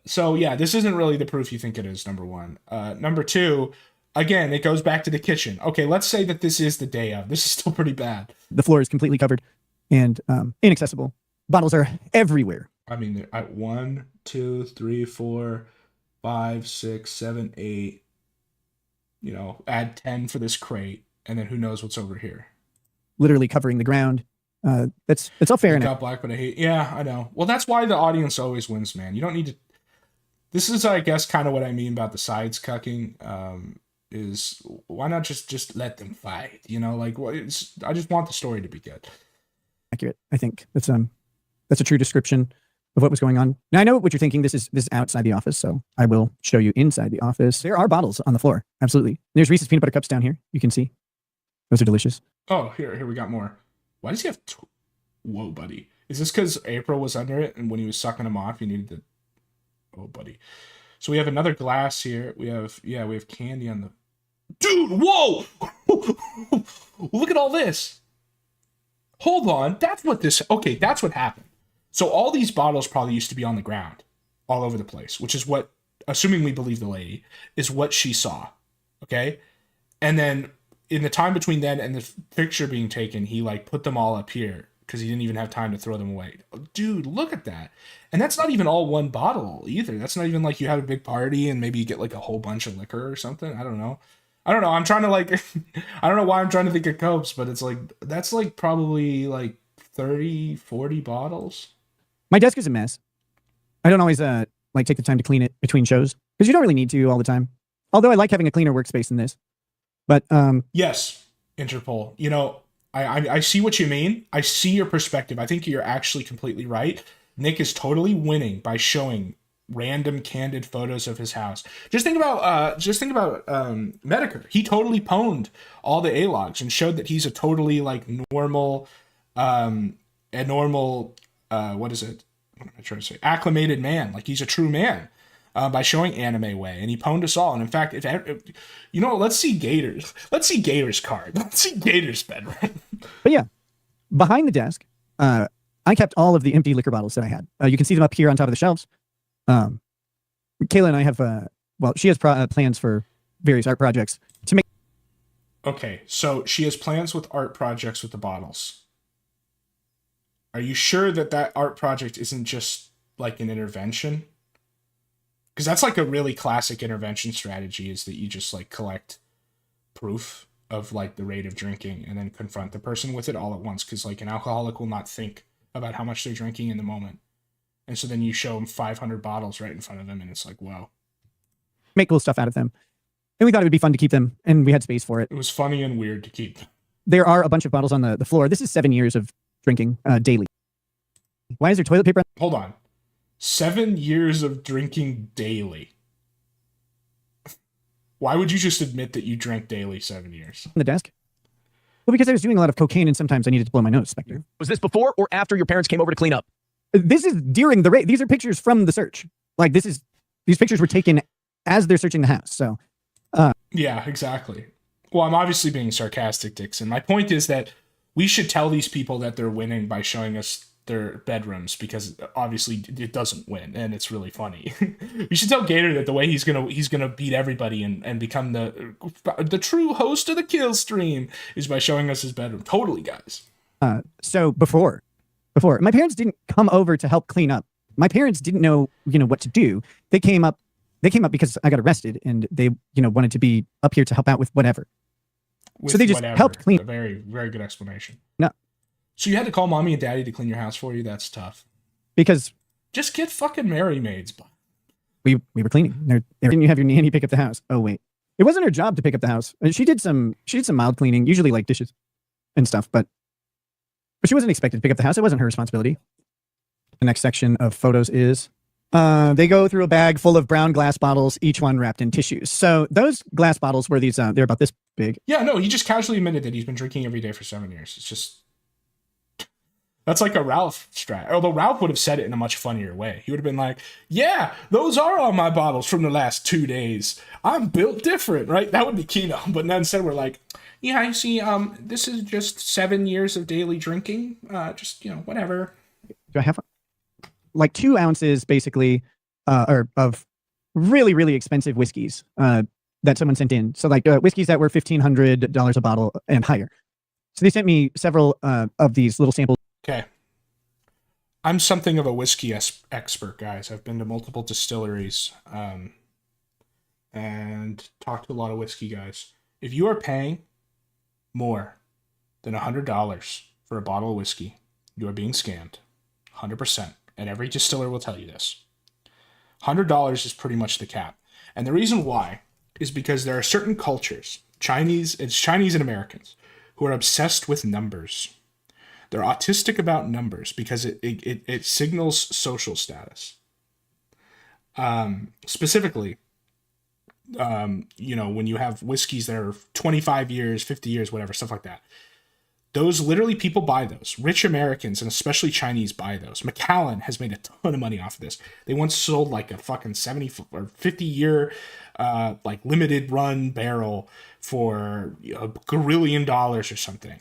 So yeah, this isn't really the proof you think it is, number one. Number two, again, it goes back to the kitchen. Okay, let's say that this is the day of. This is still pretty bad. The floor is completely covered and inaccessible. Bottles are everywhere. I mean, at 1, 2, 3, 4, 5, 6, 7, 8. You know, add 10 for this crate, and then who knows what's over here. Literally covering the ground. It's all fair enough. Got black, but I hate. Yeah, I know. Well, that's why the audience always wins, man. You don't need to. This is, I guess, kind of what I mean about the sides cucking. Is why not just let them fight? You know, like I just want the story to be good. Accurate. I think that's a true description of what was going on. Now I know what you're thinking. This is outside the office, so I will show you inside the office. There are bottles on the floor. Absolutely. There's Reese's peanut butter cups down here. You can see. Those are delicious. Oh, here we got more. Why does he have... Whoa, buddy. Is this because April was under it, and when he was sucking them off, he needed to... Oh, buddy. So we have another glass here. We have candy on the... Dude, whoa! Look at all this. Hold on. That's what this... Okay, that's what happened. So all these bottles probably used to be on the ground all over the place, which is what, assuming we believe the lady, is what she saw. Okay? And then... in the time between then and the picture being taken, he like put them all up here because he didn't even have time to throw them away. Dude, look at that. And that's not even all one bottle either. That's not even like you had a big party and maybe you get like a whole bunch of liquor or something. I don't know. I'm trying to like, I don't know why I'm trying to think of copes, but it's like, that's like probably like 30, 40 bottles. My desk is a mess. I don't always like take the time to clean it between shows because you don't really need to all the time. Although I like having a cleaner workspace than this. But yes, Interpol. You know, I see what you mean. I see your perspective. I think you're actually completely right. Nick is totally winning by showing random candid photos of his house. Just think about Medicare. He totally pwned all the A-logs and showed that he's a totally like normal, what is it? What am I trying to say? Acclimated man. Like he's a true man. By showing anime way, and he pwned us all. And in fact, if you know, let's see Gator's. Let's see Gator's card. Let's see Gator's bedroom. But yeah, behind the desk, I kept all of the empty liquor bottles that I had. You can see them up here on top of the shelves. Kayla and I have, she has plans for various art projects to make. Okay, so she has plans with art projects with the bottles. Are you sure that art project isn't just like an intervention? Because that's like a really classic intervention strategy is that you just like collect proof of like the rate of drinking and then confront the person with it all at once. Because like an alcoholic will not think about how much they're drinking in the moment. And so then you show them 500 bottles right in front of them and it's like, wow. Make cool stuff out of them. And we thought it would be fun to keep them and we had space for it. It was funny and weird to keep. There are a bunch of bottles on the floor. This is 7 years of drinking daily. Why is there toilet paper? Hold on. 7 years of drinking daily. Why would you just admit that you drank daily 7 years? On the desk? Well, because I was doing a lot of cocaine and sometimes I needed to blow my nose, Spectre. Was this before or after your parents came over to clean up? This is during the raid. These are pictures from the search. Like these pictures were taken as they're searching the house. So, yeah, exactly. Well, I'm obviously being sarcastic, Dixon. My point is that we should tell these people that they're winning by showing us their bedrooms because obviously it doesn't win and it's really funny. We should tell Gator that the way he's gonna beat everybody and become the true host of the kill stream is by showing us his bedroom. Totally, guys. So before my parents didn't come over to help clean up. My parents didn't know what to do. They came up because I got arrested and they wanted to be up here to help out with whatever. So they just helped clean. A very, very good explanation. No. So you had to call mommy and daddy to clean your house for you? That's tough. Because just get fucking Mary maids. We were cleaning. Didn't you have your nanny pick up the house? Oh wait, it wasn't her job to pick up the house. She did some mild cleaning, usually like dishes and stuff, but she wasn't expected to pick up the house. It wasn't her responsibility. The next section of photos is They go through a bag full of brown glass bottles, each one wrapped in tissues. So those glass bottles were these, they're about this big. Yeah, no, he just casually admitted that he's been drinking every day for 7 years. It's just, that's like a Ralph strat. Although Ralph would have said it in a much funnier way. He would have been like, yeah, those are all my bottles from the last 2 days. I'm built different, right? That would be kino. But instead we're like, yeah, you see, this is just 7 years of daily drinking. Just, whatever. Do I have like 2 ounces basically, or of really, really expensive whiskeys that someone sent in. So like whiskeys that were $1,500 a bottle and higher. So they sent me several of these little samples. Okay. I'm something of a whiskey expert, guys. I've been to multiple distilleries and talked to a lot of whiskey guys. If you are paying more than $100 for a bottle of whiskey, you are being scammed. 100%. And every distiller will tell you this. $100 is pretty much the cap. And the reason why is because there are certain cultures, Chinese and Americans, who are obsessed with numbers. They're autistic about numbers because it signals social status. Specifically, when you have whiskeys that are 25 years, 50 years, whatever, stuff like that. Those literally people buy those. Rich Americans and especially Chinese buy those. Macallan has made a ton of money off of this. They once sold like a fucking 70 or 50 year like limited run barrel for $1 gazillion or something.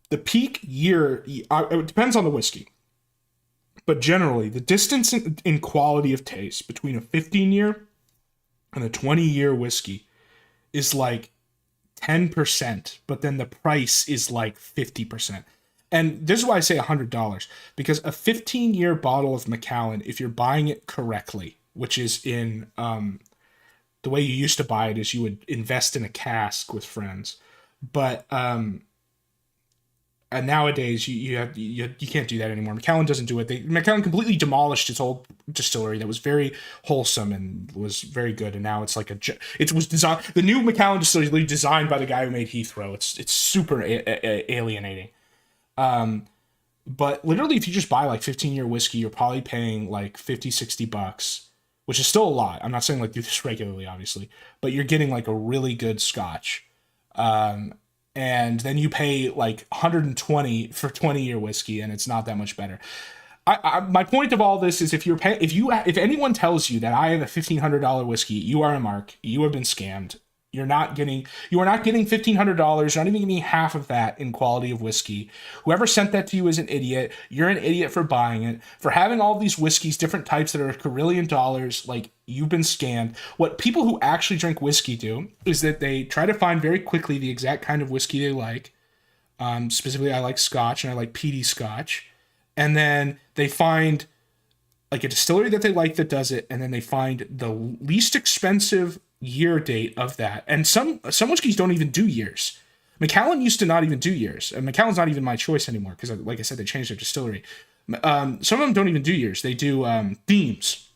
The peak year, it depends on the whiskey. But generally, the distance in quality of taste between a 15-year and a 20-year whiskey is like 10%, but then the price is like 50%. And this is why I say $100, because a 15-year bottle of Macallan, if you're buying it correctly, which is in the way you used to buy it is you would invest in a cask with friends, but and nowadays you can't do that anymore. Macallan doesn't do it. Macallan completely demolished its old distillery that was very wholesome and was very good, and now it's like it was designed. The new Macallan distillery is designed by the guy who made Heathrow. It's super alienating. But literally, if you just buy like 15-year whiskey, you're probably paying like $50-$60, which is still a lot. I'm not saying like do this regularly, obviously, but you're getting like a really good Scotch. And then you pay like $120 for 20-year whiskey, and it's not that much better. My point of all this is if anyone tells you that I have a $1,500 whiskey, you are a mark. You have been scammed. You are not getting $1,500. You're not even getting half of that in quality of whiskey. Whoever sent that to you is an idiot. You're an idiot for buying it, for having all these whiskeys, different types that are $1 gazillion. Like, you've been scammed. What people who actually drink whiskey do is that they try to find very quickly the exact kind of whiskey they like. Specifically, I like Scotch and I like peaty Scotch. And then they find like a distillery that they like that does it, and then they find the least expensive year date of that. And some whiskeys don't even do years. Macallan used to not even do years, and Macallan's not even my choice anymore because, like I said, they changed their distillery. Some of them don't even do years. They do themes.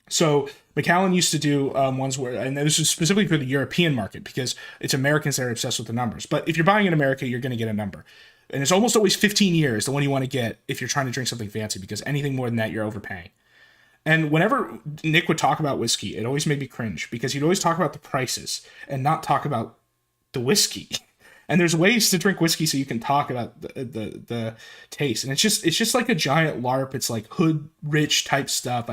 So Macallan used to do ones where, and this is specifically for the European market because it's Americans that are obsessed with the numbers. But if you're buying in America, you're going to get a number. And it's almost always 15 years, the one you want to get if you're trying to drink something fancy, because anything more than that, you're overpaying. And whenever Nick would talk about whiskey, it always made me cringe because he'd always talk about the prices and not talk about the whiskey. And there's ways to drink whiskey so you can talk about the taste. And it's just like a giant LARP. It's like hood rich type stuff.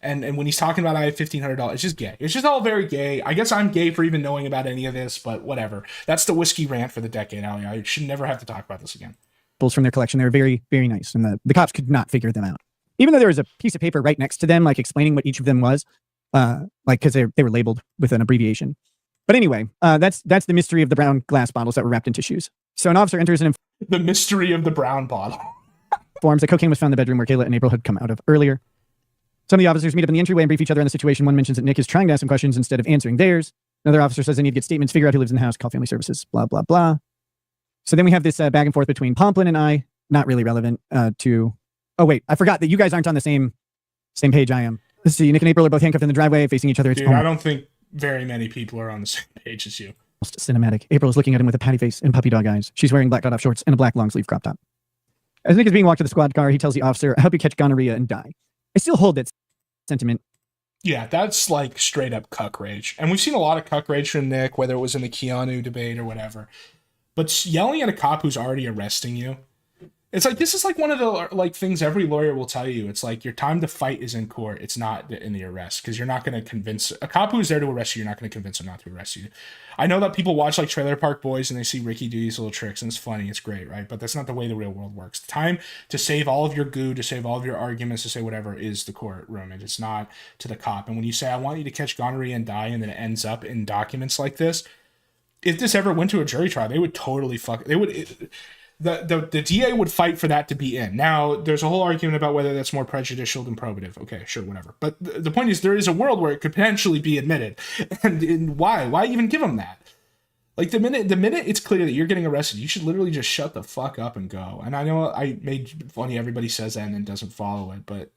And when he's talking about I have $1,500, it's just gay. It's just all very gay. I guess I'm gay for even knowing about any of this, but whatever. That's the whiskey rant for the decade. I should never have to talk about this again. From their collection, they were very, very nice. And the cops could not figure them out. Even though there was a piece of paper right next to them, like explaining what each of them was, because they were labeled with an abbreviation. But anyway, that's the mystery of the brown glass bottles that were wrapped in tissues. So an officer enters and the mystery of the brown bottle. informs that cocaine was found in the bedroom where Kayla and April had come out of earlier. Some of the officers meet up in the entryway and brief each other on the situation. One mentions that Nick is trying to ask some questions instead of answering theirs. Another officer says they need to get statements, figure out who lives in the house, call family services, blah, blah, blah. So then we have this back and forth between Pomplin and I, not really relevant to... Oh, wait, I forgot that you guys aren't on the same page I am. Let's see, Nick and April are both handcuffed in the driveway, facing each other. Dude, I don't think very many people are on the same page as you. Cinematic. April is looking at him with a patty face and puppy dog eyes. She's wearing black cutoff shorts and a black long sleeve crop top. As Nick is being walked to the squad car, he tells the officer, I hope you catch gonorrhea and die. I still hold that sentiment. Yeah, that's like straight up cuck rage. And we've seen a lot of cuck rage from Nick, whether it was in the Keanu debate or whatever. But yelling at a cop who's already arresting you, it's like, this is like one of the like things every lawyer will tell you. It's like your time to fight is in court. It's not in the arrest, because you're not going to convince a cop who's there to arrest you. You're not going to convince him not to arrest you. I know that people watch like Trailer Park Boys and they see Ricky do these little tricks and it's funny. It's great, right? But that's not the way the real world works. The time to save all of your goo, to save all of your arguments, to say whatever is the courtroom. And it's not to the cop. And when you say, I want you to catch gonorrhea and die, and then it ends up in documents like this, if this ever went to a jury trial, they would totally the DA would fight for that to be in. Now, there's a whole argument about whether that's more prejudicial than probative. Okay, sure, whatever. But the point is, there is a world where it could potentially be admitted. And why? Why even give them that? Like, the minute it's clear that you're getting arrested, you should literally just shut the fuck up and go. And I know I made funny, everybody says that and then doesn't follow it, but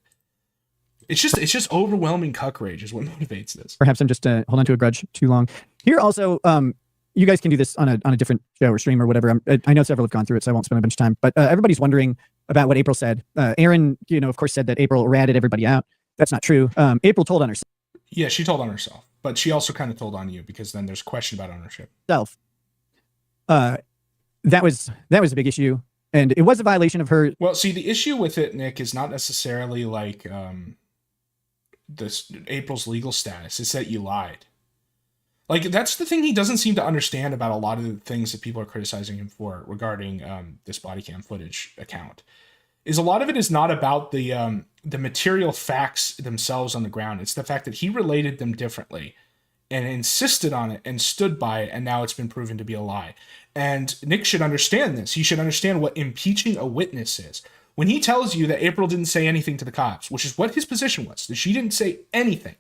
it's just overwhelming cuck rage is what motivates this. Perhaps I'm just hold on to a grudge too long. Here also, you guys can do this on a different show or stream or whatever. I know several have gone through it, so I won't spend a bunch of time. But everybody's wondering about what April said. Aaron, of course, said that April ratted everybody out. That's not true. April told on herself. Yeah, she told on herself, but she also kind of told on you, because then there's a question about ownership. That was a big issue, and it was a violation of her. Well, see, the issue with it, Nick, is not necessarily like this April's legal status. It's that you lied. Like, that's the thing he doesn't seem to understand about a lot of the things that people are criticizing him for regarding this Bodycam footage account. Is a lot of it is not about the material facts themselves on the ground. It's the fact that he related them differently and insisted on it and stood by it, and now it's been proven to be a lie. And Nick should understand this. He should understand what impeaching a witness is. When he tells you that April didn't say anything to the cops, which is what his position was, that she didn't say anything,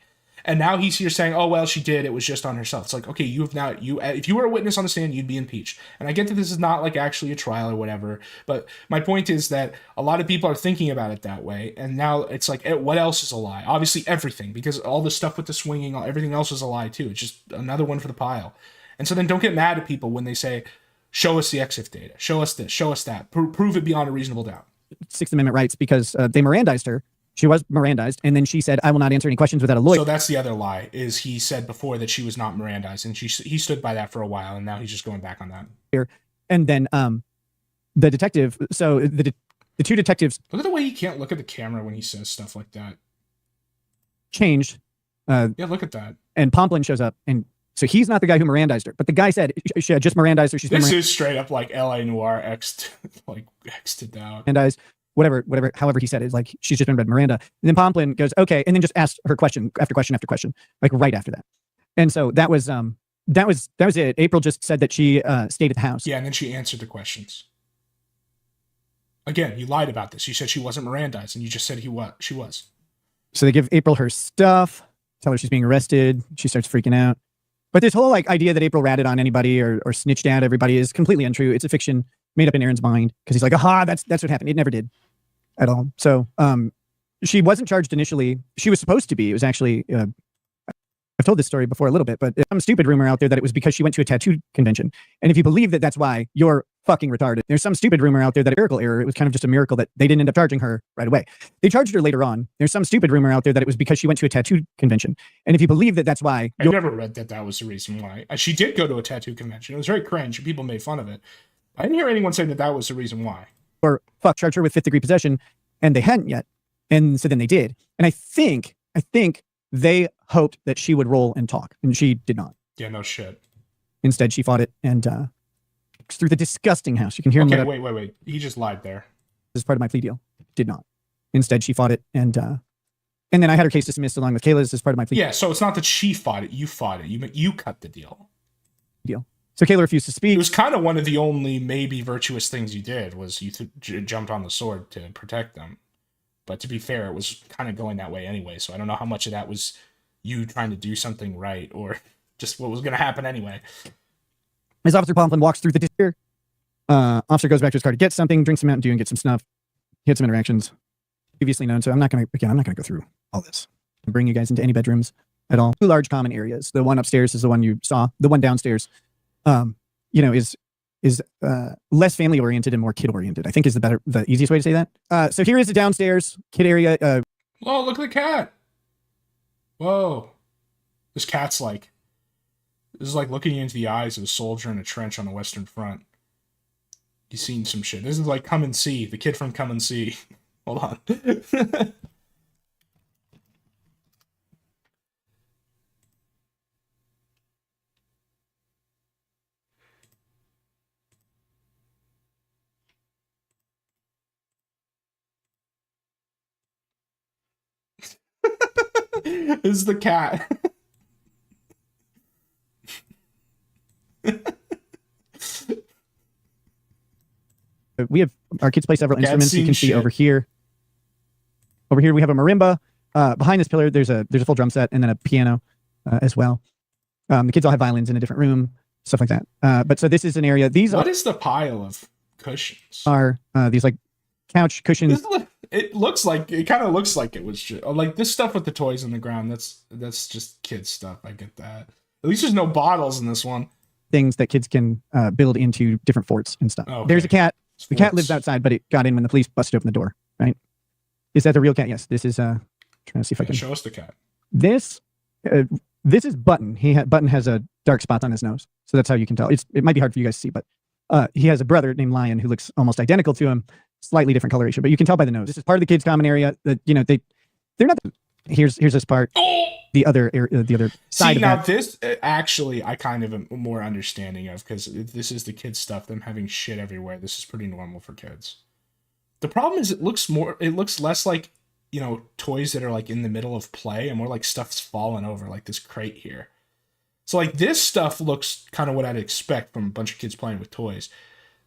and now he's here saying, oh, well, she did. It was just on herself. It's like, okay, if you were a witness on the stand, you'd be impeached. And I get that this is not like actually a trial or whatever. But my point is that a lot of people are thinking about it that way. And now it's like, what else is a lie? Obviously everything, because all the stuff with the swinging, everything else is a lie too. It's just another one for the pile. And so then don't get mad at people when they say, show us the EXIF data. Show us this, show us that. Prove it beyond a reasonable doubt. Sixth Amendment rights, because they Mirandized her. She was Mirandized, and then she said, I will not answer any questions without a lawyer. So that's the other lie, is he said before that she was not Mirandized, and he stood by that for a while, and now he's just going back on that. And then the detective, so the two detectives... Look at the way he can't look at the camera when he says stuff like that. Changed. Yeah, look at that. And Pomplin shows up, and so he's not the guy who Mirandized her, but the guy said she had just Mirandized her. She's this is straight up like L.A. Noire X'd out. Mirandized. Whatever, however he said it, like, she's just been read Miranda. And then Pomplin goes, okay, and then just asked her question after question after question, like right after that. And so that was it. April just said that she stayed at the house. Yeah, and then she answered the questions. Again, you lied about this. You said she wasn't Mirandized, and you just said she was. So they give April her stuff, tell her she's being arrested. She starts freaking out. But this whole like idea that April ratted on anybody or snitched at everybody is completely untrue. It's a fiction made up in Aaron's mind, because he's like, aha, that's what happened. It never did at all. So she wasn't charged initially. She was supposed to be. It was actually, I've told this story before a little bit, but some stupid rumor out there that it was because she went to a tattoo convention. And if you believe that that's why, you're fucking retarded. There's some stupid rumor out there that a miracle error. It was kind of just a miracle that they didn't end up charging her right away. They charged her later on. There's some stupid rumor out there that it was because she went to a tattoo convention. And if you believe that that's why... I never read that was the reason why. She did go to a tattoo convention. It was very cringe, and people made fun of it. I didn't hear anyone saying that was the reason why. Or charge her with 5th degree possession, and they hadn't yet. And so then they did. And I think they hoped that she would roll and talk, and she did not. Yeah, no shit. Instead, she fought it and through the disgusting house. You can hear him. Okay, wait. He just lied there. This is part of my plea deal. Did not. Instead, she fought it, and then I had her case dismissed along with Kayla's as part of my plea. Yeah, so it's not that she fought it. You fought it. You cut the deal. So Kayla refused to speak. It was kind of one of the only maybe virtuous things you did, was you jumped on the sword to protect them. But to be fair, it was kind of going that way anyway. So I don't know how much of that was you trying to do something right or just what was going to happen anyway. As Officer Pomplin walks through the disappear, officer goes back to his car to get something, drinks some Mountain Dew, and get some snuff. He had some interactions previously known. So I'm not going to go through all this and bring you guys into any bedrooms at all. 2 large common areas. The one upstairs is the one you saw. The one downstairs, is is less family oriented and more kid oriented, I think is the easiest way to say that. So here is the downstairs kid area. Oh, look at the cat. Whoa. This cat's like, this is like looking into the eyes of a soldier in a trench on the Western Front. He's seen some shit. This is like Come and See, the kid from Come and See. Hold on. This is the cat. We have our kids play several instruments. You can see over here. Over here we have a marimba. Behind this pillar there's a full drum set and then a piano as well. The kids all have violins in a different room, stuff like that. But so this is an area. What is the pile of cushions? Are these like couch cushions? It kind of looks like it was just, like this stuff with the toys on the ground. That's just kids stuff. I get that. At least there's no bottles in this one. Things that kids can build into different forts and stuff. Okay. There's a cat. The cat lives outside, but it got in when the police busted open the door. Right? Is that the real cat? Yes. This is trying to see if I can show us the cat. This is Button. Button has a dark spot on his nose, so that's how you can tell. It might be hard for you guys to see, but he has a brother named Lion who looks almost identical to him, slightly different coloration, but you can tell by the nose. This is part of the kids' common area. That they're not. Here's this part. The other side. See, of now that. this actually I kind of am more understanding of, because this is the kids' stuff. Them having shit everywhere. This is pretty normal for kids. The problem is it looks less like, toys that are like in the middle of play and more like stuff's fallen over, like this crate here. So like this stuff looks kind of what I'd expect from a bunch of kids playing with toys.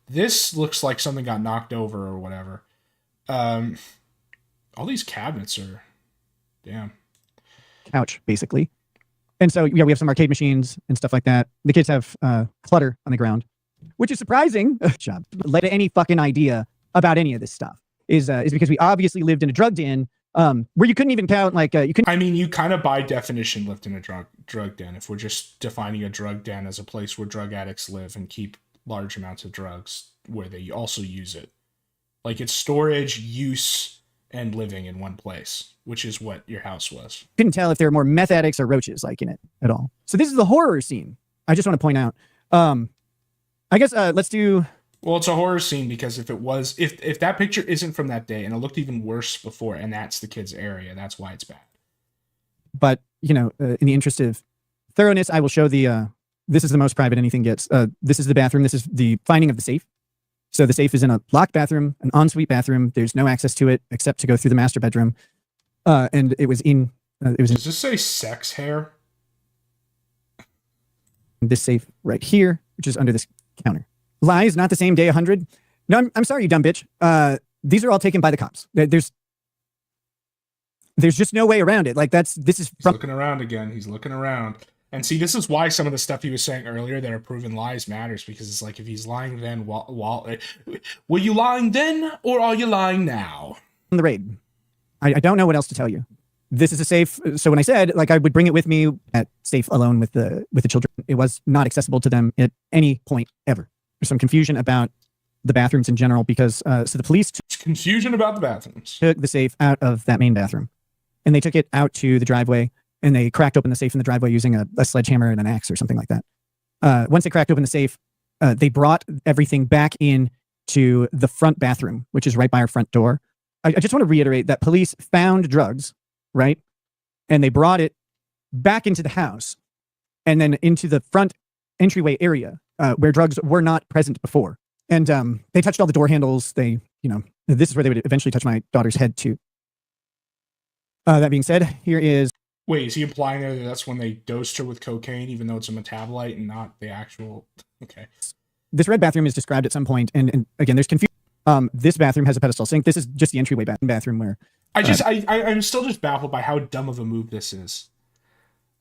This looks like something got knocked over or whatever. All these cabinets are, damn. Couch, basically. And so, yeah, we have some arcade machines and stuff like that. The kids have clutter on the ground, which is surprising. Job. Led to any fucking idea about any of this stuff is because we obviously lived in a drug den where you couldn't even count, like, you couldn't. I mean, you kind of by definition lived in a drug den if we're just defining a drug den as a place where drug addicts live and keep large amounts of drugs where they also use it. Like it's storage, use, and living in one place, which is what your house was. Couldn't tell if there were more meth addicts or roaches like in it at all. So this is the horror scene. I just want to point out. I guess let's do. Well, it's a horror scene because if that picture isn't from that day and it looked even worse before, and that's the kids' area, that's why it's bad. But in the interest of thoroughness, I will show the. This is the most private anything gets. This is the bathroom. This is the finding of the safe. So the safe is in a locked bathroom, an ensuite bathroom. There's no access to it except to go through the master bedroom. And it was in. Does this say sex hair? This safe right here, which is under this counter. Lies, not the same day 100. No, I'm sorry, you dumb bitch. These are all taken by the cops. There's just no way around it. Like this is from. He's looking around again. He's looking around. And see, this is why some of the stuff he was saying earlier that are proven lies matters, because it's like if he's lying then, were you lying then or are you lying now? The raid. I don't know what else to tell you. This is a safe. So when I said like I would bring it with me at safe alone with the children, it was not accessible to them at any point ever. There's some confusion about the bathrooms in general because so the police confusion about the bathrooms took the safe out of that main bathroom and they took it out to the driveway. And they cracked open the safe in the driveway using a sledgehammer and an axe or something like that. Once they cracked open the safe, they brought everything back in to the front bathroom, which is right by our front door. I just want to reiterate that police found drugs, right? And they brought it back into the house and then into the front entryway area where drugs were not present before. And they touched all the door handles. They, this is where they would eventually touch my daughter's head too. That being said, here is. Wait, is he implying there that that's when they dosed her with cocaine, even though it's a metabolite and not the actual? Okay. This red bathroom is described at some point, and again, there's confusion. This bathroom has a pedestal sink. This is just the entryway bathroom where. I'm still just baffled by how dumb of a move this is.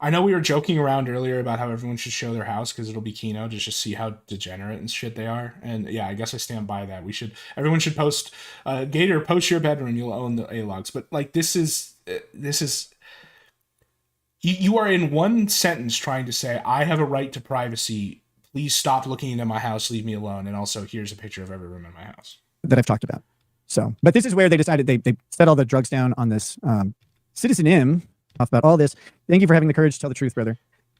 I know we were joking around earlier about how everyone should show their house because it'll be kino to just see how degenerate and shit they are, and yeah, I guess I stand by that. Everyone should post. Gator, post your bedroom. You'll own the A-logs, but like this is. You are in one sentence trying to say, I have a right to privacy, please stop looking into my house, leave me alone, and also here's a picture of every room in my house. That I've talked about. So, but this is where they decided they set all the drugs down on this. Citizen M, off about all this. Thank you for having the courage to tell the truth, brother.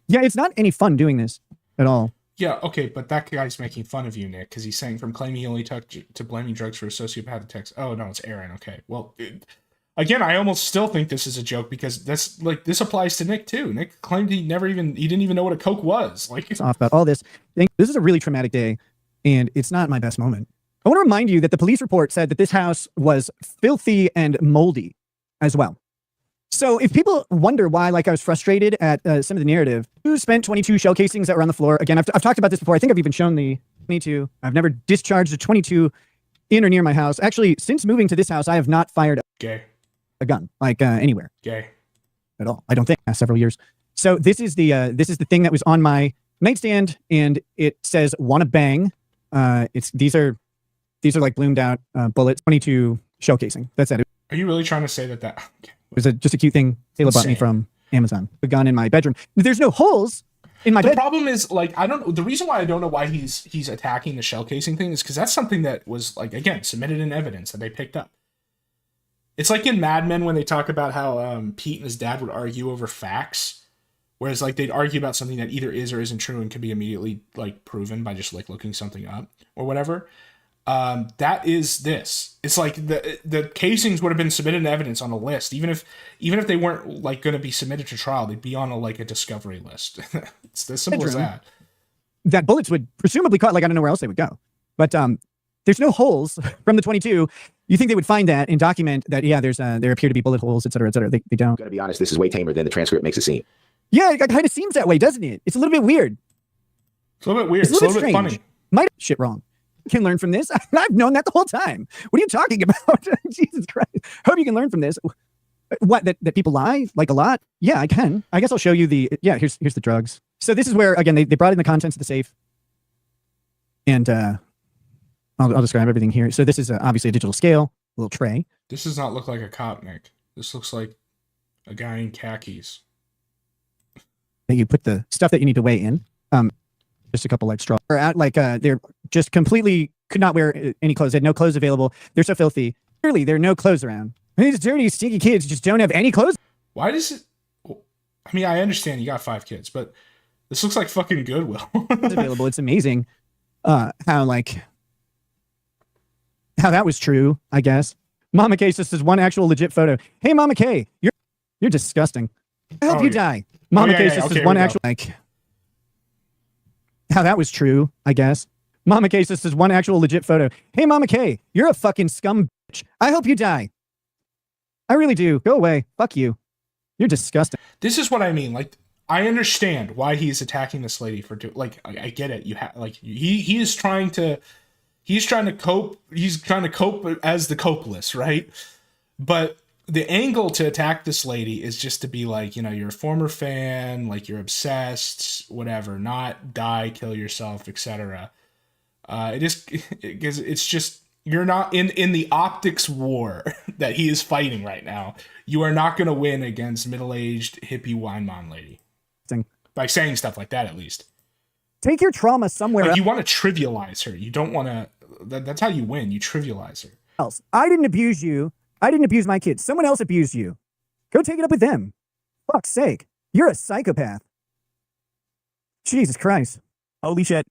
Yeah, it's not any fun doing this at all. Yeah, okay, but that guy's making fun of you, Nick, because he's saying from claiming he only took to blaming drugs for a sociopathic text. Oh, no, it's Aaron. Okay, well, again, I almost still think this is a joke because this applies to Nick too. Nick claimed he didn't even know what a Coke was. Like, it's off about all this. This is a really traumatic day, and it's not my best moment. I want to remind you that the police report said that this house was filthy and moldy as well. So if people wonder why, like, I was frustrated at some of the narrative, who spent 22 shell casings that were on the floor? Again, I've talked about this before. I think I've even shown the 22. I've never discharged a 22 in or near my house. Actually, since moving to this house, I have not fired a gun, like, anywhere. At all. I don't think. Several years. So this is the thing that was on my nightstand, and it says "Wanna bang." These are like bloomed out bullets. 22 shell casing. That's it. Are you really trying to say that? Okay. It was just a cute thing Taylor bought me from Amazon. A gun in my bedroom. There's no holes in my bed. The problem is, like, the reason why I don't know why he's attacking the shell casing thing is because that's something that was, like, again, submitted in evidence that they picked up. It's like in Mad Men when they talk about how Pete and his dad would argue over facts, whereas, like, they'd argue about something that either is or isn't true and can be immediately, like, proven by just, like, looking something up or whatever. That is this. It's like the casings would have been submitted in evidence on a list, even if they weren't, like, going to be submitted to trial. They'd be on a discovery list. It's as simple as that. That bullets would presumably caught. Like, I don't know where else they would go, but there's no holes from the 22. You think they would find that and document that? Yeah, there appear to be bullet holes, et cetera, et cetera. They don't. I'm gonna be honest. This is way tamer than the transcript makes it seem. Yeah, it kind of seems that way, doesn't it? It's a little bit weird. It's a little bit weird. It's a little bit funny. Might have shit wrong. Can learn from this. I've known that the whole time. What are you talking about? Jesus Christ. Hope you can learn from this. What, that people lie like a lot? Yeah, I can. I guess I'll show you here's the drugs. So this is where, again, they brought in the contents of the safe. And I'll describe everything here. So this is obviously a digital scale, a little tray. This does not look like a cop, Nick. This looks like a guy in khakis. That you put the stuff that you need to weigh in. Just a couple like straw. They're just completely could not wear any clothes. They had no clothes available. They're so filthy. Clearly, there are no clothes around. These dirty, stinky kids just don't have any clothes. Why does it? I mean, I understand you got 5 kids, but this looks like fucking Goodwill. It's available. It's amazing how that was true, I guess. Mama K says this is one actual legit photo. Hey, Mama K, you're disgusting. I hope you die. Mama K says this is one actual how that was true, I guess. Mama K says this is one actual legit photo. Hey, Mama K, you're a fucking scum bitch. I hope you die. I really do. Go away. Fuck you. You're disgusting. This is what I mean. Like, I understand why he's attacking this lady for I get it. You have he is trying to cope. He's trying to cope as the copeless, right? But the angle to attack this lady is just to be like, you're a former fan, like you're obsessed, whatever, not die, kill yourself, etc. It's just, you're not in the optics war that he is fighting right now. You are not going to win against middle-aged hippie wine mom lady by saying stuff like that. At least take your trauma somewhere else. You want to trivialize her. You don't want to. That's how you win. You trivialize her. Else, I didn't abuse you. I didn't abuse my kids. Someone else abused you. Go take it up with them. Fuck's sake. You're a psychopath. Jesus Christ. Holy shit.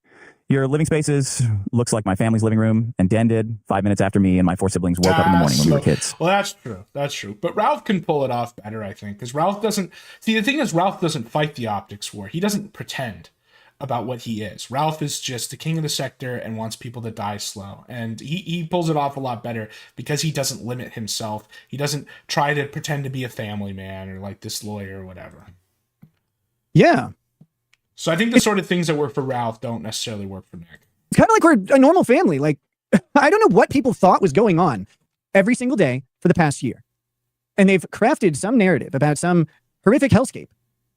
Your living spaces looks like my family's living room, and Dan did 5 minutes after me and my 4 siblings woke up in the morning when we were kids. Well, that's true. That's true. But Ralph can pull it off better, I think, because Ralph doesn't... See, the thing is, Ralph doesn't fight the optics war. He doesn't pretend about what he is. Ralph is just the king of the sector and wants people to die slow. And he pulls it off a lot better because he doesn't limit himself. He doesn't try to pretend to be a family man or like this lawyer or whatever. Yeah. So I think the sort of things that work for Ralph don't necessarily work for Nick. It's kind of like we're a normal family. Like, I don't know what people thought was going on every single day for the past year. And they've crafted some narrative about some horrific hellscape.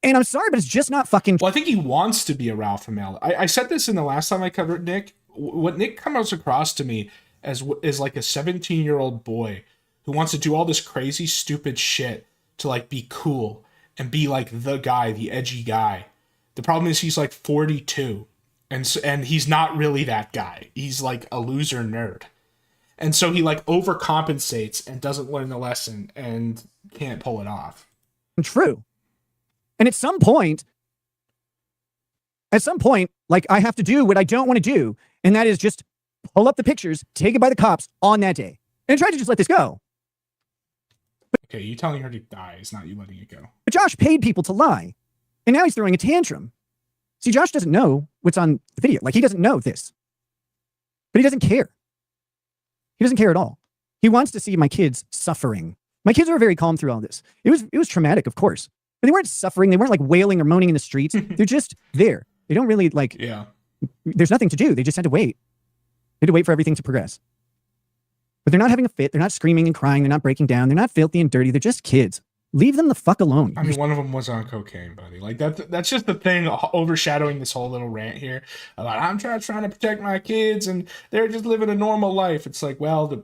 And I'm sorry, but it's just not fucking... Well, I think he wants to be a Ralph Hamel. I said this in the last time I covered Nick. What Nick comes across to me as is like a 17-year-old boy who wants to do all this crazy, stupid shit to like be cool and be like the guy, the edgy guy. The problem is he's like 42 and he's not really that guy. He's like a loser nerd. And so he like overcompensates and doesn't learn the lesson and can't pull it off. True. And at some point, like I have to do what I don't want to do. And that is just pull up the pictures, take it by the cops on that day. And try to just let this go. Okay, you telling her to die is not you letting it go. But Josh paid people to lie. And now he's throwing a tantrum. See, Josh doesn't know what's on the video. Like, he doesn't know this. But he doesn't care. He doesn't care at all. He wants to see my kids suffering. My kids were very calm through all this. It was traumatic, of course. But they weren't suffering. They weren't like wailing or moaning in the streets. They're just there. They don't really like, yeah. There's nothing to do. They just had to wait. They had to wait for everything to progress. But they're not having a fit. They're not screaming and crying. They're not breaking down. They're not filthy and dirty. They're just kids. Leave them the fuck alone. I mean, one of them was on cocaine, buddy. Like that's just the thing overshadowing this whole little rant here about I'm trying to protect my kids and they're just living a normal life. It's like, well,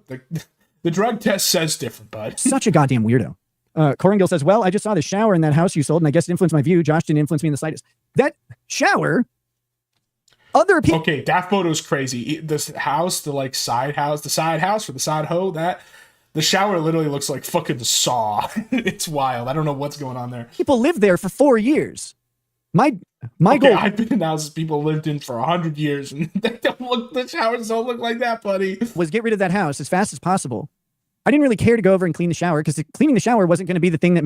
the drug test says different, bud. Such a goddamn weirdo. Coringill says, well, I just saw the shower in that house you sold and I guess it influenced my view. Josh didn't influence me in the slightest. That shower, other people. Okay, Daft Photo's crazy. This house, the side house for the side hoe, the shower literally looks like fucking Saw. It's wild. I don't know what's going on there. People lived there for 4 years. My goal. I've been in houses people lived in for 100 years, and the showers don't look like that, buddy. Was get rid of that house as fast as possible. I didn't really care to go over and clean the shower because cleaning the shower wasn't going to be the thing that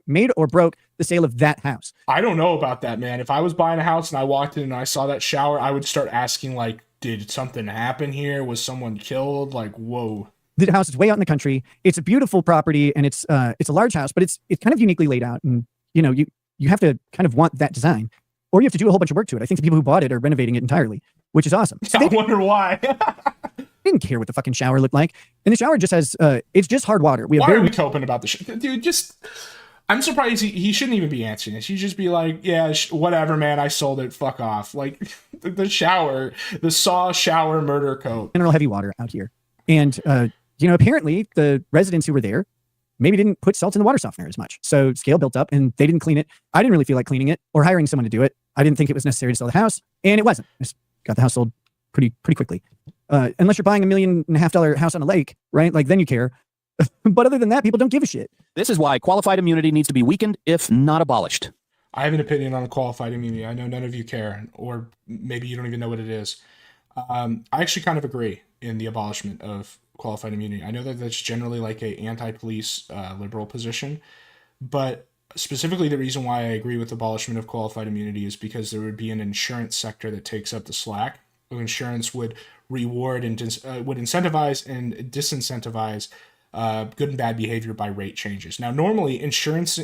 made or broke the sale of that house. I don't know about that, man. If I was buying a house and I walked in and I saw that shower, I would start asking, like, did something happen here? Was someone killed? Like, whoa. The house is way out in the country. It's a beautiful property and it's a large house, but it's kind of uniquely laid out. And you have to kind of want that design, or you have to do a whole bunch of work to it. I think the people who bought it are renovating it entirely, which is awesome. So I wonder why. didn't care what the fucking shower looked like. And the shower just has, it's just hard water. Why are we coping about this? Dude, I'm surprised he shouldn't even be answering this. He just be like, yeah, whatever, man. I sold it. Fuck off. Like the Saw shower murder coat. General heavy water out here. And, apparently the residents who were there maybe didn't put salt in the water softener as much. So scale built up and they didn't clean it. I didn't really feel like cleaning it or hiring someone to do it. I didn't think it was necessary to sell the house, and it wasn't. I just got the house sold pretty quickly. Unless you're buying $1.5 million house on a lake, right? Like then you care. But other than that, people don't give a shit. This is why qualified immunity needs to be weakened, if not abolished. I have an opinion on qualified immunity. I know none of you care, or maybe you don't even know what it is. I actually kind of agree in the abolishment of qualified immunity. I know that that's generally like a anti-police liberal position, but specifically the reason why I agree with the abolishment of qualified immunity is because there would be an insurance sector that takes up the slack. Insurance would reward and would incentivize and disincentivize good and bad behavior by rate changes. Now, normally insurance,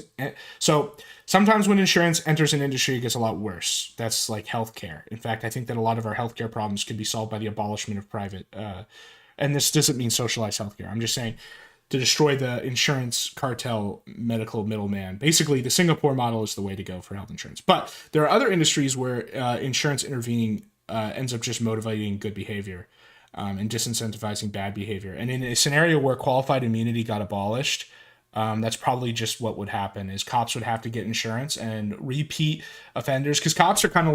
so sometimes when insurance enters an industry, it gets a lot worse. That's like healthcare. In fact, I think that a lot of our healthcare problems could be solved by the abolishment of private, and this doesn't mean socialized healthcare. I'm just saying to destroy the insurance cartel medical middleman. Basically, the Singapore model is the way to go for health insurance. But there are other industries where insurance intervening ends up just motivating good behavior and disincentivizing bad behavior. And in a scenario where qualified immunity got abolished, that's probably just what would happen is cops would have to get insurance and repeat offenders, because cops are kind of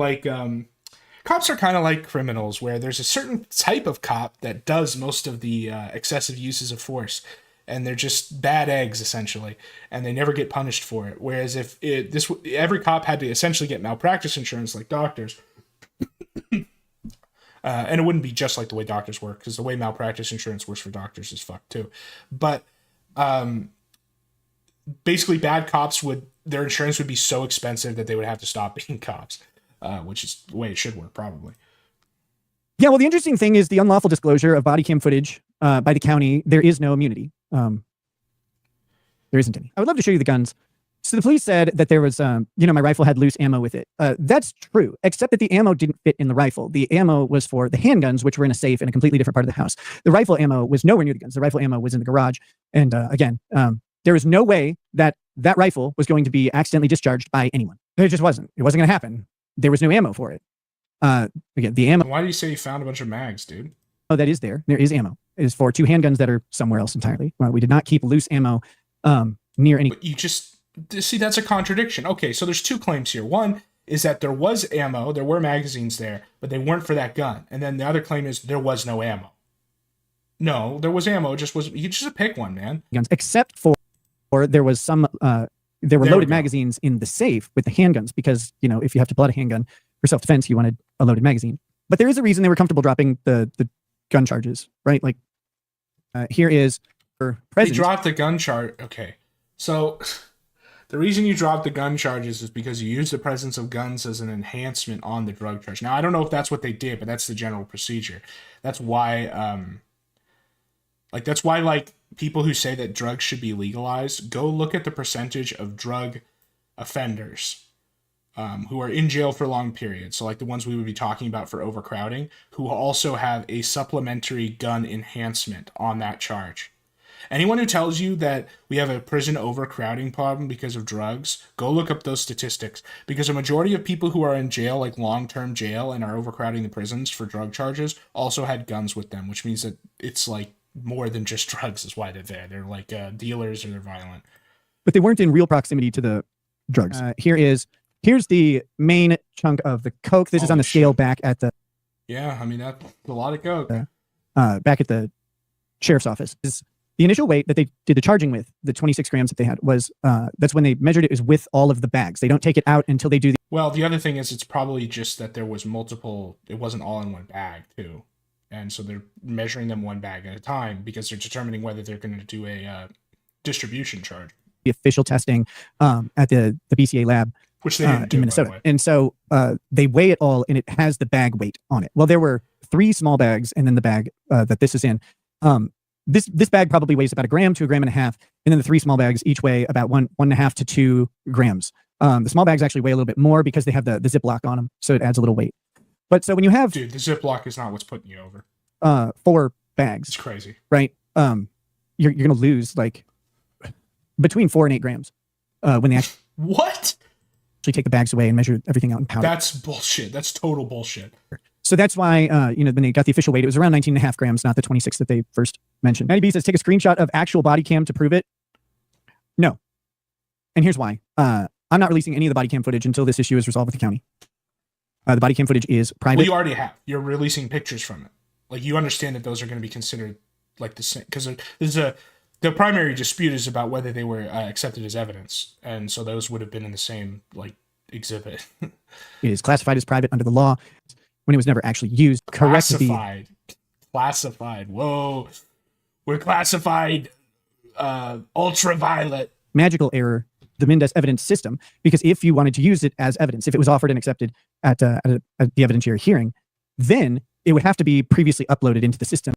like criminals, where there's a certain type of cop that does most of the excessive uses of force, and they're just bad eggs essentially, and they never get punished for it. Whereas if every cop had to essentially get malpractice insurance like doctors, and it wouldn't be just like the way doctors work, because the way malpractice insurance works for doctors is fucked too. But basically, bad cops their insurance would be so expensive that they would have to stop being cops, which is the way it should work, probably. Yeah, well, the interesting thing is the unlawful disclosure of body cam footage by the county. There is no immunity. There isn't any. I would love to show you the guns. So the police said that there was, my rifle had loose ammo with it. That's true, except that the ammo didn't fit in the rifle. The ammo was for the handguns, which were in a safe in a completely different part of the house. The rifle ammo was nowhere near the guns. The rifle ammo was in the garage. And again, there was no way that rifle was going to be accidentally discharged by anyone. It just wasn't. It wasn't going to happen. There was no ammo for it. Again, the ammo. Why do you say you found a bunch of mags, dude? Oh, that is there. There is ammo. It is for 2 handguns that are somewhere else entirely. We did not keep loose ammo near any. But you just see, that's a contradiction. Okay, so there's 2 claims here. One, is that there was ammo, there were magazines there, but they weren't for that gun. And then the other claim is there was no ammo. No, there was ammo. You just pick one, man. Guns, except for there was some there were loaded magazines in the safe with the handguns, because if you have to pull out a handgun for self-defense, you wanted a loaded magazine. But there is a reason they were comfortable dropping the gun charges, right? Like here is for president. They dropped the gun charge. Okay, so the reason you dropped the gun charges is because you used the presence of guns as an enhancement on the drug charge. Now I don't know if that's what they did, but that's the general procedure. That's why that's why people who say that drugs should be legalized, go look at the percentage of drug offenders who are in jail for long periods. So like the ones we would be talking about for overcrowding, who also have a supplementary gun enhancement on that charge. Anyone who tells you that we have a prison overcrowding problem because of drugs, go look up those statistics, because a majority of people who are in jail, like long-term jail, and are overcrowding the prisons for drug charges also had guns with them, which means that it's like more than just drugs is why they're there. They're like dealers, or they're violent. But they weren't in real proximity to the drugs. Here's the main chunk of the coke. This is on the scale back at the... Yeah, I mean, that's a lot of coke. Back at the sheriff's office. The initial weight that they did the charging with, the 26 grams that they had, was that's when they measured it, is with all of the bags. They don't take it out until they do the... Well, the other thing is it's probably just that there was multiple... It wasn't all in one bag, too. And so they're measuring them one bag at a time because they're determining whether they're going to do a distribution charge. The official testing at the BCA lab, which they didn't do, in Minnesota. And so they weigh it all, and it has the bag weight on it. Well, there were 3 small bags, and then the bag that this is in. This bag probably weighs about 1 gram to 1.5 grams, and then the 3 small bags each weigh about 1.5 to 2 grams. The small bags actually weigh a little bit more because they have the Ziploc on them, so it adds a little weight. But so when you have... Dude, the Ziploc is not what's putting you over. 4 bags. It's crazy. Right? You're going to lose like between 4 and 8 grams when they actually... What? Actually take the bags away and measure everything out in powder. That's bullshit. That's total bullshit. So that's why, when they got the official weight, it was around 19.5 grams, not the 26 that they first mentioned. Janny B says, take a screenshot of actual body cam to prove it. No. And here's why. I'm not releasing any of the body cam footage until this issue is resolved with the county. The body cam footage is private. Well, you already have. You're releasing pictures from it. Like, you understand that those are going to be considered like the same, because the primary dispute is about whether they were accepted as evidence, and so those would have been in the same exhibit. It is classified as private under the law when it was never actually used. Classified. Whoa, we're classified. Ultraviolet. Magical error. The Mendez evidence system, because if you wanted to use it as evidence, if it was offered and accepted at the evidentiary hearing, then it would have to be previously uploaded into the system.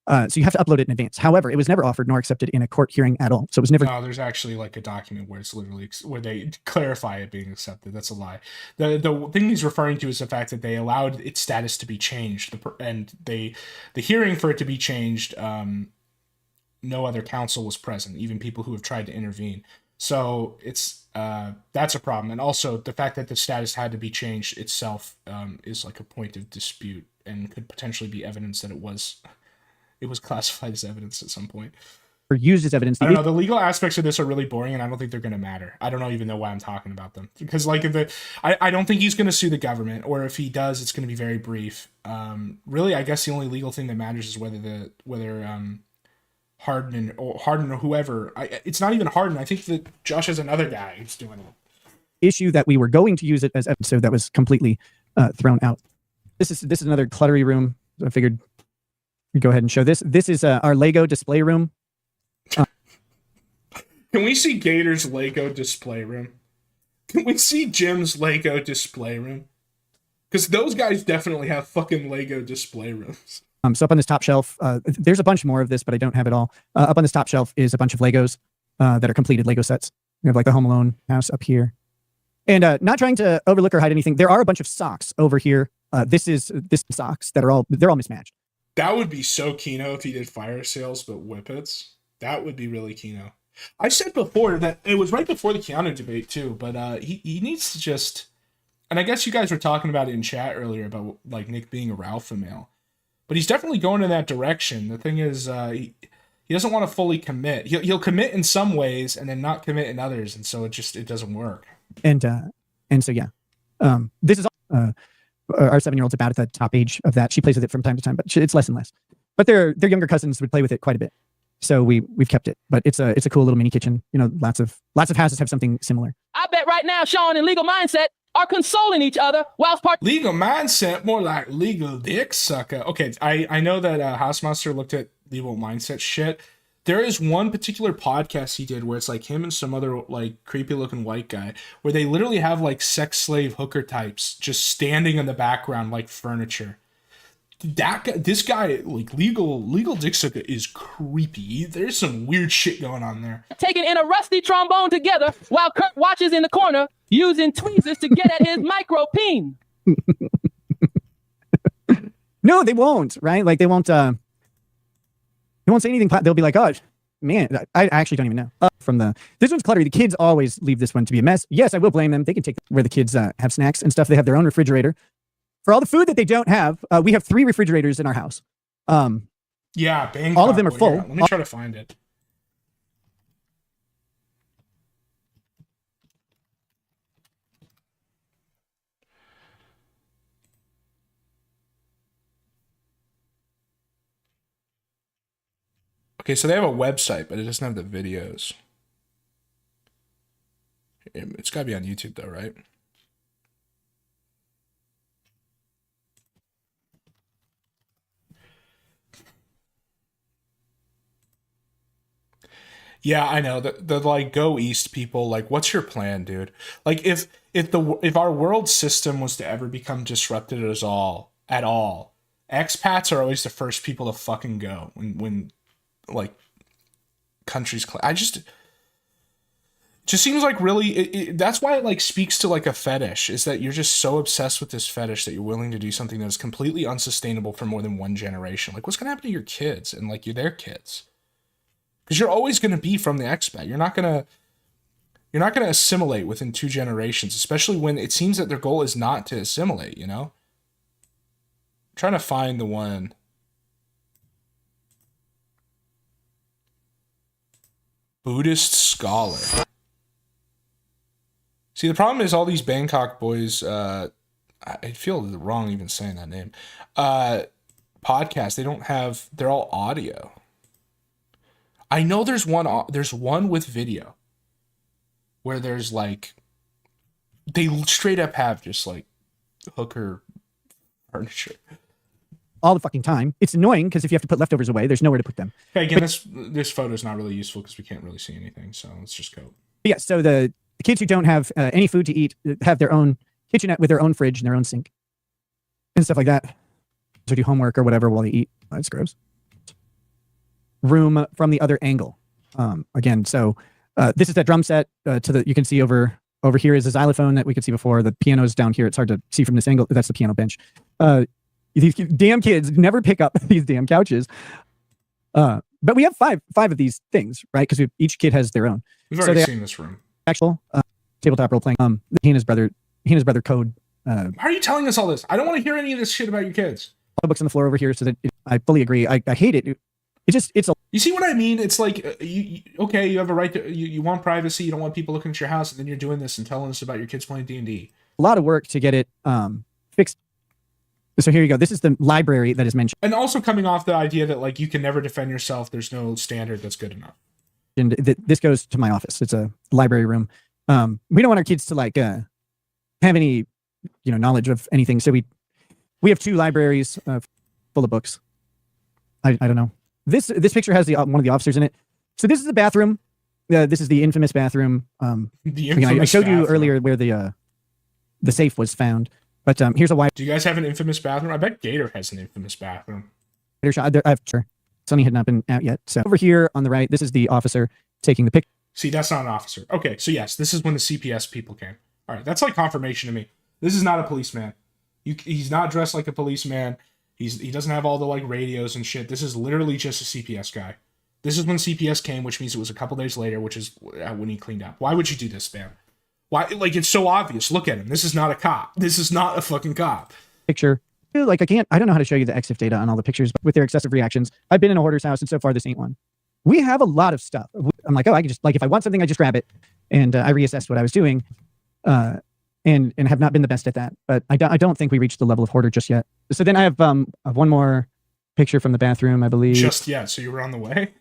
So you have to upload it in advance. However, it was never offered nor accepted in a court hearing at all. So it was never... No, there's actually a document where it's literally where they clarify it being accepted. That's a lie. The thing he's referring to is the fact that they allowed its status to be changed, and the hearing for it to be changed. No other counsel was present, even people who have tried to intervene. So it's that's a problem, and also the fact that the status had to be changed itself is a point of dispute and could potentially be evidence that it was classified as evidence at some point. Or used as evidence. I don't know. The legal aspects of this are really boring, and I don't think they're going to matter. I don't even know why I'm talking about them, because I don't think he's going to sue the government, or if he does, it's going to be very brief. Really, I guess the only legal thing that matters is whether Hardin or whoever. It's not even Hardin. I think that Josh has another guy who's doing it. Issue that we were going to use it as evidence, so that was completely thrown out. This is another cluttery room. So I figured we'd go ahead and show this. This is our Lego display room. Can we see Gator's Lego display room? Can we see Jim's Lego display room? Because those guys definitely have fucking Lego display rooms. So up on this top shelf, there's a bunch more of this, but I don't have it all. Up on this top shelf is a bunch of Legos that are completed Lego sets. We have the Home Alone house up here. And not trying to overlook or hide anything, there are a bunch of socks over here. This socks that they're all mismatched. That would be so kino if he did fire sales, but whippets. That would be really kino. I said before that it was right before the Keanu debate too, but he needs to just, and I guess you guys were talking about it in chat earlier about Nick being a alpha male, but he's definitely going in that direction. The thing is, he doesn't want to fully commit. He'll commit in some ways and then not commit in others, and so it doesn't work. And so yeah, This is our 7-year-old's about at the top age of that. She plays with it from time to time, but it's less and less. But their younger cousins would play with it quite a bit. So we've kept it. But it's a cool little mini kitchen. You know, lots of houses have something similar. I bet right now Sean and Legal Mindset are consoling each other whilst Legal Mindset, more like legal dick sucker. Okay, I know that Housemaster looked at Legal Mindset shit. There is one particular podcast he did where it's like him and some other like creepy looking white guy where they literally have like sex slave hooker types just standing in the background like furniture. That guy, this guy, like legal dick sucker is creepy. There's some weird shit going on there. taking in a rusty trombone together while Kurt watches in the corner using tweezers to get at his micro peen. No, they won't, right? Like they won't say anything. They'll be like, oh, man, I actually don't even know. This one's cluttery. The kids always leave this one to be a mess. Yes, I will blame them. They can take where the kids have snacks and stuff. They have their own refrigerator. For all the food that they don't have, we have 3 refrigerators in our house. Yeah, Bangkok. All of them are full. Let me try to find it. Okay, so they have a website, but it doesn't have the videos. It's got to be on YouTube, though, right? Yeah, I know. The like go east people, like, what's your plan, dude? Like if our world system was to ever become disrupted at all, expats are always the first people to fucking go when like countries just seems like really that's why it like speaks to like a fetish, is that you're just so obsessed with this fetish that you're willing to do something that is completely unsustainable for more than one generation. Like, what's gonna happen to your kids and like their kids? Because you're always going to be from the expat. You're not going to assimilate within 2 generations, especially when it seems that their goal is not to assimilate, you know? I'm trying to find the one. Buddhist scholar. See, the problem is all these Bangkok boys, I feel wrong even saying that name, podcasts, they're all audio. I know there's one with video where there's like, they straight up have just like hooker furniture. All the fucking time. It's annoying because if you have to put leftovers away, there's nowhere to put them. Okay, again, this photo's not really useful because we can't really see anything, so let's just go. Yeah, so the kids who don't have any food to eat have their own kitchenette with their own fridge and their own sink and stuff like that. So do homework or whatever while they eat. Oh, that's gross. Room from the other angle. Again, so this is that drum set. You can see over here is a xylophone that we could see before. The piano's down here. It's hard to see from this angle. That's the piano bench. These damn kids never pick up these damn couches. But we have five of these things, right? Because each kid has their own. We've already seen this room. Actual tabletop role playing. He and his brother code. Why are you telling us all this? I don't want to hear any of this shit about your kids. All the books on the floor over here, so that I fully agree. I hate it. It's a. You see what I mean? It's like you have a right to you want privacy. You don't want people looking at your house, and then you're doing this and telling us about your kids playing D&D. A lot of work to get it fixed. So here you go. This is the library that is mentioned, and also coming off the idea that like you can never defend yourself. There's no standard that's good enough. And this goes to my office. It's a library room. We don't want our kids to like have any knowledge of anything. So we have 2 libraries full of books. I don't know. This picture has one of the officers in it. So this is the bathroom. This is the infamous bathroom. I showed you earlier where the safe was found. But here's a wide. Do you guys have an infamous bathroom? I bet Gator has an infamous bathroom. Sure. Sunny had not been out yet. So over here on the right, this is the officer taking the picture. See, that's not an officer. Okay, so yes, this is when the CPS people came. All right, that's like confirmation to me. This is not a policeman. He's not dressed like a policeman. He doesn't have all the like radios and shit. This is literally just a CPS guy. This is when CPS came, which means it was a couple days later, which is when he cleaned up. Why would you do this, man? Why? Like, it's so obvious. Look at him. This is not a cop. This is not a fucking cop. Picture. Like, I don't know how to show you the EXIF data on all the pictures, but with their excessive reactions, I've been in a hoarder's house, and so far this ain't one. We have a lot of stuff. I'm like, I can just, like, if I want something, I just grab it. And I reassessed what I was doing. and have not been the best at that. But I don't think we reached the level of hoarder just yet. So then I have one more picture from the bathroom, I believe. Just yet. So you were on the way?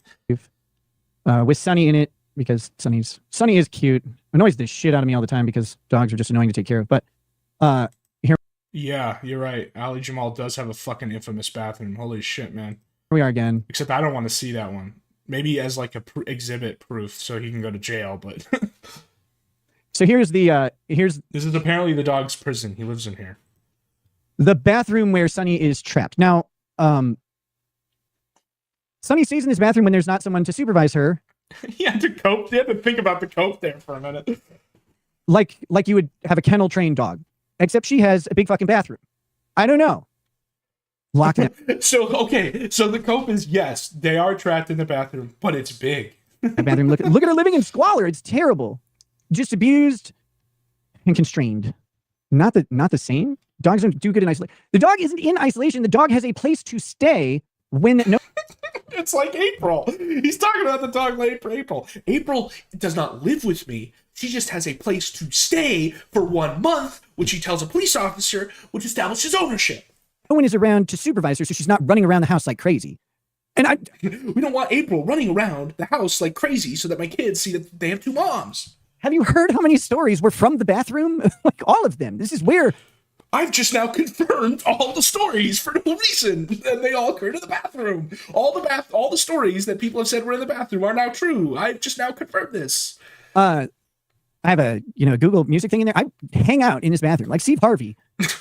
With Sunny in it, because Sunny is cute. Annoys the shit out of me all the time because dogs are just annoying to take care of. But here. Yeah, you're right. Ali Jamal does have a fucking infamous bathroom. Holy shit, man. Here we are again. Except I don't want to see that one. Maybe as like a exhibit proof so he can go to jail, but... So here's the This is apparently the dog's prison. He lives in here. The bathroom where Sunny is trapped. Now, Sunny stays in his bathroom when there's not someone to supervise her. He had to cope. He had to think about the cope there for a minute. Like you would have a kennel trained dog, except she has a big fucking bathroom. I don't know. Lock it. So the cope is, yes, they are trapped in the bathroom, but it's big. That bathroom. Look at her living in squalor. It's terrible. Just abused and constrained. Not the same. Dogs don't do good in isolation. The dog isn't in isolation. The dog has a place to stay when no. It's like April. He's talking about the dog like April. April does not live with me. She just has a place to stay for 1 month, which she tells a police officer, which establishes ownership. No one is around to supervise her, so she's not running around the house like crazy. And we don't want April running around the house like crazy so that my kids see that they have 2 moms. Have you heard how many stories were from the bathroom? Like all of them. This is where I've just now confirmed all the stories for no reason, and they all occurred in the bathroom. All the stories that people have said were in the bathroom are now true. I've just now confirmed this. I have a Google Music thing in there. I hang out in his bathroom like Steve Harvey. The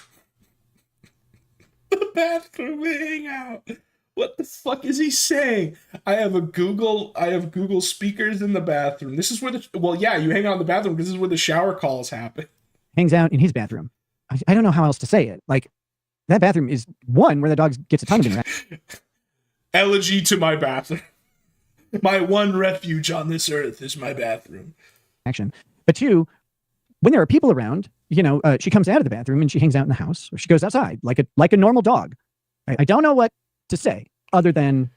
bathroom hangout. What the fuck is he saying? I have Google speakers in the bathroom. This is where you hang out in the bathroom because this is where the shower calls happen. Hangs out in his bathroom. I don't know how else to say it. Like, that bathroom is one where the dog gets a ton of interaction. Elegy to my bathroom. My one refuge on this earth is my bathroom. But 2, when there are people around, she comes out of the bathroom and she hangs out in the house, or she goes outside like a normal dog. I don't know what to say other than.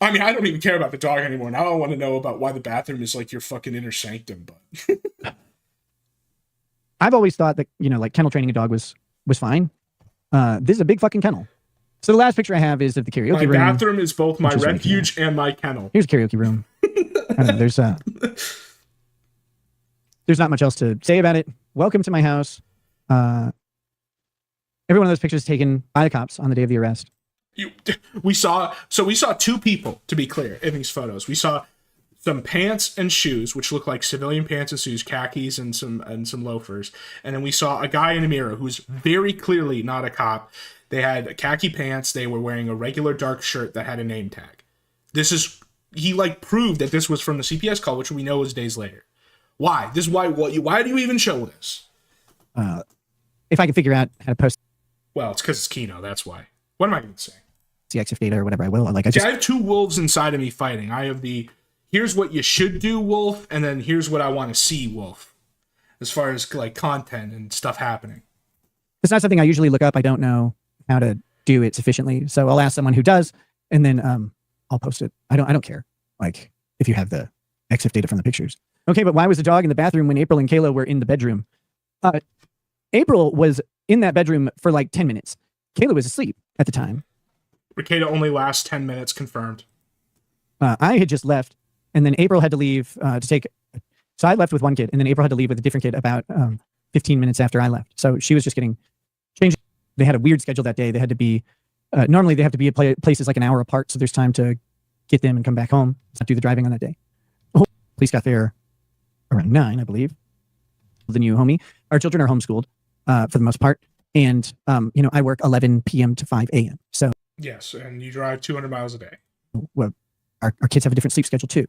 I mean, I don't even care about the dog anymore. Now I want to know about why the bathroom is like your fucking inner sanctum. But I've always thought that like kennel training a dog was fine. This is a big fucking kennel. So the last picture I have is of the karaoke room. My bathroom is both my refuge and my kennel. Here's a karaoke room. I don't know, there's not much else to say about it. Welcome to my house. Every one of those pictures is taken by the cops on the day of the arrest. We saw 2 people, to be clear, in these photos. We saw some pants and shoes, which look like civilian pants and shoes, khakis and some loafers. And then we saw a guy in a mirror who's very clearly not a cop. They had khaki pants. They were wearing a regular dark shirt that had a name tag. He proved that this was from the CPS call, which we know was days later. Why? Why do you even show this? If I can figure out how to post. Well, it's because it's Kino. That's why. What am I going to say? CXF data or whatever I will. I have 2 wolves inside of me fighting. I have the here's what you should do wolf, and then here's what I want to see wolf, as far as like content and stuff happening. It's not something I usually look up. I don't know how to do it sufficiently, so I'll ask someone who does, and then I'll post it. I don't care. Like if you have the EXIF data from the pictures. Okay, but why was the dog in the bathroom when April and Kayla were in the bedroom? April was in that bedroom for like 10 minutes. Kayla was asleep at the time. Rekieta only lasts 10 minutes, confirmed. I had just left, and then April had to leave to take. So I left with one kid, and then April had to leave with a different kid about 15 minutes after I left. So she was just getting changed. They had a weird schedule that day. They had to be, normally they have to be at places like an hour apart, so there's time to get them and come back home. Let's not do the driving on that day. Police got there around 9, I believe. The new homie. Our children are homeschooled for the most part. And, I work 11 p.m. to 5 a.m. So. Yes, and you drive 200 miles a day. Well, our kids have a different sleep schedule too.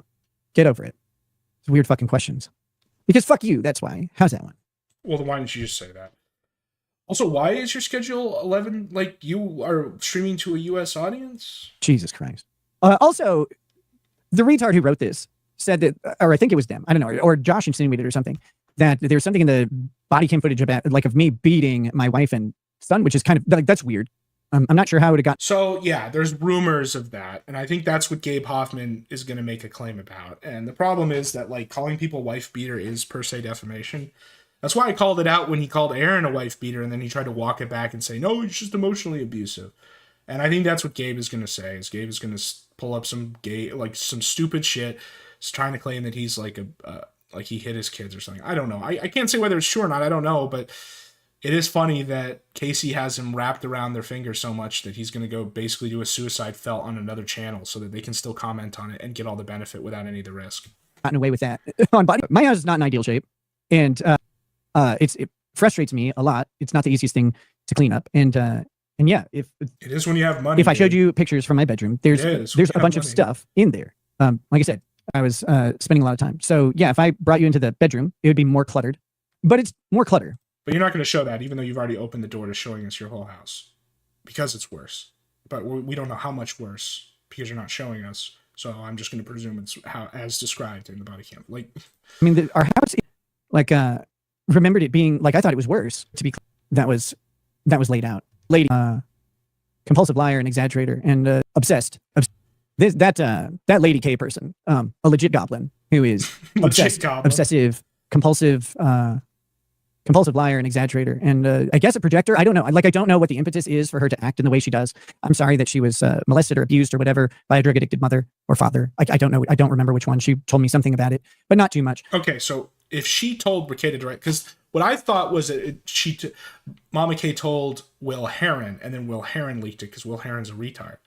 Get over it. It's weird fucking questions. Because fuck you, that's why. How's that one? Well, then why didn't you just say that? Also, why is your schedule 11? Like, you are streaming to a U.S. audience? Jesus Christ. Also, the retard who wrote this said that, or I think it was them, I don't know, or Josh insinuated or something, that there's something in the body cam footage about, like, of me beating my wife and son, which is kind of, like, that's weird. I'm not sure how it would have got. So, yeah, there's rumors of that. And I think that's what Gabe Hoffman is going to make a claim about. And the problem is that, like, calling people wife beater is per se defamation. That's why I called it out when he called Aaron a wife beater, and then he tried to walk it back and say, no, he's just emotionally abusive. And I think that's what Gabe is going to say, is Gabe is going to pull up some some stupid shit. He's trying to claim that he's like like he hit his kids or something. I don't know. I can't say whether it's true or not. I don't know, but it is funny that Casey has him wrapped around their finger so much that he's going to go basically do a suicide felt on another channel so that they can still comment on it and get all the benefit without any of the risk. Gotten away with that on body. My house is not in ideal shape, and it frustrates me a lot. It's not the easiest thing to clean up, and yeah, if it is when you have money. If I showed you pictures from my bedroom, there's a bunch of stuff in there. Like I said, I was spending a lot of time. So yeah, if I brought you into the bedroom, it would be more cluttered, but it's more clutter. But you're not going to show that, even though you've already opened the door to showing us your whole house, because it's worse. But we don't know how much worse because you're not showing us. So I'm just going to presume it's as described in the body cam. Like, I mean, our house, like, remembered it being like I thought it was worse. To be clear, that was laid out. Lady, compulsive liar and exaggerator, and obsessed. That Lady K person, a legit goblin who is obsessed, obsessive, compulsive liar and exaggerator, and I guess a projector. I don't know. Like, I don't know what the impetus is for her to act in the way she does. I'm sorry that she was molested or abused or whatever by a drug addicted mother or father. I don't know. I don't remember which one. She told me something about it, but not too much. Okay, so if she told Rekieta direct, because what I thought was that Mama K told Will Heron, and then Will Heron leaked it because Will Heron's a retard.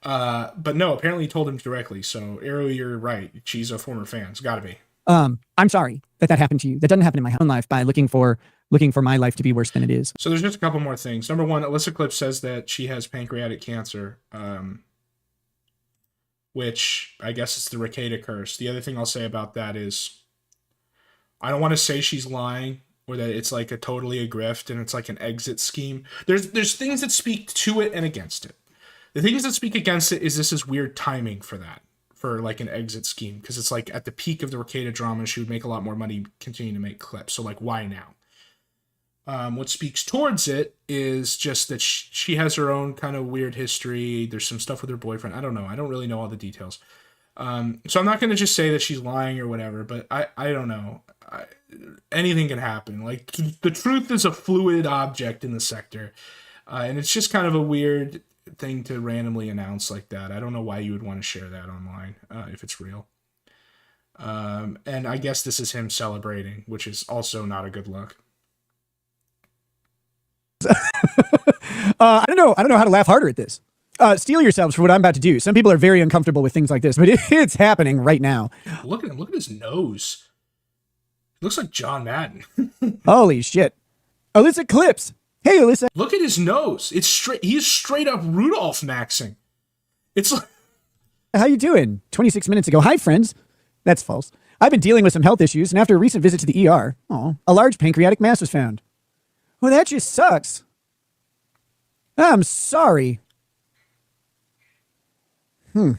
But no, apparently he told him directly. So Arrow, you're right. She's a former fan. It's got to be. I'm sorry that happened to you. That doesn't happen in my own life by looking for my life to be worse than it is. So there's just a couple more things. Number one, Alyssa Clip says that she has pancreatic cancer, which I guess is the Rekieta curse. The other thing I'll say about that is I don't want to say she's lying or that it's like totally a grift and it's like an exit scheme. There's things that speak to it and against it. The things that speak against it is this is weird timing for that. For like an exit scheme, because it's like at the peak of the Rekieta drama, she would make a lot more money continuing to make clips. So like, why now? What speaks towards it is just that she has her own kind of weird history. There's some stuff with her boyfriend. I don't know. I don't really know all the details. So I'm not going to just say that she's lying or whatever, but I don't know. Anything can happen. Like, the truth is a fluid object in the sector. And it's just kind of a weird thing to randomly announce like that. I don't know why you would want to share that online if it's real. And I guess this is him celebrating, which is also not a good look. I don't know how to laugh harder at this. Steel yourselves for what I'm about to do. Some people are very uncomfortable with things like this, but it's happening right now. Look at him. Look at his nose. It looks like John Madden. Holy shit. Alyssa Clips. Hey, Alyssa. Look at his nose. It's straight. He's straight up Rudolph maxing. It's like, how you doing? 26 minutes ago. Hi, friends. That's false. I've been dealing with some health issues, and after a recent visit to the ER, a large pancreatic mass was found. Well, that just sucks. I'm sorry. Let's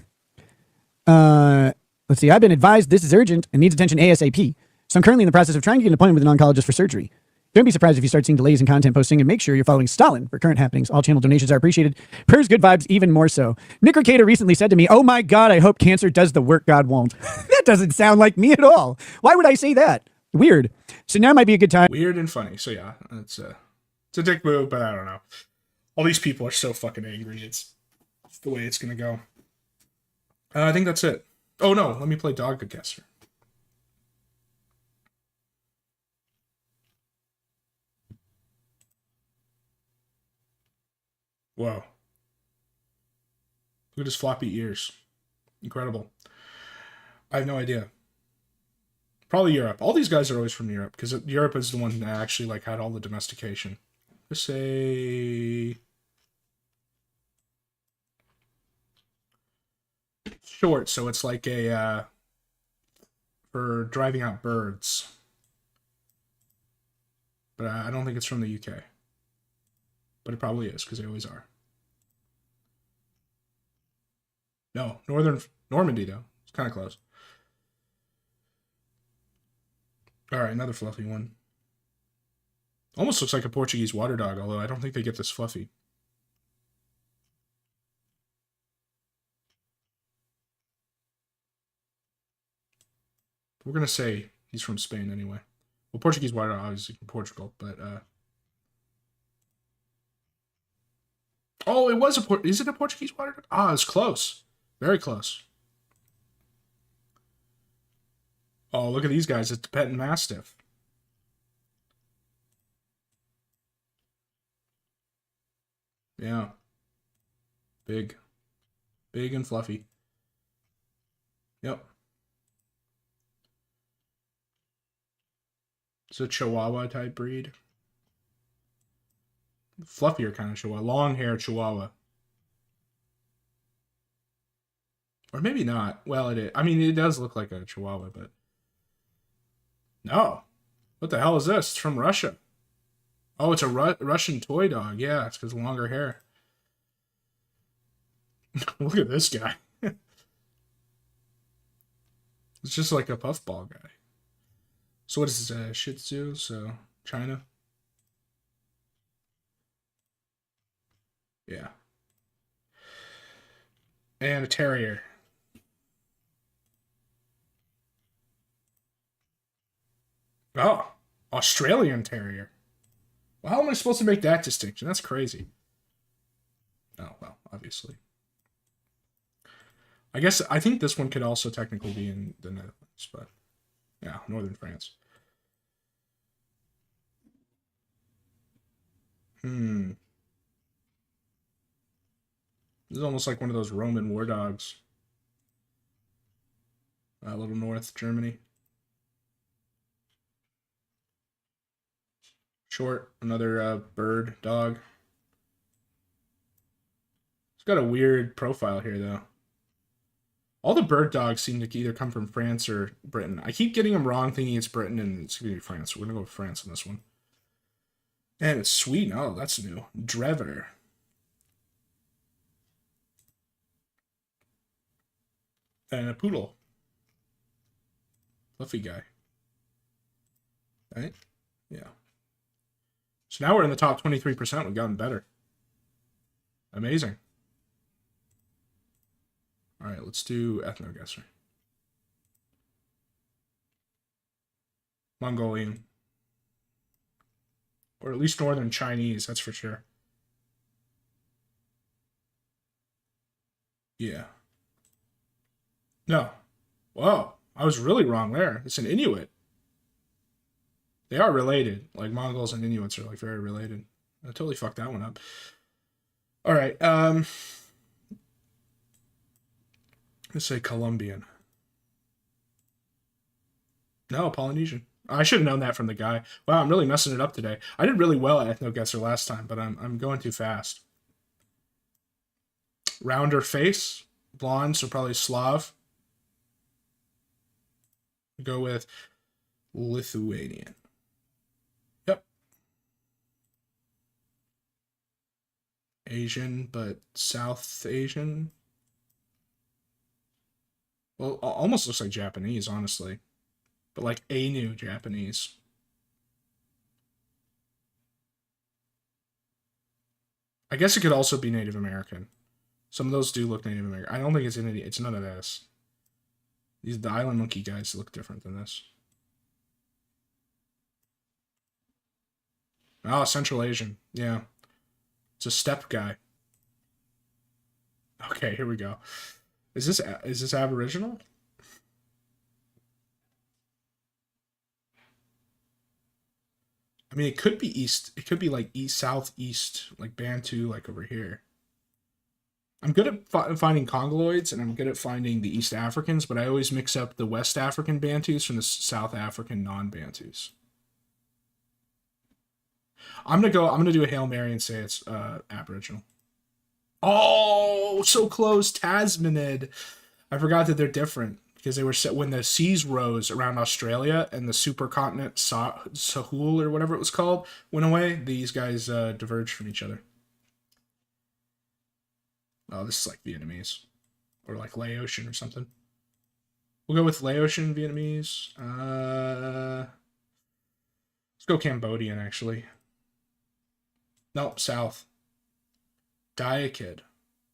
see. I've been advised this is urgent and needs attention ASAP. So I'm currently in the process of trying to get an appointment with an oncologist for surgery. Don't be surprised if you start seeing delays in content posting, and make sure you're following Stalin for current happenings. All channel donations are appreciated. Prayers, good vibes, even more so. Nick Rekieta recently said to me, oh my God, I hope cancer does the work God won't. That doesn't sound like me at all. Why would I say that? Weird. So now might be a good time. Weird and funny. So yeah, it's a dick move, but I don't know. All these people are so fucking angry. It's the way it's going to go. I think that's it. Oh no, let me play Dog Guesser. Whoa. Look at his floppy ears. Incredible. I have no idea. Probably Europe. All these guys are always from Europe, because Europe is the one that actually like had all the domestication. Let's say short, so it's like a for driving out birds. But I don't think it's from the UK. But it probably is, because they always are. No, Northern Normandy, though. It's kind of close. All right, another fluffy one. Almost looks like a Portuguese water dog, although I don't think they get this fluffy. We're going to say he's from Spain anyway. Well, Portuguese water dog obviously from Portugal, but oh, it was is it a Portuguese water dog? Ah, it's close. Very close. Oh, look at these guys. It's Tibetan Mastiff. Yeah. Big. Big and fluffy. Yep. It's a Chihuahua type breed. Fluffier kind of Chihuahua. Long hair Chihuahua. Or maybe not. Well, it is. I mean, it does look like a Chihuahua, but... No. What the hell is this? It's from Russia. Oh, it's a Russian toy dog. Yeah, it's because of longer hair. Look at this guy. It's just like a puffball guy. So what is this? Shih Tzu? So, China? Yeah. And a terrier. Oh, Australian terrier. Well, how am I supposed to make that distinction? That's crazy. Oh, well, obviously. I think this one could also technically be in the Netherlands, but yeah, northern France. This is almost like one of those Roman war dogs. A little north Germany. Short, another bird dog. It's got a weird profile here, though. All the bird dogs seem to either come from France or Britain. I keep getting them wrong, thinking it's Britain and it's going to be France. We're going to go with France on this one. And it's Sweden. Oh, that's new. Drever. And a poodle. Fluffy guy. Right? Yeah. So now we're in the top 23%. We've gotten better. Amazing. All right, let's do ethno-guesser. Mongolian. Or at least Northern Chinese, that's for sure. Yeah. No. Whoa, I was really wrong there. It's an Inuit. They are related. Like, Mongols and Inuits are, like, very related. I totally fucked that one up. All right, let's say Colombian. No, Polynesian. I should have known that from the guy. Wow, I'm really messing it up today. I did really well at ethno-guesser last time, but I'm going too fast. Rounder face. Blonde, so probably Slav. Go with Lithuanian. Yep. Asian, but South Asian. Well, almost looks like Japanese, honestly. But like Ainu Japanese. I guess it could also be Native American. Some of those do look Native American. I don't think it's it's none of this. The island monkey guys look different than this. Oh, Central Asian. Yeah. It's a steppe guy. Okay, here we go. Is this Aboriginal? I mean, it could be East. It could be like East, Southeast, like Bantu, like over here. I'm good at finding Congoloids, and I'm good at finding the East Africans, but I always mix up the West African Bantus from the South African non-Bantus. I'm gonna do a Hail Mary and say it's Aboriginal. Oh, so close, Tasmanid. I forgot that they're different because they were set when the seas rose around Australia and the supercontinent Sahul or whatever it was called went away. These guys diverged from each other. Oh, this is like Vietnamese or like Laotian or something. We'll go with Laotian Vietnamese. Let's go Cambodian actually. Nope, South. Diakid.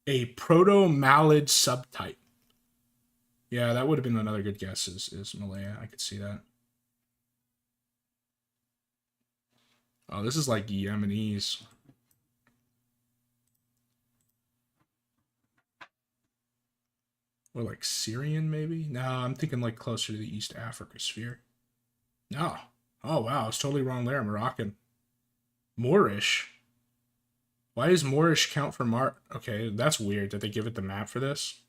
A proto-Malid subtype. Yeah, that would have been another good guess is Malaya. I could see that. Oh, this is like Yemenis. Or like Syrian, maybe? No, I'm thinking like closer to the East Africa sphere. No. Oh, wow. I was totally wrong there. Moroccan. Moorish. Why does Moorish count for Okay, that's weird. Did they give it the map for this?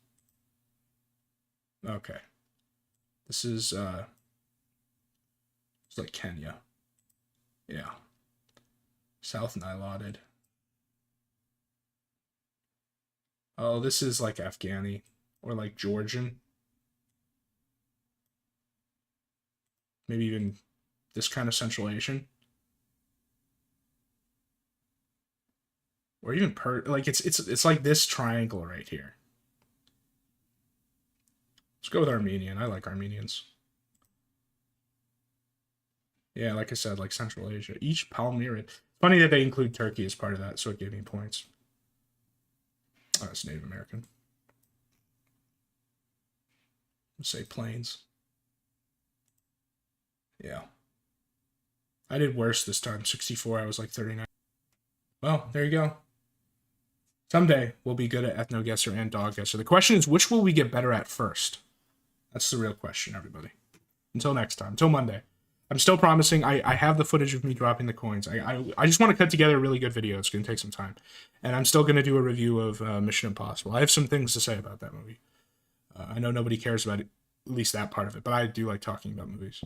Okay. This is, it's like Kenya. Yeah. South Niloted. Oh, this is like Afghani. Or like Georgian. Maybe even this kind of Central Asian. Or even like it's like this triangle right here. Let's go with Armenian. I like Armenians. Yeah, like I said, like Central Asia. Each Palmyra. Funny that they include Turkey as part of that, so it gave me points. Oh, it's Native American. Let's say plains. Yeah. I did worse this time. 64, I was like 39. Well, there you go. Someday we'll be good at ethno-guesser and dog guesser. The question is, which will we get better at first? That's the real question, everybody. Until next time. Until Monday. I'm still promising. I have the footage of me dropping the coins. I just want to cut together a really good video. It's going to take some time. And I'm still going to do a review of Mission Impossible. I have some things to say about that movie. I know nobody cares about it, at least that part of it, but I do like talking about movies.